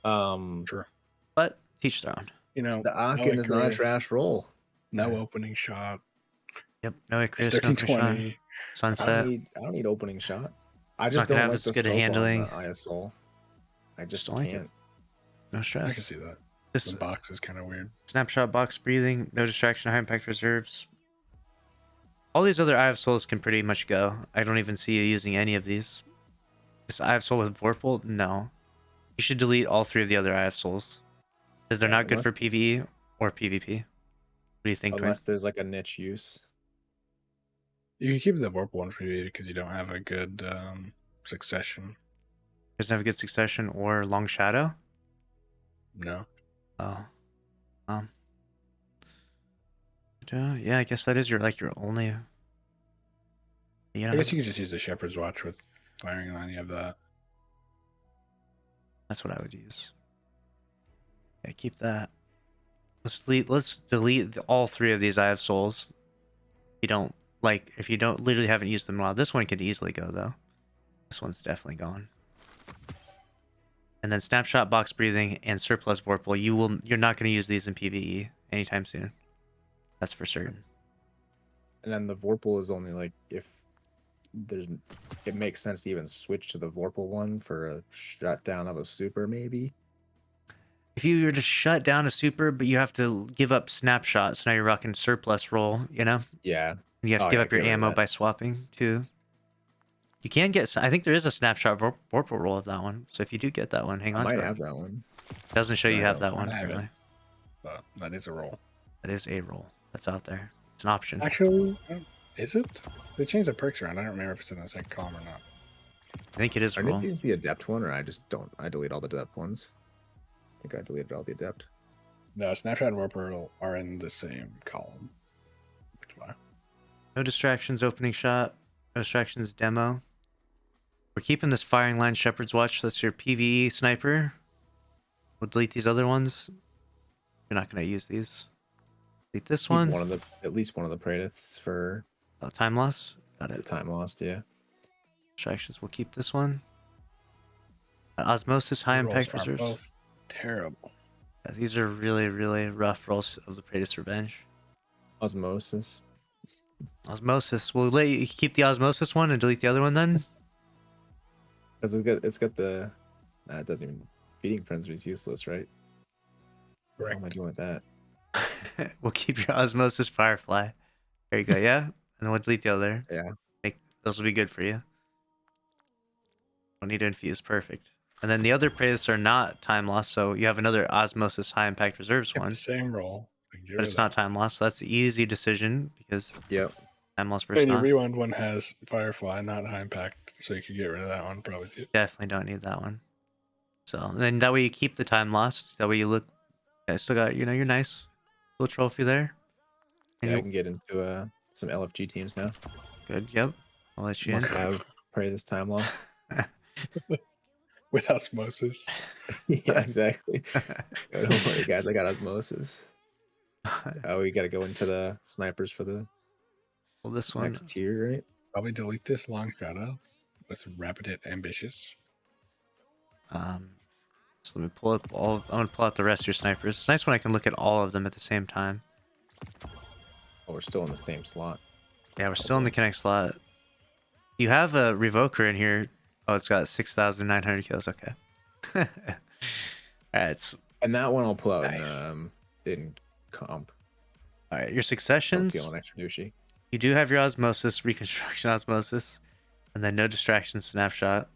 Sure.
But teach their own.
You know,
the Aachen is not a trash roll.
No opening shot.
Yep. No Chris.
1320.
Sunset.
I don't need opening shot. I just don't like the
good
scope
handling.
on the ISO. I just
don't like
can't.
it. No stress.
I can see that. The box is kind of weird.
Snapshot box breathing, no distraction, high impact reserves. All these other Eye of Souls can pretty much go. I don't even see you using any of these. This Eye of Soul with Vorpal? No. You should delete all 3 of the other Eye of Souls. Because they're not good for PvE or PvP. What do you think,
Unless there's like a niche use.
You can keep the Vorpal one for you because you don't have a good succession.
Doesn't have a good succession or long shadow.
No.
Oh, um, yeah. I guess that is your your only. You
I
know,
guess you could just use the Shepherd's Watch with firing line. You have that.
that's what I would use. Yeah, keep that. Let's delete all three of these. I have souls. You don't if you don't literally haven't used them in a while. This one could easily go though. This one's definitely gone. And then snapshot, box breathing, and surplus vorpal. You're not going to use these in PvE anytime soon. That's for certain.
And then the Vorpal is only like if there's it makes sense to even switch to the Vorpal one for a shutdown of a super, maybe.
If you were to shut down a super, but you have to give up snapshot, so now you're rocking surplus roll, you know?
Yeah.
And you have to
Oh,
give
yeah,
up your
get rid of
ammo
that.
by swapping too. You can get, I think there is a snapshot vorpal roll of that one. So if you do get that one, hang
I
on to
might
it.
have that one.
It doesn't show
No,
you
I
have
don't.
that one
I have it.
apparently.
But that is a roll.
That is a roll that's out there. It's an option.
Actually, is it? They changed the perks around. I don't remember if it's in the second column or not.
I think it is a
Are
roll.
these the adept one, or I just don't? I delete all the adept ones. I think I deleted all the adept.
No, Snapshot and Vorpal are in the same column. That's why.
No distractions, opening shot. No distractions, demo. We're keeping this firing line Shepherd's Watch. That's your PvE sniper. We'll delete these other ones. You're not going to use these. Delete this
Keep
one.
one of the at least one of the Praedyths for
Time loss. Got
the
it.
time lost. Yeah.
Distractions. We'll keep this one. Osmosis, high impact
Rolls are
reserves.
both terrible.
Yeah, these are really, really rough rolls of the Praedyth's Revenge.
Osmosis.
Osmosis. We'll let you keep the Osmosis one and delete the other one then.
Because it's got the. It doesn't even. Feeding frenzy is useless, right? What
Correct.
am I doing with that?
We'll keep your Osmosis Firefly. There you go. Yeah. And then we'll delete the other.
Yeah.
Those will be good for you. Don't need to infuse. Perfect. And then the other Praedyths are not time loss, so you have another Osmosis High Impact Reserves
It's
one.
the same roll.
But it's not time loss, so that's the easy decision because
Yep.
time loss versus
And your
not.
rewind one has Firefly, not high impact, so you could get rid of that one probably too.
Definitely don't need that one. So then that way you keep the time lost. That way you look. Yeah, still got your nice little trophy there. And
Yeah, I
you
can get into some LFG teams now.
good. Yep. I'll let you
Must
in.
have pray this time lost.
With Osmosis.
Yeah, exactly. Oh, don't worry, guys. I got Osmosis. Oh, we got to go into the snipers for the
Well, this one.
next tier, right?
Probably delete this long shadow with Rapid Hit Ambitious.
So let me pull up all. I'm gonna pull out the rest of your snipers. It's nice when I can look at all of them at the same time.
Oh, we're still in the same slot.
Yeah, we're still in the Kinetic slot. You have a Revoker in here. Oh, it's got 6,900 kills. Okay. All right.
And that one I'll pull out
Nice.
in comp.
All right. Your
I'm
successions.
feeling extra douchey.
You do have your Osmosis, Reconstruction Osmosis, and then no distractions snapshot.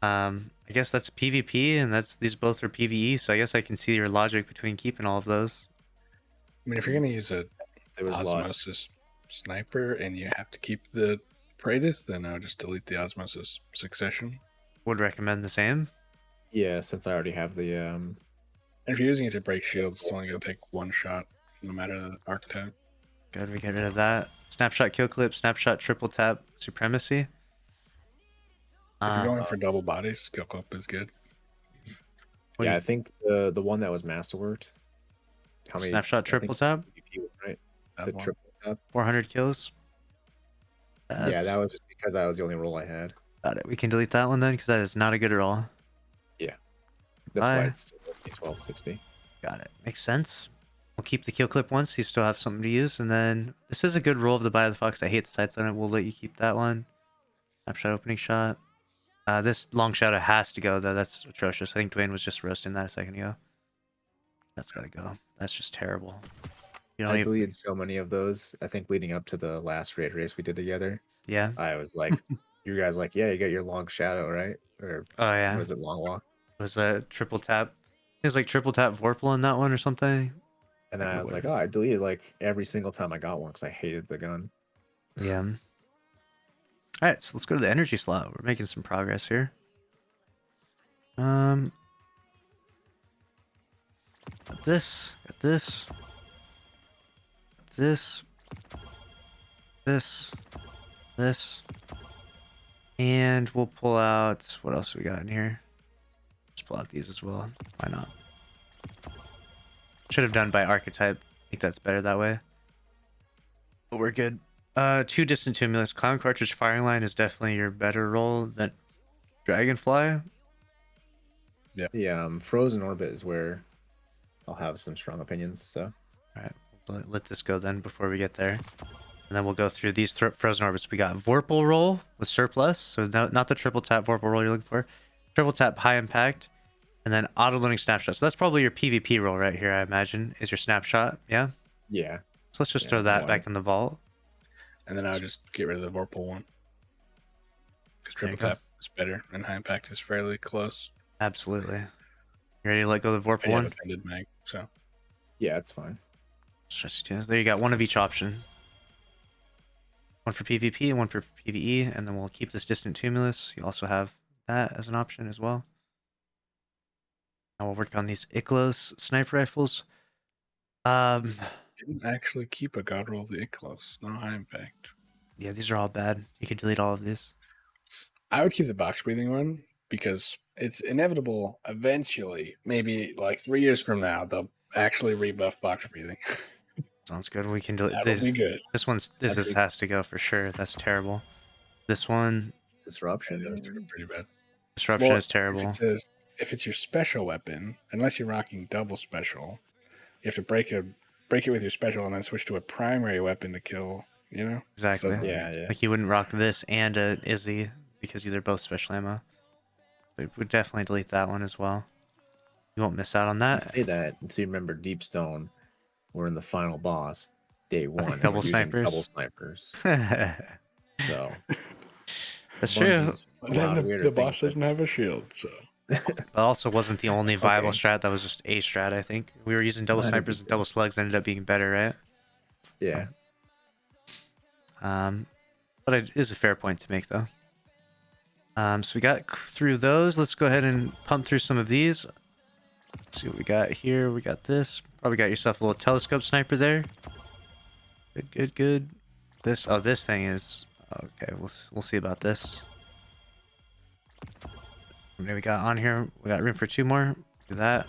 I guess that's PvP, and these both are PvE. So I guess I can see your logic between keeping all of those.
I mean, if you're going to use a
There was a lot.
Osmosis sniper and you have to keep the Praedyth, then I would just delete the Osmosis succession.
Would recommend the same.
Yeah, since I already have the
And if you're using it to break shields, it's only going to take one shot, no matter the archetype.
Good, we get rid of that. Snapshot kill clip, snapshot triple tap supremacy.
If you're going for double bodies, kill clip is good.
What do
I
you
think the one that was masterworked. How many
snapshot triple tap?
PvP, right?
That
The
one.
triple tap.
400 kills.
Yeah,
That's-
that was just because that was the only roll I had.
Got it. We can delete that one then because that is not a good roll.
That's why
Bye.
it's 1260.
Got it. Makes sense. We'll keep the kill clip once. You still have something to use. And then this is a good roll of the Buy the Fox. I hate the sights on it. We'll let you keep that one. Snapshot opening shot. This long shadow has to go though. That's atrocious. I think Dwayne was just roasting that a second ago. That's gotta go. That's just terrible. You don't
I
even,
deleted so many of those. I think leading up to the last raid race we did together,
yeah.
I was like, you guys like, yeah, you got your long shadow, right? Or
Oh yeah.
was it long walk?
It was a triple tap. It was like triple tap Vorpal in that one or something.
And then
Like,
I was like,
what-
oh, I deleted like every single time I got one because I hated the gun.
Yeah. All right, so let's go to the energy slot. We're making some progress here. Got this, got this, got this, and we'll pull out, what else we got in here? Just pull out these as well. Why not? Should have done by archetype. I think that's better that way. But we're good. 2 distant tumulus. Clown cartridge firing line is definitely your better roll than Dragonfly.
The frozen orbit is where I'll have some strong opinions. So
All right, we'll let this go then before we get there. And then we'll go through these frozen orbits. We got Vorpal roll with surplus. So not the triple tap Vorpal roll you're looking for. Triple tap high impact. And then auto loading snapshot. So that's probably your PvP roll right here, I imagine, is your snapshot. Yeah?
yeah,
So let's just throw that back in the vault.
And then I'll just get rid of the Vorpal one. Because
There you
triple
go.
tap is better and high impact is fairly close.
Absolutely. You ready to let go of the Vorpal
I have
one?
a pendant mag, so
yeah, it's fine.
There you got one of each option. One for PvP and one for PvE, and then we'll keep this distant tumulus. You also have that as an option as well. Now we'll work on these Iklos sniper rifles.
didn't actually keep a god roll of the Iklos. No high impact.
Yeah, these are all bad. You could delete all of these.
I would keep the box breathing one because it's inevitable eventually, maybe like 3 years from now, they'll actually rebuff box breathing.
Sounds good. We can delete
That'll
this.
be good.
This has to go for sure. That's terrible. This one,
Disruption.
Yeah, those are pretty bad.
disruption
Well,
is terrible.
If it's your special weapon, unless you're rocking double special, you have to break it with your special and then switch to a primary weapon to kill. You know
Exactly.
So-
Yeah.
Like you wouldn't rock this and a Izzy because these are both special ammo. But we'd definitely delete that one as well. You won't miss out on
You
that.
say that until you remember Deep Stone. We're in the final boss, day 1. and
Double
we're using
snipers.
Double snipers. So
That's true.
Bungie's a
And then
lot weirder
the
things
boss
that-
doesn't have a shield, so
But also wasn't the only viable
Okay.
strat. That was just a strat, I think. We were using double snipers and
100%.
double slugs ended up being better, right?
Yeah.
But it is a fair point to make, though. So we got through those. Let's go ahead and pump through some of these. Let's see what we got here. We got this. Probably got yourself a little telescope sniper there. Good. This thing is okay. We'll see about this. What do we got on here? We got room for 2 more. Do that.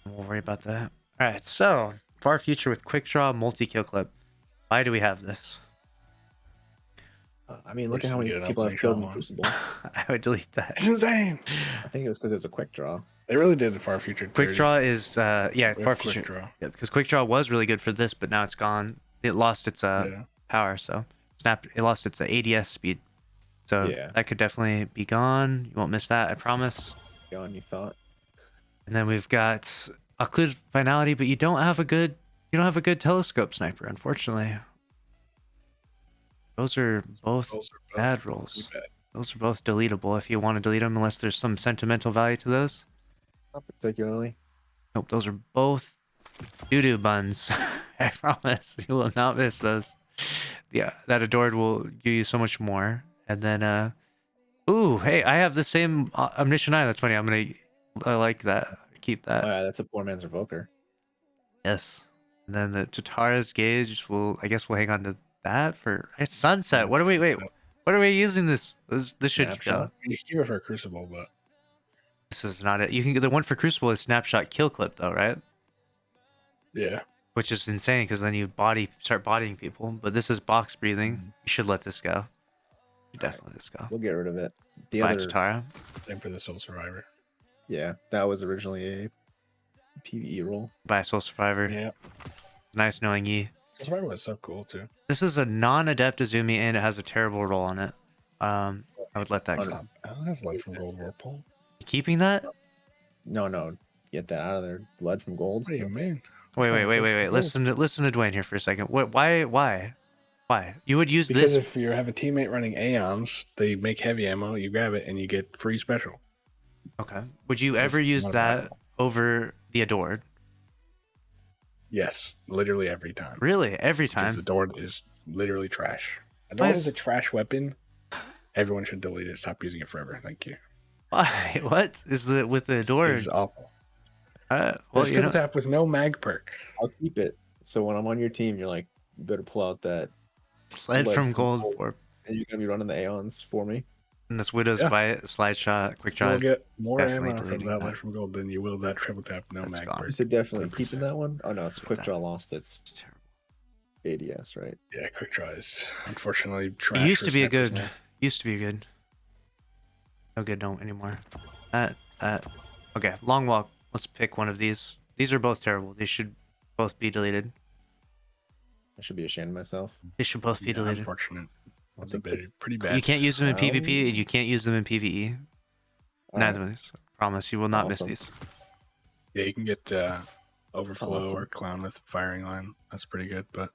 We'll worry about that. All right. So far future with quick draw multi-kill clip. Why do we have this?
I mean, look at how
Person
many
get an
people I've
opening
killed
shot
in
one.
Crucible.
I would delete that.
it's insane.
I think it was because it was a quick draw.
They really did the far future.
Quick
dirty
draw is
with
far
quick
future.
draw.
Yeah, because quick draw was really good for this, but now it's gone. It lost its
Yeah.
power, so it lost its ADS speed. So
Yeah.
that could definitely be gone. You won't miss that, I promise.
Gone, you thought?
And then we've got occluded finality, but you don't have a good telescope sniper, unfortunately. Those are both
Those are both
bad
really
rolls.
bad.
Those are both deletable if you want to delete them, unless there's some sentimental value to those.
Not particularly.
Nope, those are both doo-doo buns. I promise you will not miss those. Yeah, that adored will do you so much more. And then, ooh, hey, I have the same omniscient eye. That's funny. I like that. Keep that.
Oh, yeah, that's a poor man's Revoker.
Yes. And then the Tatara's Gauge we'll hang on to that for it's sunset. What are we using this? This should go.
Snapshot.
You can keep it for a Crucible, but
This is not it. You can get the one for Crucible is snapshot kill clip though, right?
yeah.
Which is insane because then you start bodying people. But this is box breathing. You should let this go. You definitely let this go.
We'll get rid of it. The
Bye,
other,
Tatara.
Same for the Soul Survivor.
yeah, that was originally a PvE roll.
Bye, Soul Survivor.
Yeah.
Nice knowing ye.
Soul Survivor was so cool too.
This is a non-adept Azumi and it has a terrible roll on it. I would let that go.
That's like from Gold Whirlpool.
Keeping that?
No, get that out of there. Blood from gold.
What do you mean?
Wait.
Gold.
Listen to Dwayne here for a second. Why? You would use
Because
this?
if you have a teammate running Aeons, they make heavy ammo, you grab it and you get free special.
Okay. Would you ever use
not a
that
problem.
over the adored?
Yes, literally every time.
Really? Every
Because
time?
the Dord is literally trash. I
Why
don't
is-
is a trash weapon. Everyone should delete it. Stop using it forever. Thank you.
Why? What is the with the door?
This is awful.
Well,
There's
you
triple
know,
tap with no mag perk.
I'll keep it. So when I'm on your team, you're like, you better pull out that
lead
lead
from
from
gold,
gold.
or
and you're gonna be running the Aeons for me.
and this Widow's
Yeah.
Bite, slide shot, quick
You will
draws.
get more
definitely
ammo from
deleting
that
that.
light from gold than you will that triple tap no
That's
mag
gone.
perk.
You said definitely
100%.
keeping that one. Oh no, it's quick
that.
draw lost. It's
It's terrible.
ADS, right?
Yeah, quick draw is unfortunately
It
trash.
used
for
to be a
snipers
good.
now.
Used to be good. No good, don't anymore. That. Okay, long walk. Let's pick one of these. These are both terrible. They should both be deleted.
I should be ashamed of myself.
They should both be
Yeah,
deleted.
unfortunate. That's a
think the
pretty bad.
You can't use them in
Clown-
PvP and you can't use them in PvE. Neither of these. Promise you will not
Awesome.
miss these.
Yeah, you can get overflow
Awesome.
or clown with firing line. That's pretty good, but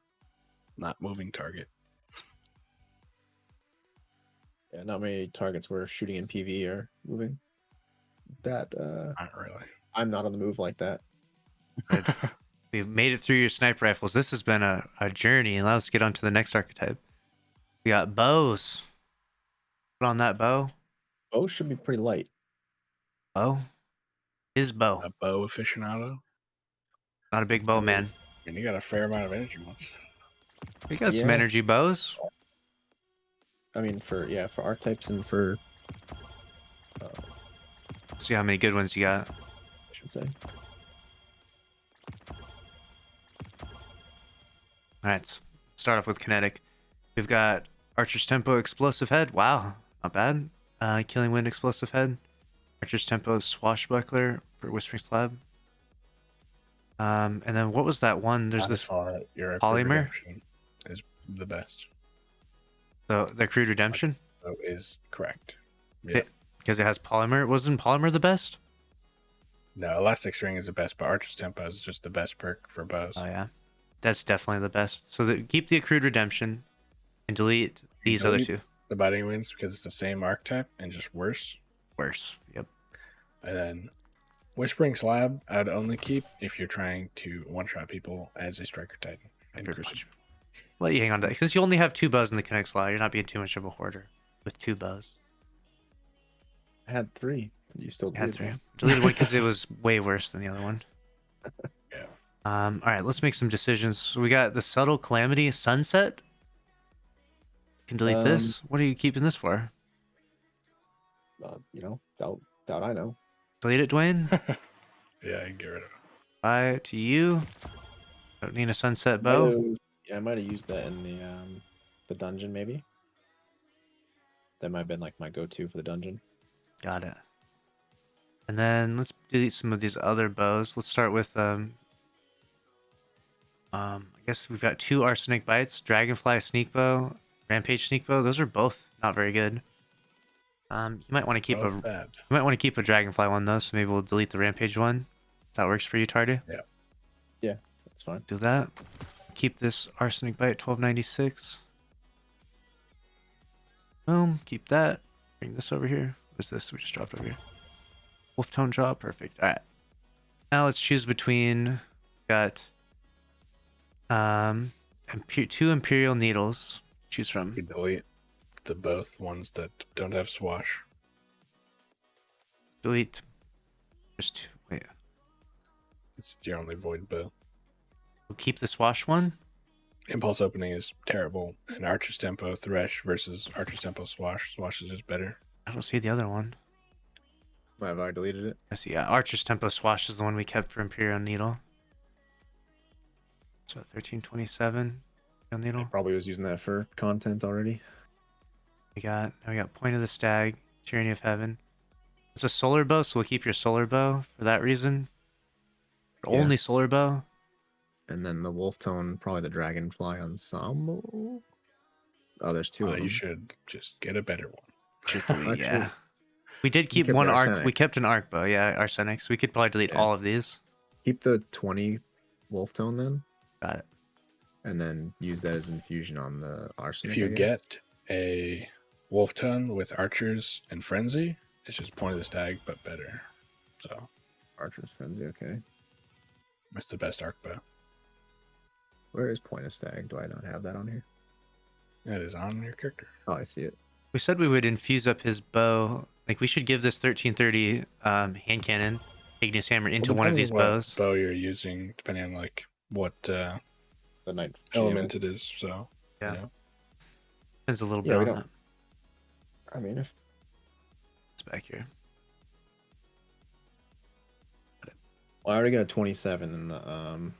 not moving target.
Yeah, not many targets we're shooting in PvE are moving. That
Not really.
I'm not on the move like that.
We've made it through your sniper rifles. This has been a journey, and let's get on to the next archetype. We got bows. Put on that bow.
Both should be pretty light.
Bow. His bow.
A bow aficionado.
Not a big bow man.
And you got a fair amount of energy ones.
We got some
Yeah.
energy bows.
I mean, for archetypes and for
See how many good ones you got.
I should say.
All right, let's start off with kinetic. We've got Archer's Tempo Explosive Head. Wow, not bad. Killing Wind Explosive Head. Archer's Tempo Swashbuckler for Whispering Slab. And then what was that one? There's
By
this
far, your
polymer?
redemption is the best.
the Crude Redemption
So is correct. Yeah.
because it has polymer. Wasn't polymer the best?
No, elastic string is the best, but Archer's Tempo is just the best perk for bows.
Oh yeah, that's definitely the best. So keep the Accrued Redemption and delete these other
delete-
two.
The biting wings because it's the same archetype and just worse.
Worse. Yep.
And then Whispering Slab, I'd only keep if you're trying to one-shot people as a Striker Titan. And
Pretty
Crucible.
much. Let you hang on to that because you only have 2 bows in the kinetic slot. You're not being too much of a hoarder with 2 bows.
I had 3. You still
You had
did
3. Deleted one because it was way worse than the other one.
Yeah.
All right, let's make some decisions. So we got the Subtle Calamity Sunset. You can delete this. What are you keeping this for?
Doubt I know.
Delete it, Dwayne.
Yeah, I can get rid of it.
Bye to you. Don't need a sunset bow.
I might have used that in the dungeon maybe. That might have been like my go-to for the dungeon.
Got it. And then let's delete some of these other bows. Let's start with I guess we've got 2 Arsenic Bites, Dragonfly Sneak Bow, Rampage Sneak Bow. Those are both not very good. You might want to keep
That's
a
bad.
you might want to keep a Dragonfly one though, so maybe we'll delete the Rampage one. That works for you, Tardy?
Yeah, that's fine.
Do that. Keep this Arsenic Bite 1296. Boom. Keep that. Bring this over here. What's this? We just dropped over here. Wolf Tone Drop. Perfect. All right. Now let's choose between. Got 2 Imperial Needles. Choose from.
You can delete the both ones that don't have swash.
Delete. There's 2. Wait.
It's your only void bow.
We'll keep the Swash one.
Impulse opening is terrible, and Archer's Tempo Thresh versus Archer's Tempo Swash. Swash is just better.
I don't see the other one.
Might have already deleted it.
I see. Yeah, Archer's Tempo Swash is the one we kept for Imperial Needle. So 1327 Imperial Needle.
Probably was using that for content already.
We got Point of the Stag, Tyranny of Heaven. It's a solar bow, so we'll keep your solar bow for that reason.
Yeah.
Only solar bow.
And then the wolf tone, probably the dragonfly ensemble. Oh, there's 2 of them.
You should just get a better one.
Actually,
Yeah. We did keep
kept
one
the
arc.
arsenic.
We kept an arc bow, yeah, arsenic. So we could probably delete
Yeah.
all of these.
Keep the 20 wolf tone then,
Got it.
and then use that as infusion on the arsenic.
If you
I guess.
get a Wolf Tone with Archers and Frenzy, it's just Point of the Stag, but better. So
Archer's Frenzy, okay.
it's the best arc bow.
Where is Point of Stag? Do I not have that on here?
It is on your character.
Oh, I see it.
We said we would infuse up his bow. Like we should give this 1330 hand cannon, igneous hammer into
Well,
one of
depends
these
what
bows.
bow you're using, depending on like what
The night
element it is. So
Yeah.
yeah.
Depends a little
Yeah,
bit
we
on
don't-
that.
I mean, if
It's back here.
well, I already got a 27 in the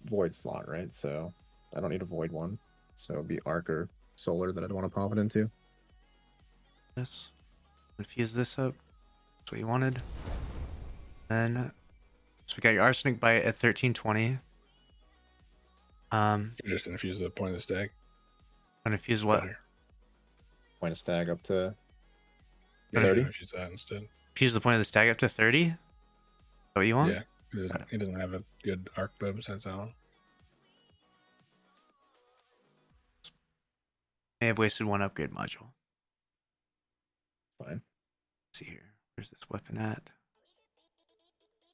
void slot, right? So I don't need a void one. So it'd be arc or solar that I'd want to pop it into.
This. Infuse this up. That's what you wanted. Then, so we got your arsenic bite at 1320.
You just infuse the point of the stag.
And infuse what?
Better.
Point a stag up to
Yeah,
30?
infuse that instead.
Infuse the point of the stag up to 30? Is that what you want?
Yeah, he doesn't have a good arc bow besides that one.
May have wasted one upgrade module.
Fine.
Let's see here. Where's this weapon at?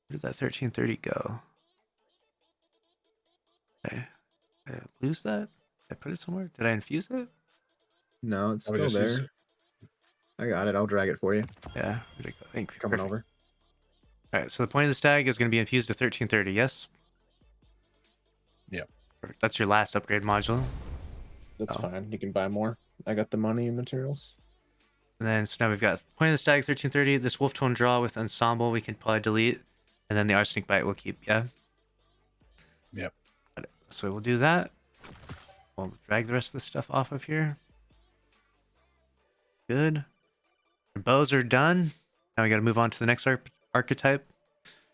Where did that 1330 go? Did I lose that? Did I put it somewhere? Did I infuse it?
No, it's
I would
still
just use
there.
it.
I got it. I'll drag it for you.
Yeah. Where'd it go? Thank you.
Coming
Perfect.
over.
All right. So the point of the stag is going to be infused to 1330. Yes.
Yep.
Perfect. That's your last upgrade module.
That's
Oh.
fine. You can buy more. I got the money and materials.
And then so now we've got point of the stag 1330. This wolf tone draw with ensemble we can probably delete, and then the arsenic bite we'll keep. Yeah.
Yep.
So we'll do that. We'll drag the rest of this stuff off of here. Good. Our bows are done. Now we got to move on to the next archetype.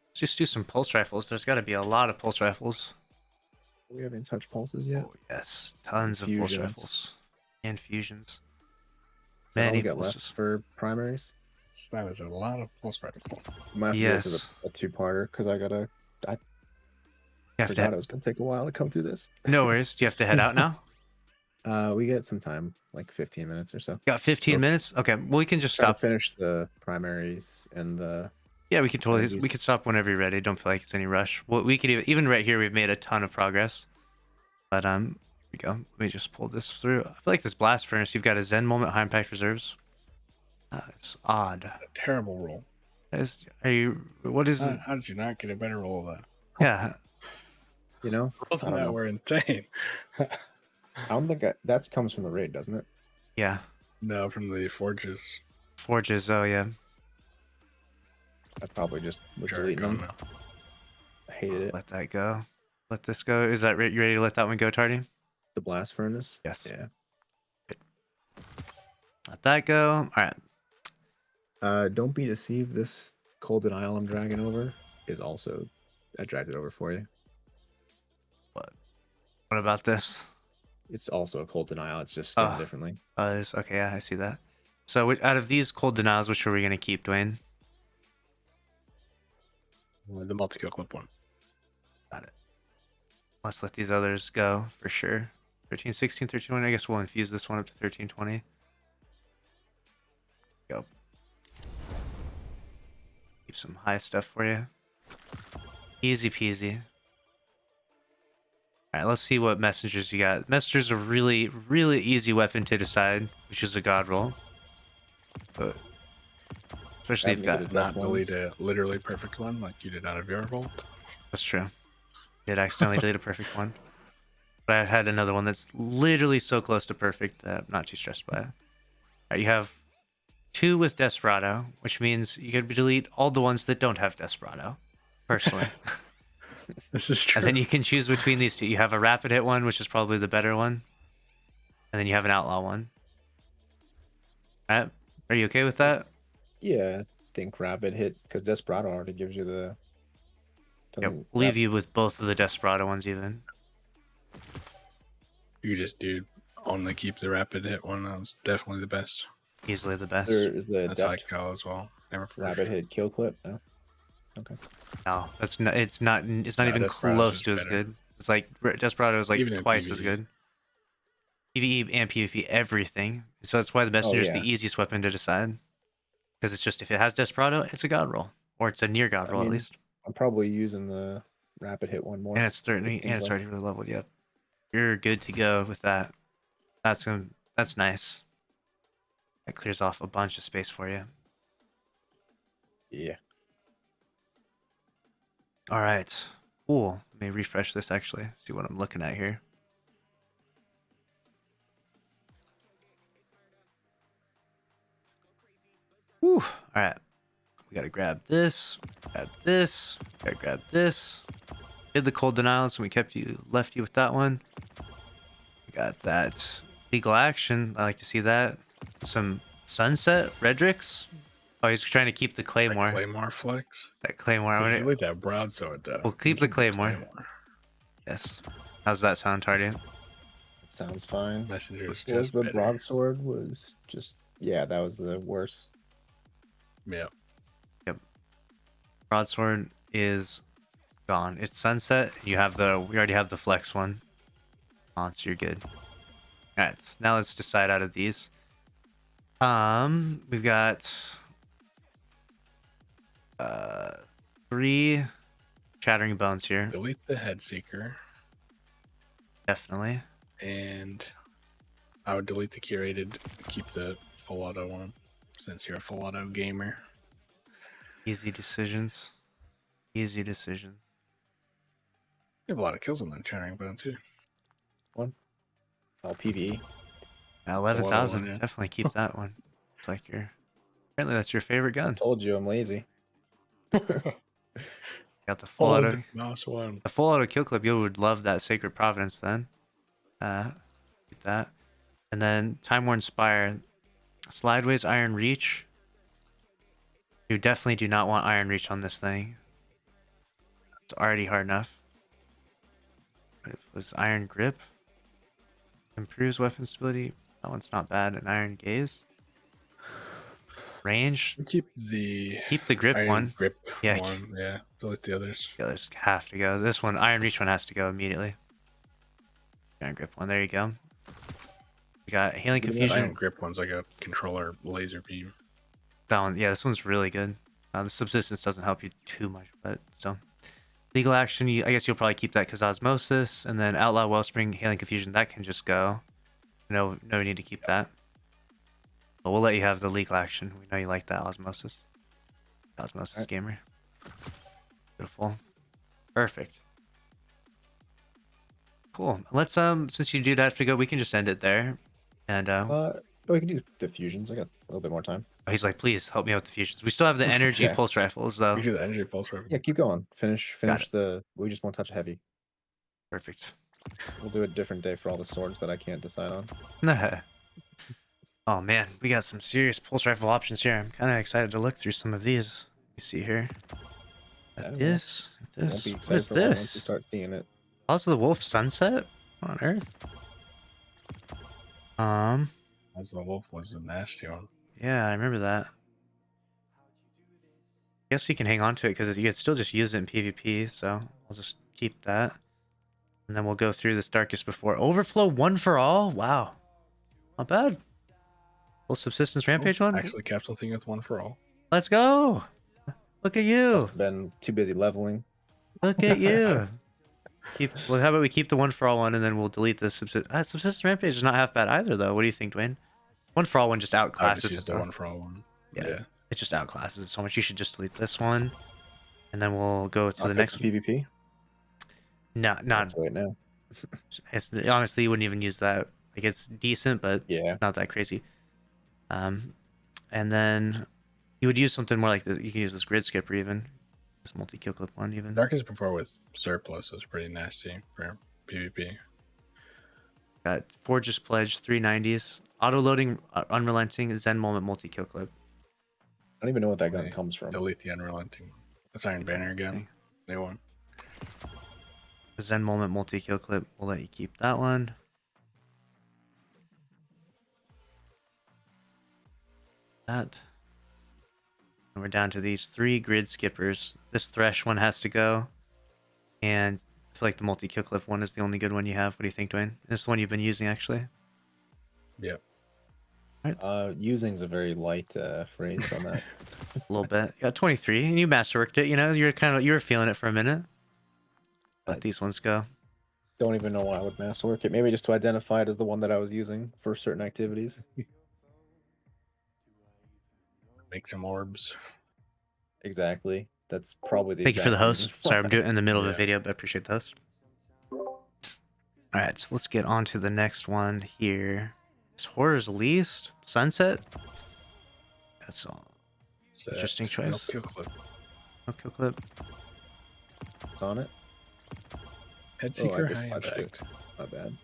Let's just do some pulse rifles. There's got to be a lot of pulse rifles.
We haven't touched pulses yet.
Oh yes, tons of pulse
Fusions.
rifles and fusions.
Is that all we
Many
got left
pulses.
for primaries?
So that is a lot of pulse rifle.
We might have to do this as
Yes.
a two-parter because I
You have to
forgot it was gonna take a while to come through this.
no worries. Do you have to head out now?
We get some time, like 15 minutes or so.
Got 15 minutes? Okay, well, we can just
Try to
stop.
finish the primaries and the.
Yeah, we could totally.
energies.
We could stop whenever you're ready. Don't feel like it's any rush. Well, we could even right here. We've made a ton of progress. But here we go. Let me just pull this through. I feel like this blast furnace. You've got a Zen moment, high impact reserves. It's odd.
A terrible roll.
Are you? What is?
How did you not get a better roll of that?
Yeah.
You know,
Rolls
I
on
don't
that
know.
were insane.
I don't think that comes from the raid, doesn't it?
Yeah.
No, from the forges.
Forges. Oh yeah.
I probably just was
Sure,
deleting
gone
them.
now.
I hated it.
Let that go. Let this go. Is that you ready to let that one go, Tardy?
The blast furnace.
Yes.
Yeah.
Let that go. All right.
Don't be deceived. This cold denial I'm dragging over is also. I dragged it over for you.
What about this?
It's also a cold denial. It's just skinned
Oh.
differently.
Okay. Yeah, I see that. So out of these cold denials, which are we gonna keep, Dwayne?
The multi-kill clip one.
Got it. Let's let these others go for sure. 13, 16, 13, 20. I guess we'll infuse this one up to 13, 20. Go. Keep some high stuff for you. Easy peasy. All right, let's see what messengers you got. Messengers are really, really easy weapon to decide, which is a god roll. But especially if you've got.
Advocated
Not
rough
delete
ones.
a literally perfect one like you did out of your vault.
That's true. Did accidentally delete a perfect one. But I had another one that's literally so close to perfect that I'm not too stressed by it. All right, you have 2 with Desperado, which means you can delete all the ones that don't have Desperado, personally.
This is true.
And then you can choose between these two. You have a rapid hit one, which is probably the better one. And then you have an outlaw one. All right. Are you okay with that?
Yeah, I think rapid hit because Desperado already gives you the.
Yep.
doesn't
Leave
rap-
you with both of the Desperado ones even.
You just do only keep the rapid hit one. That was definitely the best.
Easily the best.
There is the
That's how I
adept
call as well. Never forget.
rapid hit kill clip. No. Okay.
No, that's not. It's not even
Desperado's
close
is
to as
better.
good. It's like Desperado is like
Even in
twice as
PvE.
good. PvE and PvP, everything. So that's why the messenger is
yeah.
the easiest weapon to decide. Because it's just if it has Desperado, it's a god roll, or it's a near god
I
roll at
mean,
least.
I'm probably using the rapid hit one more.
And it's
seems like.
already really leveled. Yep, you're good to go with that. That's nice. That clears off a bunch of space for you.
Yeah.
All right. Cool. Let me refresh this actually. See what I'm looking at here. Whew. All right. We gotta grab this. Grab this. Gotta grab this. Did the cold denials and we left you with that one. We got that legal action. I like to see that. Some sunset Redrix. Oh, he's trying to keep the claymore.
That Claymore flex.
That claymore.
You delete that broadsword though.
We'll keep the claymore. Yes. How's that sound, Tardian?
It sounds fine.
Messenger is
What was
just
the
better.
broadsword was just that was the worst.
Yeah.
Yep. Broadsword is gone. It's sunset. We already have the flex one. Oh, so you're good. All right. Now let's decide out of these. We've got 3 Shattering Bones here.
Delete the Head Seeker.
Definitely.
And I would delete the curated, keep the full auto one, since you're a full auto gamer.
Easy decisions. Easy decisions.
You have a lot of kills on that Shattering Bone too.
One. All PvE.
11,000.
Yeah.
Definitely keep that one. It's like apparently that's your favorite gun.
Told you I'm lazy.
Got the full auto.
Mouse one.
The full auto kill clip. You would love that Sacred Providence then. Keep that. And then Time Worn Spire. Slideways Iron Reach. You definitely do not want Iron Reach on this thing. It's already hard enough. It was Iron Grip. Improves weapon stability. That one's not bad. An Iron Gaze. Range.
Keep the
grip
Iron
one.
Grip
Yeah.
one. Yeah. Delete the others.
The others have to go. This one, Iron Reach one, has to go immediately. Iron Grip one. There you go. We got Healing Confusion.
Iron Grip one's like a controller laser beam.
That one, yeah, this one's really good. The subsistence doesn't help you too much, but still. Legal action, I guess you'll probably keep that because Osmosis, and then Outlaw Wellspring, Healing Confusion, that can just go. No need to keep that. But we'll let you have the legal action. We know you like that Osmosis. Osmosis
right.
gamer. Beautiful. Perfect. Cool. Let's since you do that, Figo, we can just end it there. And
We can do the fusions. I got a little bit more time.
he's like, please help me out with the fusions. We still have the energy
Okay.
pulse rifles though.
We do the energy pulse rifle.
Yeah, keep going. Finish the. We just won't touch heavy.
Perfect.
We'll do a different day for all the swords that I can't decide on.
Oh man, we got some serious pulse rifle options here. I'm kind of excited to look through some of these. You see here. This.
You won't be
What
excited
is
for long once you
this?
start seeing it.
Also, the Wolf Sunset on Earth.
As the wolf was a nasty one.
Yeah, I remember that. Guess you can hang on to it because you can still just use it in PvP. So I'll just keep that, and then we'll go through this Darkest Before. Overflow 1 for all. Wow, not bad. Full Subsistence Rampage one.
Actually kept something with 1 for all.
Let's go. Look at you.
Must have been too busy leveling.
Look at you. How about we keep the 1 for all one, and then we'll delete the Subsistence Rampage is not half bad either, though. What do you think, Dwayne? 1 for all one just
I would
outclasses
just
it.
use the
though.
1 for all one. Yeah.
It just outclasses it so much. You should just delete this one, and then we'll go to
I'll
the
pick
next
the
one.
PvP.
Not
That's right now.
honestly, you wouldn't even use that. Like, it's decent, but
Yeah.
not that crazy. And then you would use something more like this. You can use this Grid Skipper even. This multi-kill clip one even.
Darkest Before with surplus is pretty nasty for PvP.
Got Forge's Pledge, 390s. Auto-loading, Unrelenting, Zen Moment multi-kill clip.
I don't even know what that gun
Right.
comes from.
Delete the unrelenting. That's Iron Banner again. New one.
The Zen Moment multi-kill clip. We'll let you keep that one. That. And we're down to these 3 Grid Skippers. This Thresh one has to go. And I feel like the multi-kill clip one is the only good one you have. What do you think, Dwayne? This is the one you've been using, actually.
Yep.
Right.
Using's a very light phrase on that.
A little bit. You got 23, and you masterworked it. You know, you were feeling it for a minute. Let these ones go.
Don't even know why I would mass work it. Maybe just to identify it as the one that I was using for certain activities.
Make some orbs.
Exactly. That's probably the
Thank you for the
exact reason
host. Sorry, I'm
why.
doing it in the middle of a
Yeah.
video, but I appreciate the host. All right, so let's get on to the next one here. Is Horror's Least Sunset? That's all.
Set.
Interesting
No
choice.
kill clip.
No kill clip.
It's on it.
Head
Oh, I
seeker,
just
high
touched
impact.
it. My bad.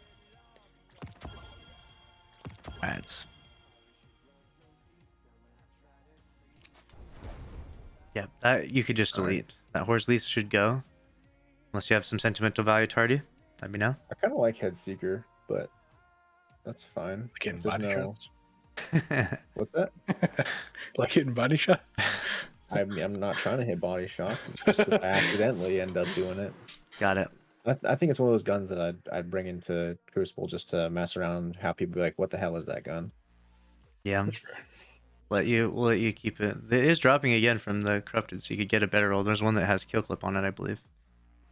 All right. Yeah, that you could just
All right.
delete. That Horror's Least should go. Unless you have some sentimental value, Tardy. Let me know.
I kind of like Head Seeker, but that's fine.
Like hitting
If there's
body shots.
What's that?
Like hitting body shots.
I'm not trying to hit body shots. It's just if I accidentally end up doing it.
Got it.
I think it's one of those guns that I'd bring into Crucible just to mess around and have people be like, "What the hell is that gun?"
Yeah.
That's fair.
We'll let you keep it. It is dropping again from the corrupted, so you could get a better roll. There's one that has kill clip on it, I believe.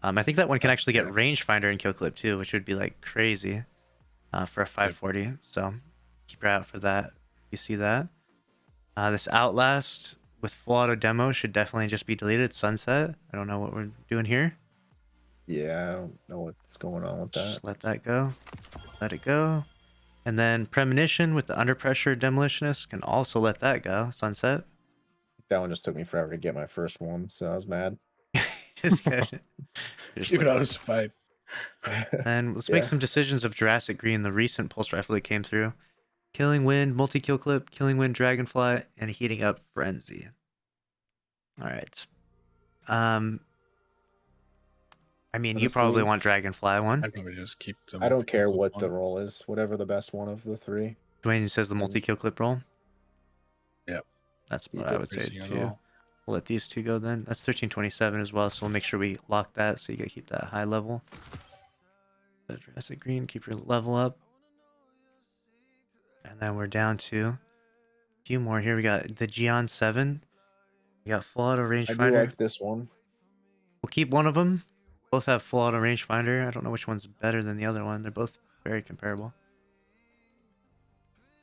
I think that one can actually get rangefinder and kill clip too, which would be like crazy for a 540. So keep your eye out for that. You see that? This Outlast with full auto demo should definitely just be deleted. Sunset. I don't know what we're doing here.
Yeah, I don't know what's going on with that.
Just let that go. Let it go. And then Premonition with the under pressure demolitionist can also let that go. Sunset.
That one just took me forever to get my first one, so I was mad.
Just get it. Just
Even
let
though
it
it's fine.
And let's
Yeah.
make some decisions of Jurassic Green, the recent pulse rifle that came through. Killing Wind, multi-kill clip, Killing Wind, Dragonfly, and Heating Up Frenzy. All right. I mean, you probably
Honestly,
want Dragonfly one.
I'd probably just keep the.
I don't care
multi-kill
what
clip
the
one.
roll is, whatever the best one of the three.
Dwayne says the multi-kill clip roll.
Yep.
That's what
Keep
I
it
would say
Freezing it
too.
all.
We'll let these two go then. That's 1327 as well, so we'll make sure we lock that so you gotta keep that high level. The Jurassic Green, keep your level up. And then we're down to a few more here. We got the Gion 7. We got full auto
I do
rangefinder.
like this one.
We'll keep one of them. Both have full auto rangefinder. I don't know which one's better than the other one. They're both very comparable.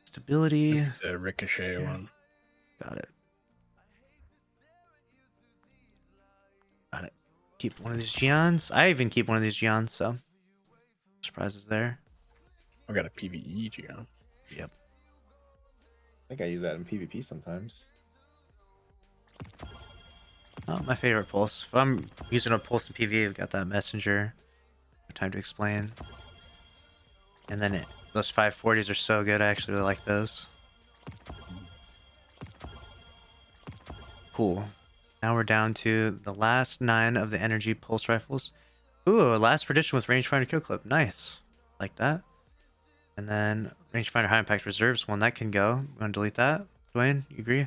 Stability.
It's a ricochet
Yeah.
one.
Got it. Got it. Keep one of these Gions. I even keep one of these Gions, so surprises there.
I've got a PvE Geo.
Yep.
I think I use that in PvP sometimes.
Oh, my favorite pulse. If I'm using a pulse in PvE, I've got that messenger. No time to explain. And then those 540s are so good. I actually really like those. Cool. Now we're down to the last 9 of the energy pulse rifles. Ooh, last prediction with rangefinder kill clip. Nice. Like that. And then rangefinder high impact reserves one that can go. You want to delete that? Dwayne, you agree?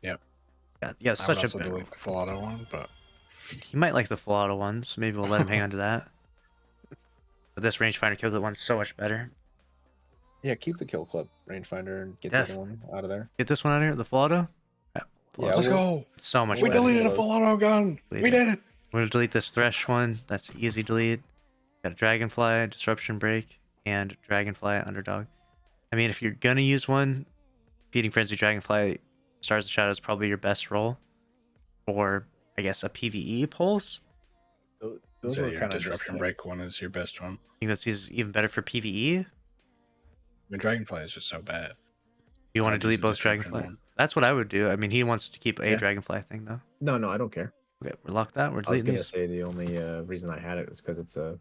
Yep.
Yeah,
I
such
would
a
also delete the full auto one, but
he might like the full auto one, so maybe we'll let him hang on to that. But this rangefinder kill clip one's so much better.
Yeah, keep the kill clip rangefinder and get
Def.
the other one out of there.
Get this one out of here, the full auto.
Yeah,
let's
we'll-
go.
It's so much
We
better.
deleted a full auto gun.
Delete
We
it.
did it.
We're gonna delete this Thresh one. That's easy delete. Got a Dragonfly, Disruption Break, and Dragonfly Underdog. I mean, if you're gonna use one, Feeding Frenzy Dragonfly Stars of Shadow is probably your best roll. Or, I guess, a PvE pulse.
Those
So
were
your
kind of
disruption break one is your best one.
I think that's even better for PvE.
I mean, Dragonfly is just so bad.
You want to
I'd use
delete
the
both
disruption
Dragonfly?
one.
That's what I would do. I mean, he wants to keep a
Yeah.
Dragonfly thing, though.
No, I don't care.
Okay, we're locked that. We're
I was
deleting
gonna
these.
say the only reason I had it was because it's a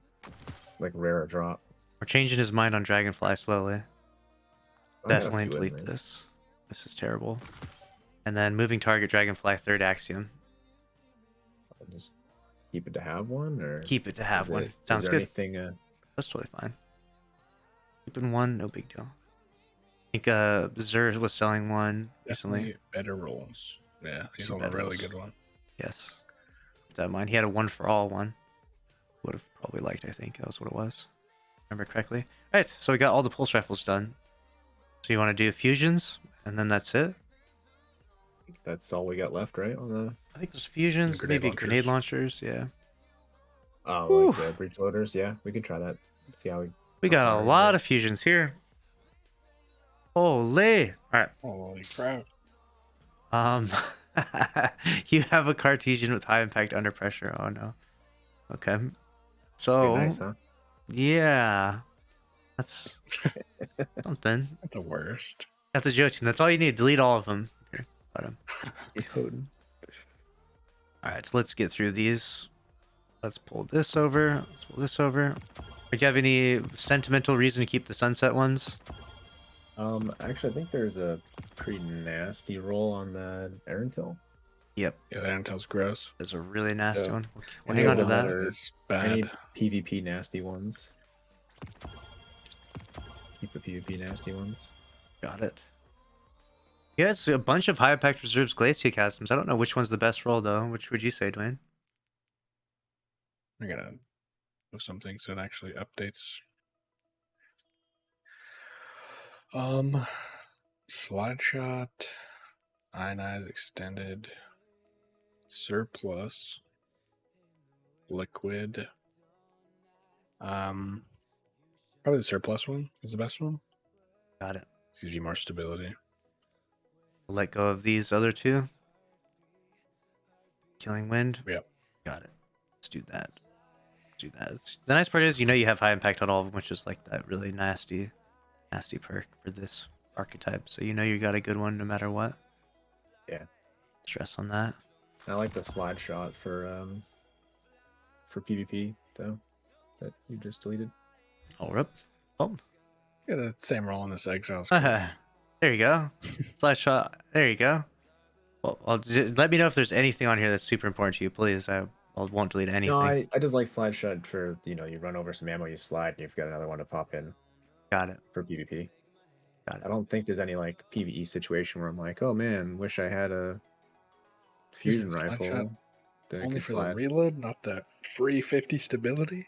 like rarer drop.
We're changing his mind on Dragonfly slowly.
I got a
Definitely
few in
delete
there.
this. This is terrible. And then moving target Dragonfly, third axiom.
I'll just keep it to have one, or
Keep it to have
is
one.
it-
Sounds
is there
good.
Anything?
That's totally fine. Keeping one, no big deal. I think Zur was selling one recently.
Definitely better rolls. Yeah, he's
Some
on a
better
really
rolls.
good one.
Yes. Keep that in mind. He had a one for all one. Would have probably liked, I think. That was what it was. Remember correctly. Alright, so we got all the pulse rifles done. So you want to do fusions, and then that's it?
That's all we got left, right? On the
I think there's fusions,
grenade
maybe
launchers.
grenade launchers, yeah.
Oh,
Whew.
like the breach loaders. Yeah, we could try that. See how
We
how
got
far
a
we
lot
get.
of fusions here. Holy. All right.
Holy crap!
Um, you have a Cartesian with high impact under pressure. Oh no. Okay.
Pretty
So
nice, huh?
yeah, that's something.
Not the worst.
That's a joke. That's all you need. Delete all of them. Here, got 'em.
Potent.
All right, so let's get through these. Let's pull this over. Let's pull this over. Do you have any sentimental reason to keep the sunset ones?
Actually, I think there's a pretty nasty roll on the Erentil.
Yep,
Yeah, that intel's gross.
there's a really nasty
Yeah.
one. We'll
Any
hang on
of
to
them
that.
is
Any
bad.
PvP nasty ones. Keep the PvP nasty ones.
Got it. Yeah, it's a bunch of high impact reserves Glacia customs. I don't know which one's the best roll though. Which would you say, Dwayne?
I gotta do something so it actually updates. Slide shot, ionized, extended, surplus, liquid. Probably the surplus one is the best one.
Got it.
Gives you more stability.
I'll let go of these other two. Killing wind.
Yep.
Got it. Let's do that. Let's do that. The nice part is, you know, you have high impact on all of them, which is like that really nasty perk for this archetype. So you know you got a good one no matter what.
Yeah.
Stress on that.
I like the slide shot for PvP though, that you just deleted.
Oh, rip. Oh,
Got the same roll on this exile.
there you go. Flash shot. There you go. Well, let me know if there's anything on here that's super important to you, please. I won't delete anything.
No, I just like slide shot for, you know, you run over some ammo, you slide, and you've got another one to pop in
Got it.
for PvP.
Got it.
I don't think there's any like PvE situation where I'm like, oh man, wish I had a fusion
Slide
rifle.
shot
That I
only
could
for
slide.
the reload, not the free 50 stability.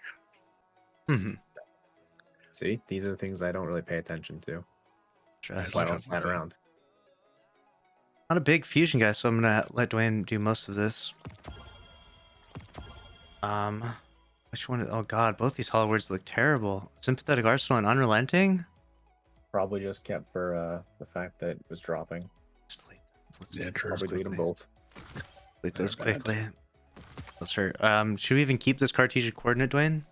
See, these are the things I don't really pay attention to.
Stress.
That's why I don't
shot's
slide
insane.
around.
Not a big fusion guy, so I'm gonna let Dwayne do most of this. Which one? Oh god, both these hollow words look terrible. Sympathetic Arsenal and Unrelenting?
Probably just kept for the fact that it was dropping.
Let's delete them. Let's
Yeah,
delete
true.
those
Probably delete them
quickly.
both.
Delete those
They're bad.
quickly. Let's hurt. Should we even keep this Cartesian coordinate, Dwayne?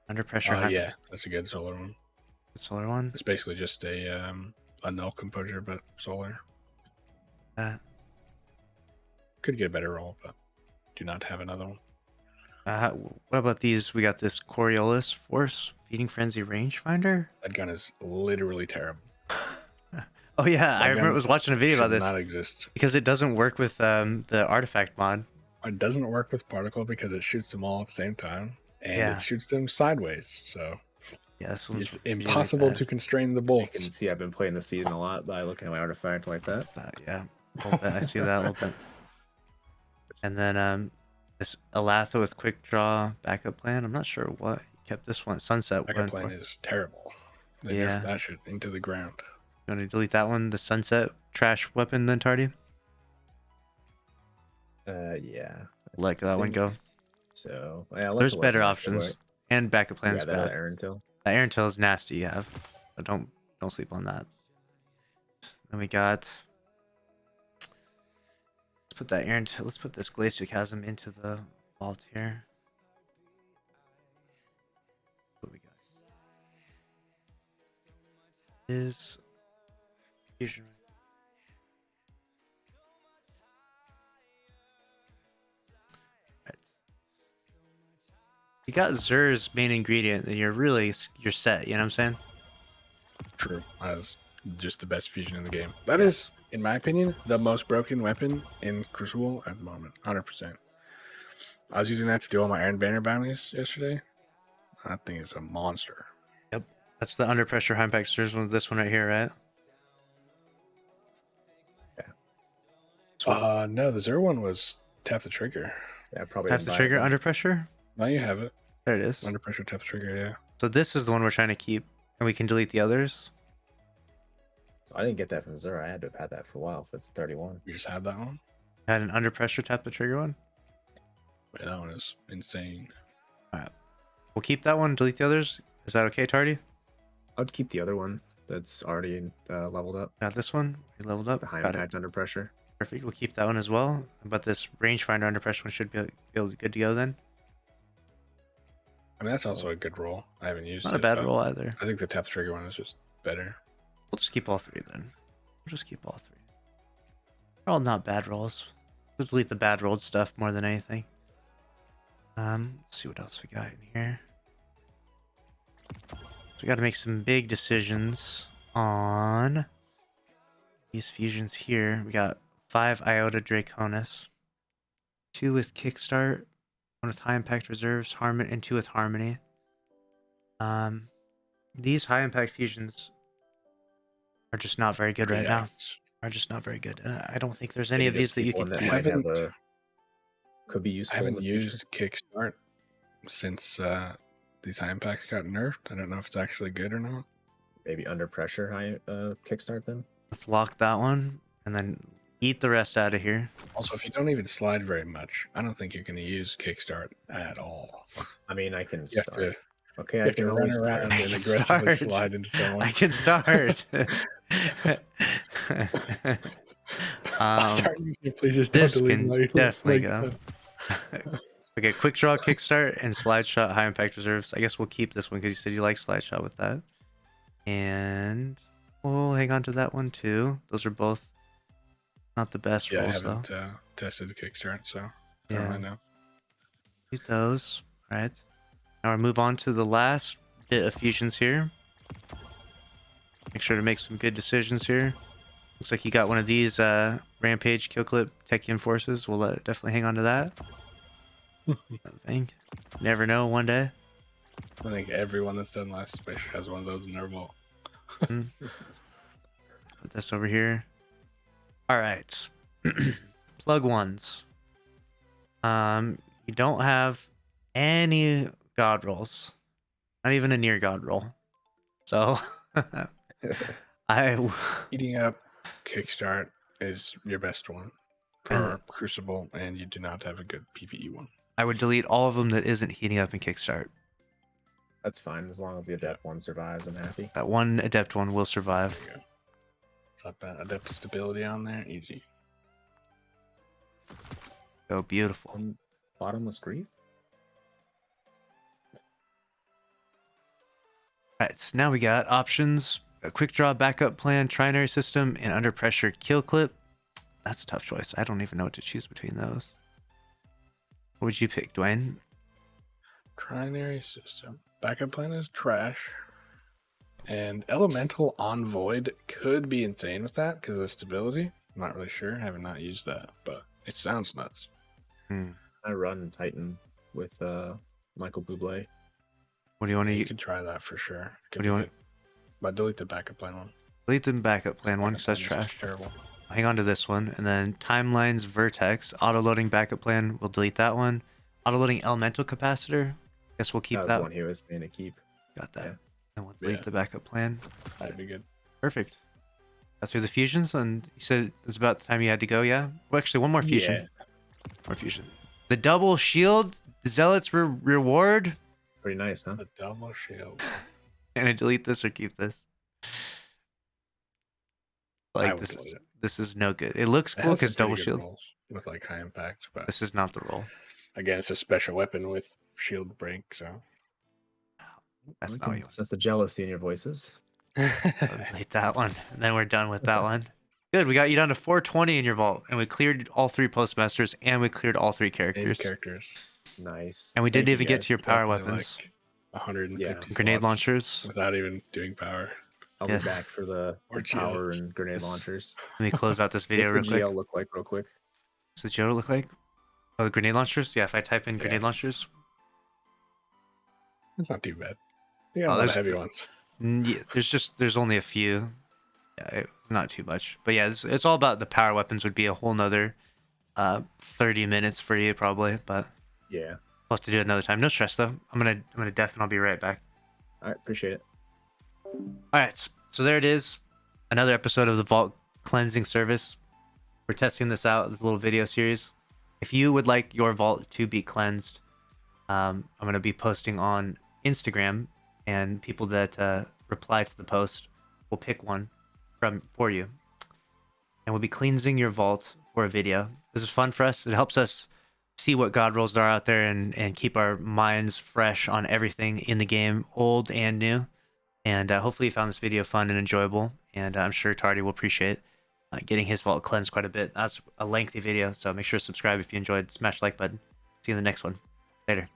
Under pressure.
Yeah, that's a good solar one.
The solar one.
It's basically just a null composure, but solar. Could get a better roll, but do not have another one.
What about these? We got this Coriolis Force Feeding Frenzy Rangefinder.
That gun is literally terrible.
Oh yeah, I remember
gun
was watching a video
Should
about this
not exist.
because it doesn't work with the artifact mod.
It doesn't work with particle because it shoots them all at the same time, and
Yeah.
it shoots them sideways. So
Yeah, this one's
it's
really
impossible
bad.
to constrain the
You
bolts.
can see I've been playing the season a lot by looking at my artifact like that.
Yeah, a little bit. I see that a little bit. And then this Alatha with quick draw backup plan. I'm not sure what kept this one. Sunset
Backup
one.
plan is terrible. They
Yeah.
nerfed that shit into the ground.
You want to delete that one? The sunset trash weapon then, Tardy?
Yeah.
Let that one go.
So yeah,
There's better options. And backup plans.
Yeah,
But
that Erentil.
that Aaron Tail is nasty. You have, but don't sleep on that. Then we got. Let's put that Aaron. Let's put this Glacial Chasm into the vault here. What we got is fusion. Right. You got Zer's main ingredient, then you're set. You know what I'm saying?
True. That is just the best fusion in the game. That is, in my opinion, the most broken weapon in Crucible at the moment. 100%. I was using that to do all my Iron Banner bounties yesterday. That thing is a monster.
Yep. That's the under pressure high impact Zer's one. This one right here, right?
No, the Zer one was tap the trigger.
Yeah, probably
Tap
didn't
the
buy it
trigger
then.
under pressure.
Now you have it.
There it is.
Under pressure, tap the trigger, yeah.
So this is the one we're trying to keep, and we can delete the others.
So I didn't get that from Zer. I had to have had that for a while if it's 31.
You just had that one?
Had an under pressure tap the trigger one.
Yeah, that one is insane.
We'll keep that one, delete the others. Is that okay, Tardy?
I'd keep the other one that's already leveled up.
Got this one. We leveled up.
The high
Got
impact under pressure.
it. Perfect. We'll keep that one as well. But this rangefinder under pressure one should be good to go then.
I mean, that's also a good roll. I haven't used
Not
it.
a bad
but
roll either.
I think the tap trigger one is just better.
We'll just keep all three then. We'll just keep all three. They're all not bad rolls. Let's delete the bad rolled stuff more than anything. Let's see what else we got in here. So we got to make some big decisions on these fusions here. We got 5 Iota Draconis, 2 with Kickstart, 1 with High Impact Reserves, Harmony, and 2 with Harmony. These high impact fusions are just not very good right now. Are just not very good. And I don't think there's any
Maybe
of these
just
that you
keep one
could
that
keep.
might have could be
I
useful. in
haven't
the future.
used Kickstart since these high impacts got nerfed. I don't know if it's actually good or not.
Maybe under pressure high kickstart then.
Let's lock that one and then eat the rest out of here.
Also, if you don't even slide very much, I don't think you're going to use Kickstart at all.
I mean, I can
You have
start.
to,
Okay,
you
I
have to
can
run
always
around
start.
I
and
can
aggressively
start.
slide into someone.
I can start.
Start using it, please just don't
this
delete
can
my
definitely
my
go.
gun.
Okay, quick draw, kickstart, and slide shot, high impact reserves. I guess we'll keep this one because you said you like slide shot with that. And we'll hang on to that one too. Those are both not the best
Yeah, I
rolls though.
haven't tested the Kickstart, so I
Yeah.
don't really know.
Keep those. All right. Now we'll move on to the last bit of fusions here. Make sure to make some good decisions here. Looks like you got one of these Rampage Kill Clip Techian Forces. We'll definitely hang on to that. I think. Never know one day.
I think everyone that's done last space has one of those in their vault.
Put this over here. All right. Plug ones. You don't have any god rolls. Not even a near god roll. So
Eating up Kickstart is your best one for Crucible, and you do not have a good PvE one.
I would delete all of them that isn't heating up in Kickstart.
That's fine as long as the adept one survives. I'm happy.
That one adept one will survive.
There you go. Slap that adept stability on there, easy.
Oh, beautiful.
Bottomless grief.
Alright, so now we got options. A quick draw backup plan, trinary system, and under pressure kill clip. That's a tough choice. I don't even know what to choose between those. What would you pick, Dwayne?
Trinary system. Backup plan is trash. And Elemental on Void could be insane with that because of the stability. I'm not really sure. I have not used that, but it sounds nuts.
I run Titan with Michael Bublé.
What do you want to
You
use?
could try that for sure.
What do you want?
But delete the backup plan one.
Delete the backup plan one because that's
Backup plan is
trash.
Terrible.
Hang on to this one. And then Timelines Vertex. Auto-loading backup plan. We'll delete that one. Auto-loading Elemental Capacitor. Guess we'll keep
That was
that.
the one he was saying to keep.
Got that.
Yeah.
And we'll delete
Yeah.
the backup plan.
That'd be good.
Perfect. That's through the fusions, and you said it's about the time you had to go, yeah? Well, actually, one more fusion.
Yeah.
More fusion. The double shield, Zealot's reward.
Pretty nice, huh?
The double shield.
Can I delete this or keep this?
I
Like,
would
this
delete
is,
it.
this is no good. It looks
It
cool
has some
because double
pretty good
shield.
rolls with like high impact, but
This is not the roll.
again, it's a special weapon with shield break, so
That's
I
not
can
what you
sense the jealousy in your voices.
want. Delete that one. And then we're done with that one. Good, we got you down to 420 in your vault, and we cleared all 3 postmasters, and we cleared all 3
Main
characters.
characters.
Nice.
And we didn't
Thank you,
even get
guys.
to your power
Definitely
weapons.
like 150
Yeah.
Grenade
slots
launchers.
without even doing power.
I'll
Yes.
be back for the
Or
power
GLs.
and grenade
Yes.
launchers.
Let me close out this video
What's the
real quick.
GL look like real quick?
Does the Joe look like? Oh, the grenade launchers? Yeah, if I type in
Yeah.
grenade launchers.
It's not too bad. You got
Oh,
a lot of
there's
heavy
the-
ones.
Yeah, there's only a few. Yeah, it's not too much. But yeah, it's all about the power weapons would be a whole nother 30 minutes for you probably, but
Yeah.
we'll have to do it another time. No stress though. I'm gonna def and I'll be right back.
All right. Appreciate it.
Alright, so there it is. Another episode of the Vault Cleansing Service. We're testing this out as a little video series. If you would like your vault to be cleansed, I'm going to be posting on Instagram, and people that reply to the post will pick one for you, and we'll be cleansing your vault for a video. This is fun for us. It helps us see what god rolls there are out there, and keep our minds fresh on everything in the game, old and new. And hopefully you found this video fun and enjoyable, and I'm sure Tardy will appreciate getting his vault cleansed quite a bit. That's a lengthy video, so make sure to subscribe if you enjoyed. Smash the like button. See you in the next one. Later.